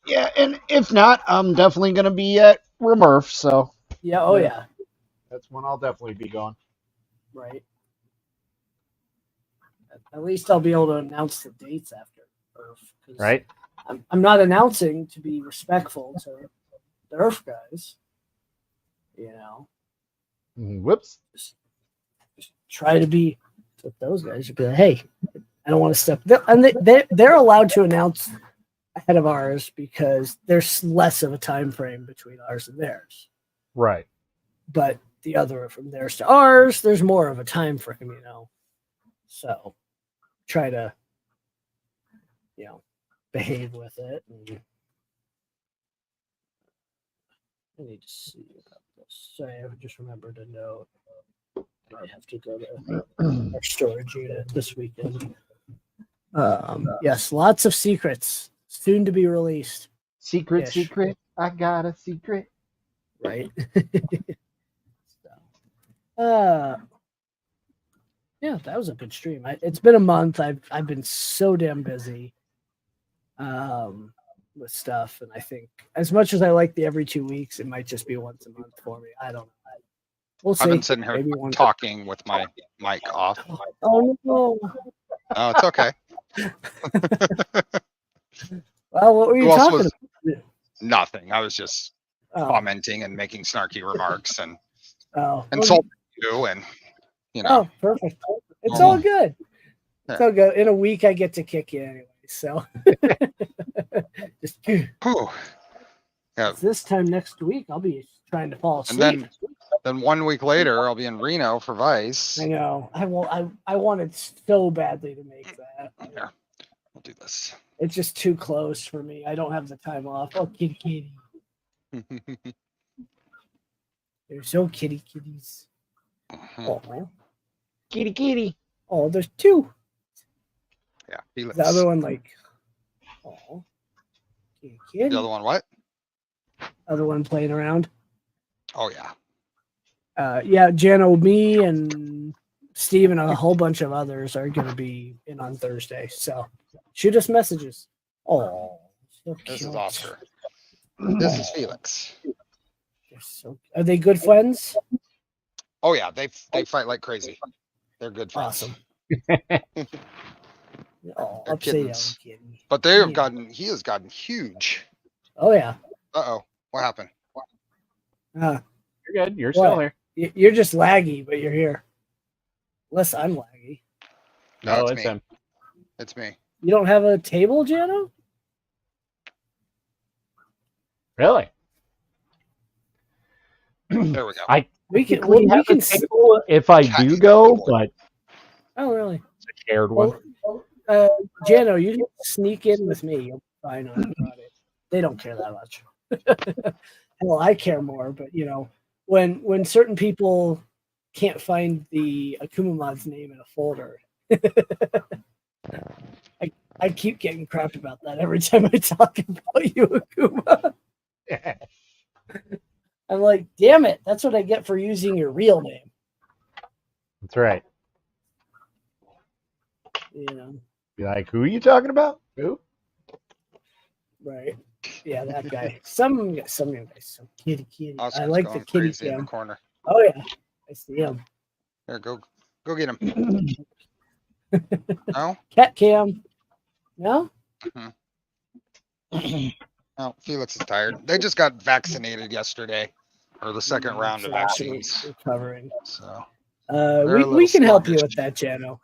Yeah, and if not, I'm definitely going to be at Remurf, so. Yeah, oh yeah. That's when I'll definitely be gone. Right. At least I'll be able to announce the dates after ERRF. Right. I'm not announcing to be respectful to the ERRF guys. You know. Whoops. Just try to be with those guys. Be like, hey, I don't want to step. And they're allowed to announce ahead of ours because there's less of a time frame between ours and theirs. Right. But the other from theirs to ours, there's more of a time frame, you know. So try to, behave with it. And I need to see about this. Sorry, I just remembered a note. I have to go to our storage unit this weekend. Yes, lots of secrets soon to be released. Secret. I got a secret. Right. Yeah, that was a good stream. It's been a month. I've been so damn busy with stuff, and I think as much as I like the every 2 weeks, it might just be once a month for me. I don't know. We'll see. I've been sitting here talking with my mic off. Oh no! Oh, it's okay. Well, what were you talking about? Nothing. I was just commenting and making snarky remarks and insulting you, and Oh, perfect. It's all good. It's all good. In a week, I get to kick you anyway. So, just yeah. This time next week, I'll be trying to fall asleep. And then 1 week later, I'll be in Reno for Vice. I know. I wanted so badly to make that. Here, we'll do this. It's just too close for me. I don't have the time off. Oh, kitty. They're so kitties. Oh, kitty. Oh, there's 2. Yeah, Felix. The other one, kitty. The other one, what? Other one playing around. Oh yeah. Yeah, Jano, me, and Steve, and a whole bunch of others are going to be in on Thursday. So shoot us messages. Oh, so this cute. is Oscar. This is Felix. Are they good friends? Oh yeah, they fight like crazy. They're good friends. Awesome. They're kittens. But they have gotten. He has gotten huge. Oh yeah. Uh-oh. What happened? You're good. You're still there. You're just laggy, but you're here. Unless I'm laggy. No, it's him. It's me. You don't have a table, Jano? Really? There we go. We can table if I do go, but Oh, really? it's a shared one. Jano, you can sneak in with me. You'll be fine on Friday. They don't care that much. Hell, I care more, but you know, when certain people can't find the Akumamod's name in a folder, I keep getting crap about that every time I talk about you, Akuma. I'm like, damn it, that's what I get for using your real name. That's right. You know. Be like, who are you talking about? Who? Right. Yeah, that guy. Some guys, some kitty. Oscar's I like going the kitty crazy in the cam. corner. Oh yeah, I see him. There, go get him. No? Cat cam. No? Oh, Felix is tired. They just got vaccinated yesterday, or the second round of vaccines. Recovering. So we can help you with that, Jano.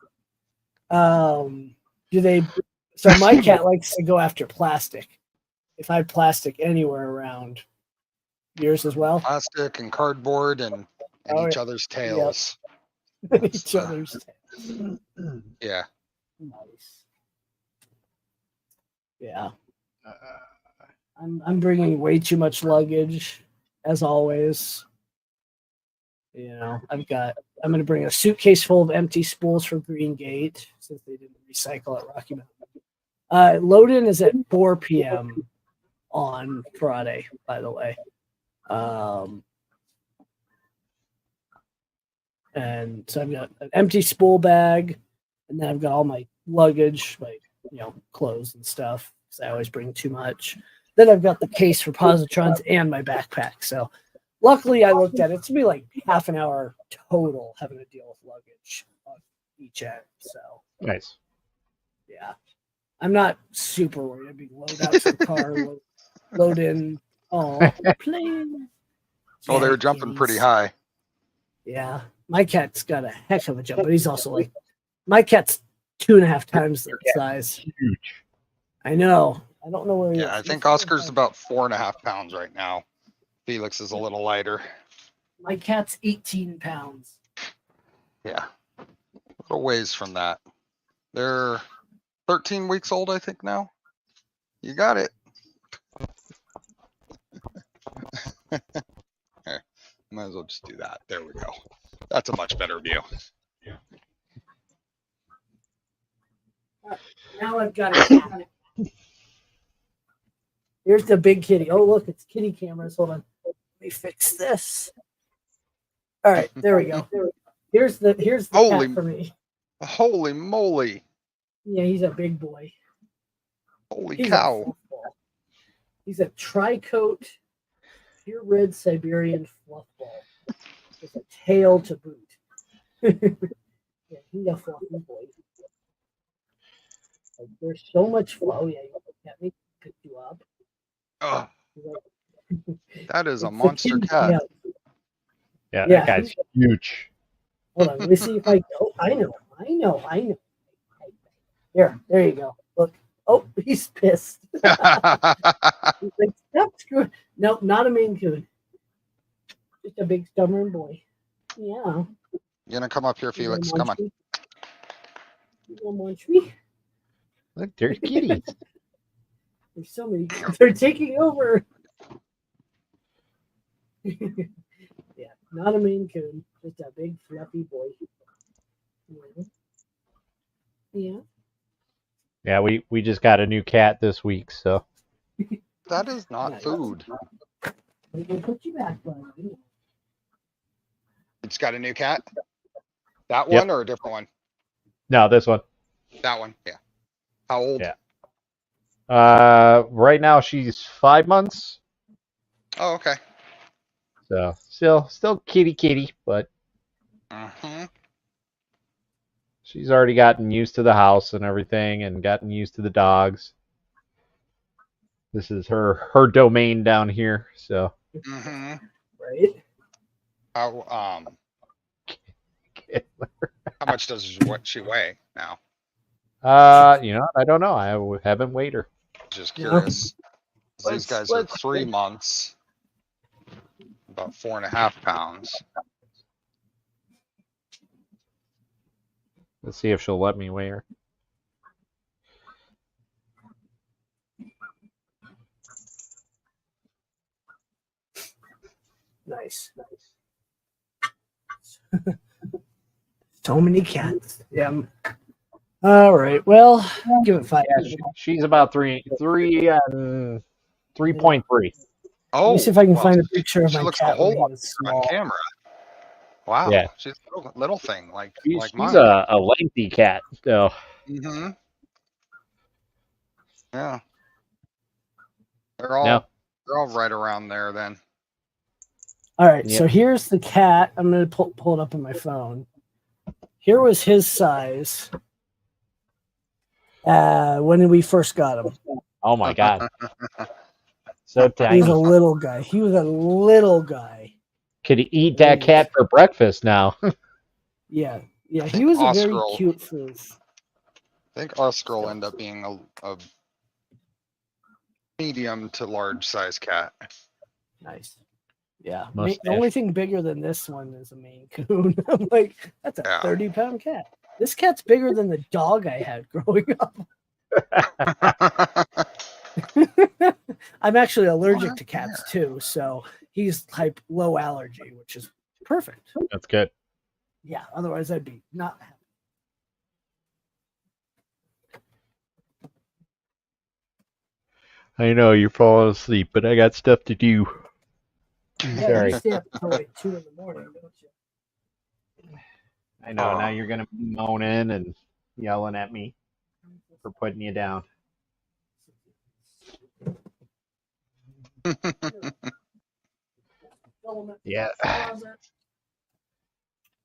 Do they? So my cat likes to go after plastic. If I have plastic anywhere around, yours as well. Plastic and cardboard and each other's tails. Yep. Each other's tails. Yeah. Nice. Yeah. I'm bringing way too much luggage, as always. You know, I'm going to bring a suitcase full of empty spools for Green Gate since they didn't recycle at Rocky Mountain. Load-in is at 4 p.m. on Friday, by the way. And so I've got an empty spool bag, and then I've got all my luggage, my clothes and stuff, because I always bring too much. Then I've got the case for positrons and my backpack. So luckily I looked at it. It's going to be like half an hour total having to deal with luggage on each end. So nice. Yeah. I'm not super worried. I'd be load out to the car, load in. Oh, plane. Oh, they were jumping pretty high. Yeah. My cat's got a heck of a jump, but he's also like, my cat's 2.5 times the size. Huge. I know. I don't know where he is. Yeah, I think Oscar's about 4.5 pounds right now. Felix is a little lighter. My cat's 18 pounds. Yeah. A little ways from that. They're 13 weeks old, I think, now. You got it. Here, might as well just do that. There we go. That's a much better view. Yeah. Now I've got it. Here's the big kitty. Oh, look, it's kitty cameras. Hold on. Let me fix this. All right, there we go. Here's the cat for me. Holy moly. Yeah, he's a big boy. Holy cow. He's a tricoat, pure red Siberian fluff ball with a tail to boot. Yeah, he's a fluffy boy. Like, there's so much flow. Yeah, let me pick you up. Oh, that is a monster cat. Yeah, that guy's huge. Hold on, let me see if I go. I know. There you go. Look. Oh, he's pissed. He's like, stop screwing. No, not a Maine Coon. Just a big stubborn boy. Yeah. You're gonna come up here, Felix. Come on. You gonna munch me? Look, there's kitties. There's so many. They're taking over. Yeah, not a Maine Coon. Just a big fluffy boy. Yeah. Yeah, we just got a new cat this week, so. That is not food. We can put you back, bud. It's got a new cat? That Yep. one or a different one? No, this one. That one, yeah. How old? Yeah. Right now she's 5 months. Oh, okay. So still kitty, but Uh-huh. she's already gotten used to the house and everything and gotten used to the dogs. This is her domain down here, so. Mm-hmm. Right. How much does what she weigh now? You know, I don't know. I haven't weighed her. Just Yeah. curious. These Let's- guys are let's- 3 months, about 4.5 pounds. Let's see if she'll let me weigh her. Nice. So many cats. Yeah. All right. Well, give it 5. Yeah, she's about 3.3. Oh, Let me see if I can well, find a picture of she my looks a cat whole when he lot was bigger on small. camera. Wow. Yeah. She's a little thing like She's mine. a lengthy cat. So Mm-hmm. Yeah. They're all no. they're all right around there then. All right. Yep. So here's the cat. I'm going to pull it up on my phone. Here was his size when we first got him. Oh my god. So tiny. He's a little guy. He was a little guy. Could eat that cat for breakfast now. Yeah. Yeah. I He think was a Oscar very will- cute foof. I think Oscar will end up being a medium to large size cat. Nice. Yeah. Mustache. The only thing bigger than this one is a Maine Coon. I'm like, that's a Yeah. 30-pound cat. This cat's bigger than the dog I had growing up. I'm actually allergic to cats too, so he's type low allergy, which is perfect. That's good. Yeah, otherwise I'd be not happy. I know you're falling asleep, but I got stuff to do. Yeah, Sorry. you stay up until like 2 in the morning, don't you? I know. Now you're gonna be moaning and yelling at me for putting you down. Yeah.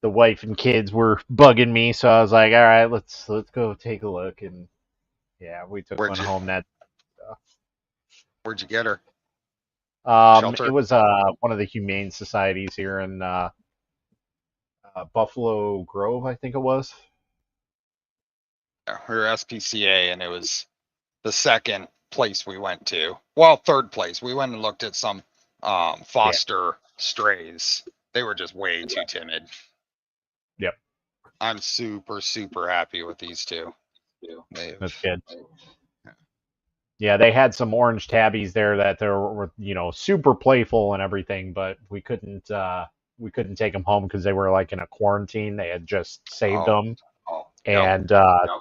The wife and kids were bugging me, so I was like, "All right, let's go take a look." And yeah, we took one home. Where'd you get her? It was one of the humane societies here in Buffalo Grove, I think it was. Yeah, we were SPCA, and it was the second place we went to. Well, third place. We went and looked at some foster strays. They were just way too timid. Yep. I'm super happy with these two. That's good. Yeah, they had some orange tabbies there that they were, super playful and everything, but we couldn't take them home because they were like in a quarantine. They had just saved them, and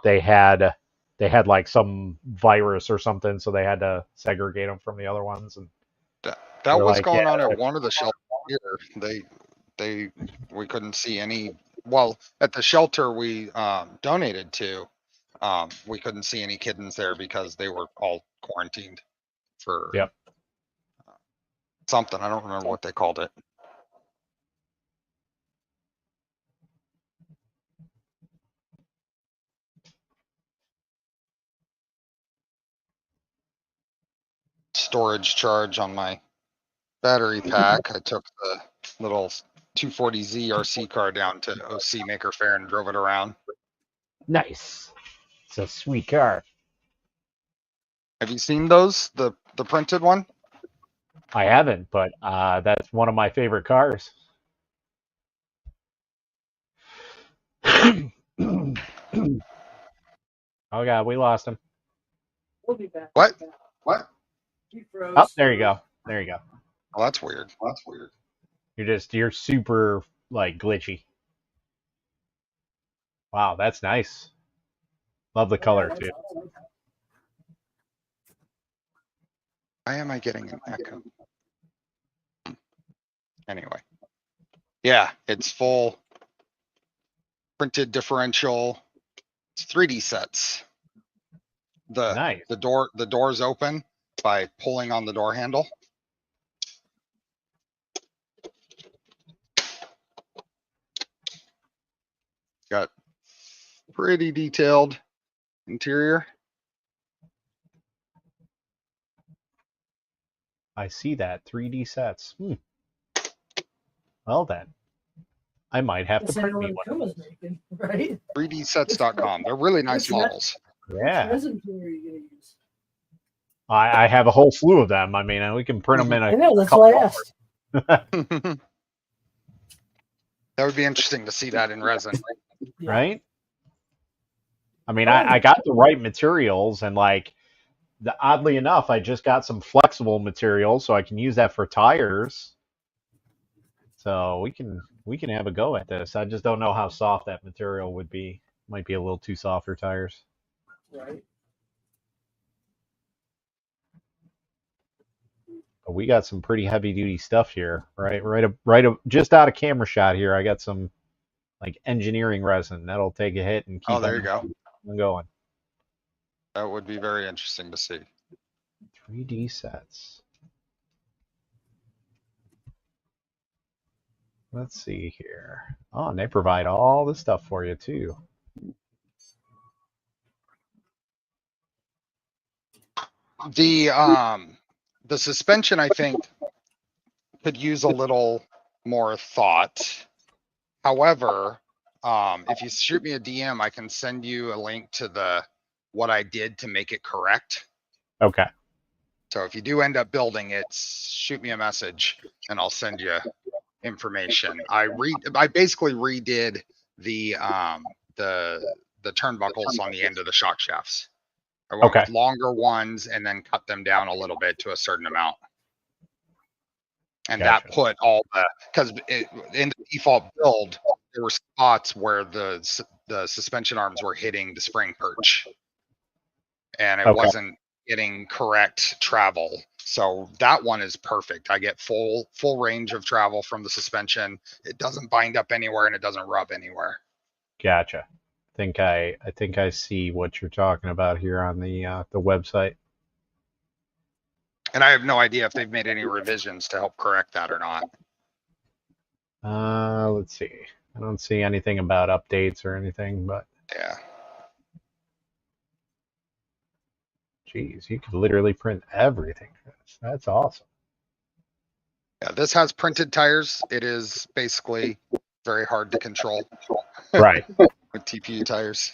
they had like some virus or something, so they had to segregate them from the other ones. And that was going on at one of the shelters here. We couldn't see any. Well, at the shelter we donated to, we couldn't see any kittens there because they were all quarantined for something. I don't remember what they called it. Storage charge on my battery pack. I took the little 240Z RC car down to OC Maker Fair and drove it around. Nice. It's a sweet car. Have you seen those? The printed one? I haven't, but that's one of my favorite cars. Oh god, we lost him. We'll be back. What? He froze. Oh, there you go. There you go. Oh, that's weird. You're super like glitchy. Wow, that's nice. Love the color too. Why am I getting an echo? Anyway. Yeah, it's full printed differential. It's 3D sets. Nice. The doors open by pulling on the door handle. Got pretty detailed interior. I see that 3D sets. Well then, I might have to print me one. Right? 3dsets.com. They're really nice That's not- models. Yeah. Resin tool are you gonna use? I have a whole slew of them. I mean, we can print them in a. I know, that's why I asked. That would be interesting to see that in resin. Right? I mean, I got the right materials, and like, oddly enough, I just got some flexible materials, so I can use that for tires. So we can have a go at this. I just don't know how soft that material would be. Might be a little too soft for tires. Right. But we got some pretty heavy duty stuff here, right? Just out of camera shot here. I got some like engineering resin that'll take a hit and keep. Oh, there you go. Going. That would be very interesting to see. 3D sets. Let's see here. Oh, and they provide all the stuff for you too. The suspension, I think, could use a little more thought. However, if you shoot me a DM, I can send you a link to what I did to make it correct. Okay. So if you do end up building it, shoot me a message and I'll send you information. I basically redid the turnbuckles on the end of the shock shafts. I went with longer ones and then cut them down a little bit to a certain amount. And that put all because in the default build, there were spots where the suspension arms were hitting the spring perch. And it wasn't getting correct travel. So that one is perfect. I get full range of travel from the suspension. It doesn't bind up anywhere and it doesn't rub anywhere. Gotcha. I think I see what you're talking about here on the website. And I have no idea if they've made any revisions to help correct that or not. Let's see. I don't see anything about updates or anything, but yeah. Geez, you could literally print everything. That's awesome. Yeah, this has printed tires. It is basically very hard to control. Right. With TPU tires.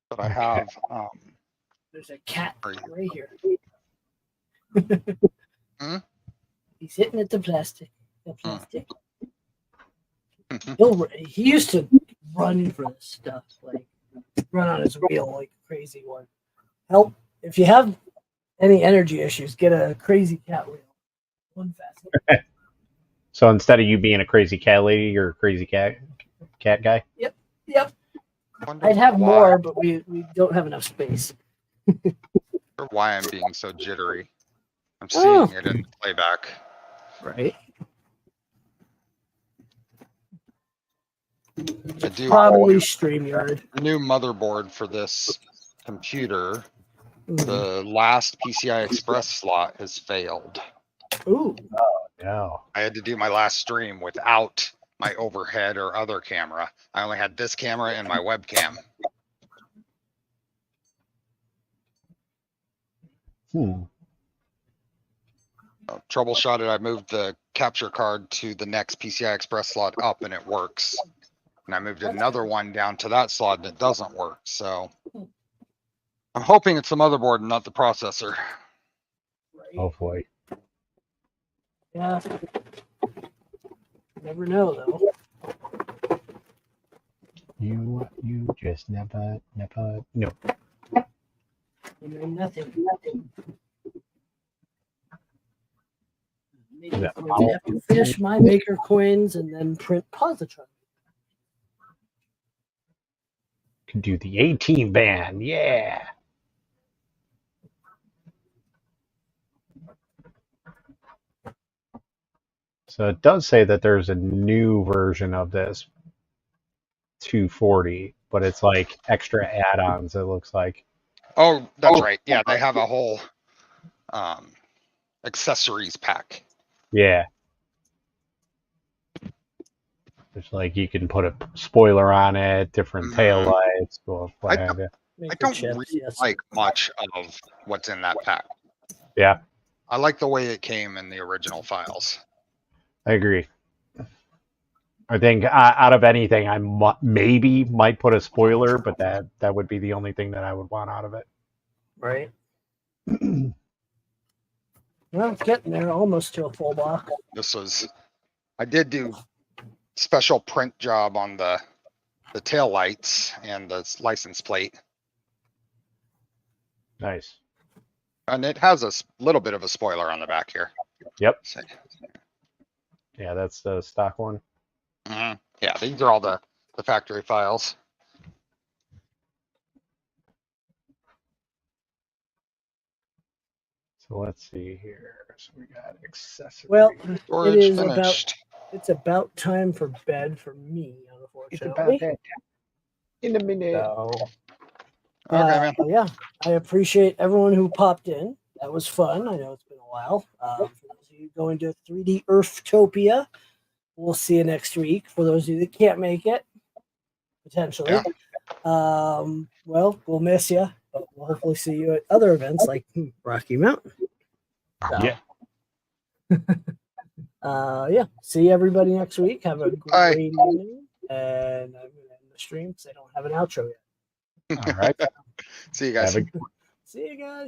But I have there's a cat right here. He's hitting at the plastic. He used to run for this stuff, like run on his wheel like a crazy one. Help if you have any energy issues, get a crazy cat wheel. One fast. So instead of you being a crazy cat lady, you're a crazy cat guy? Yep. I'd have more, but we don't have enough space. Why I'm being so jittery. I'm seeing it in the playback. Right. I do probably StreamYard. New motherboard for this computer. The last PCI Express slot has failed. Ooh. Oh no. I had to do my last stream without my overhead or other camera. I only had this camera and my webcam. Troubleshot it. I moved the capture card to the next PCI Express slot up and it works. And I moved another one down to that slot and it doesn't work. So I'm hoping it's the motherboard and not the processor. Hopefully. Yeah. Never know though. You just never know. You know nothing. Maybe I'm going to have to finish my maker coins and then print positron. Can do the 18 band, yeah. So it does say that there's a new version of this 240, but it's like extra add-ons, it looks like. Oh, that's right. Yeah, they have a whole accessories pack. Yeah. There's like you can put a spoiler on it, different tail lights, what have you. I don't really like much of what's in that pack. Yeah. I like the way it came in the original files. I agree. I think out of anything, I maybe might put a spoiler, but that would be the only thing that I would want out of it. Right. Well, getting there, almost to a full block. I did do special print job on the tail lights and the license plate. Nice. And it has a little bit of a spoiler on the back here. Yep. Yeah, that's the stock one. Mm-hmm. Yeah, these are all the factory files. So let's see here. So we got accessories. Well, Storage it is finished. it's about time for bed for me, unfortunately. It's about that in a minute. So, Okay, man. yeah, I appreciate everyone who popped in. That was fun. I know it's been a while. For those of you going to 3dPrintopia, we'll see you next week. For those of you that can't make it, potentially, well, we'll miss you, but we'll hopefully see you at other events like Rocky Mountain. So, yeah. Yeah. See everybody next week. Have a great evening, and I'm gonna end the stream because I don't have an outro yet. All right. See you guys. See you guys.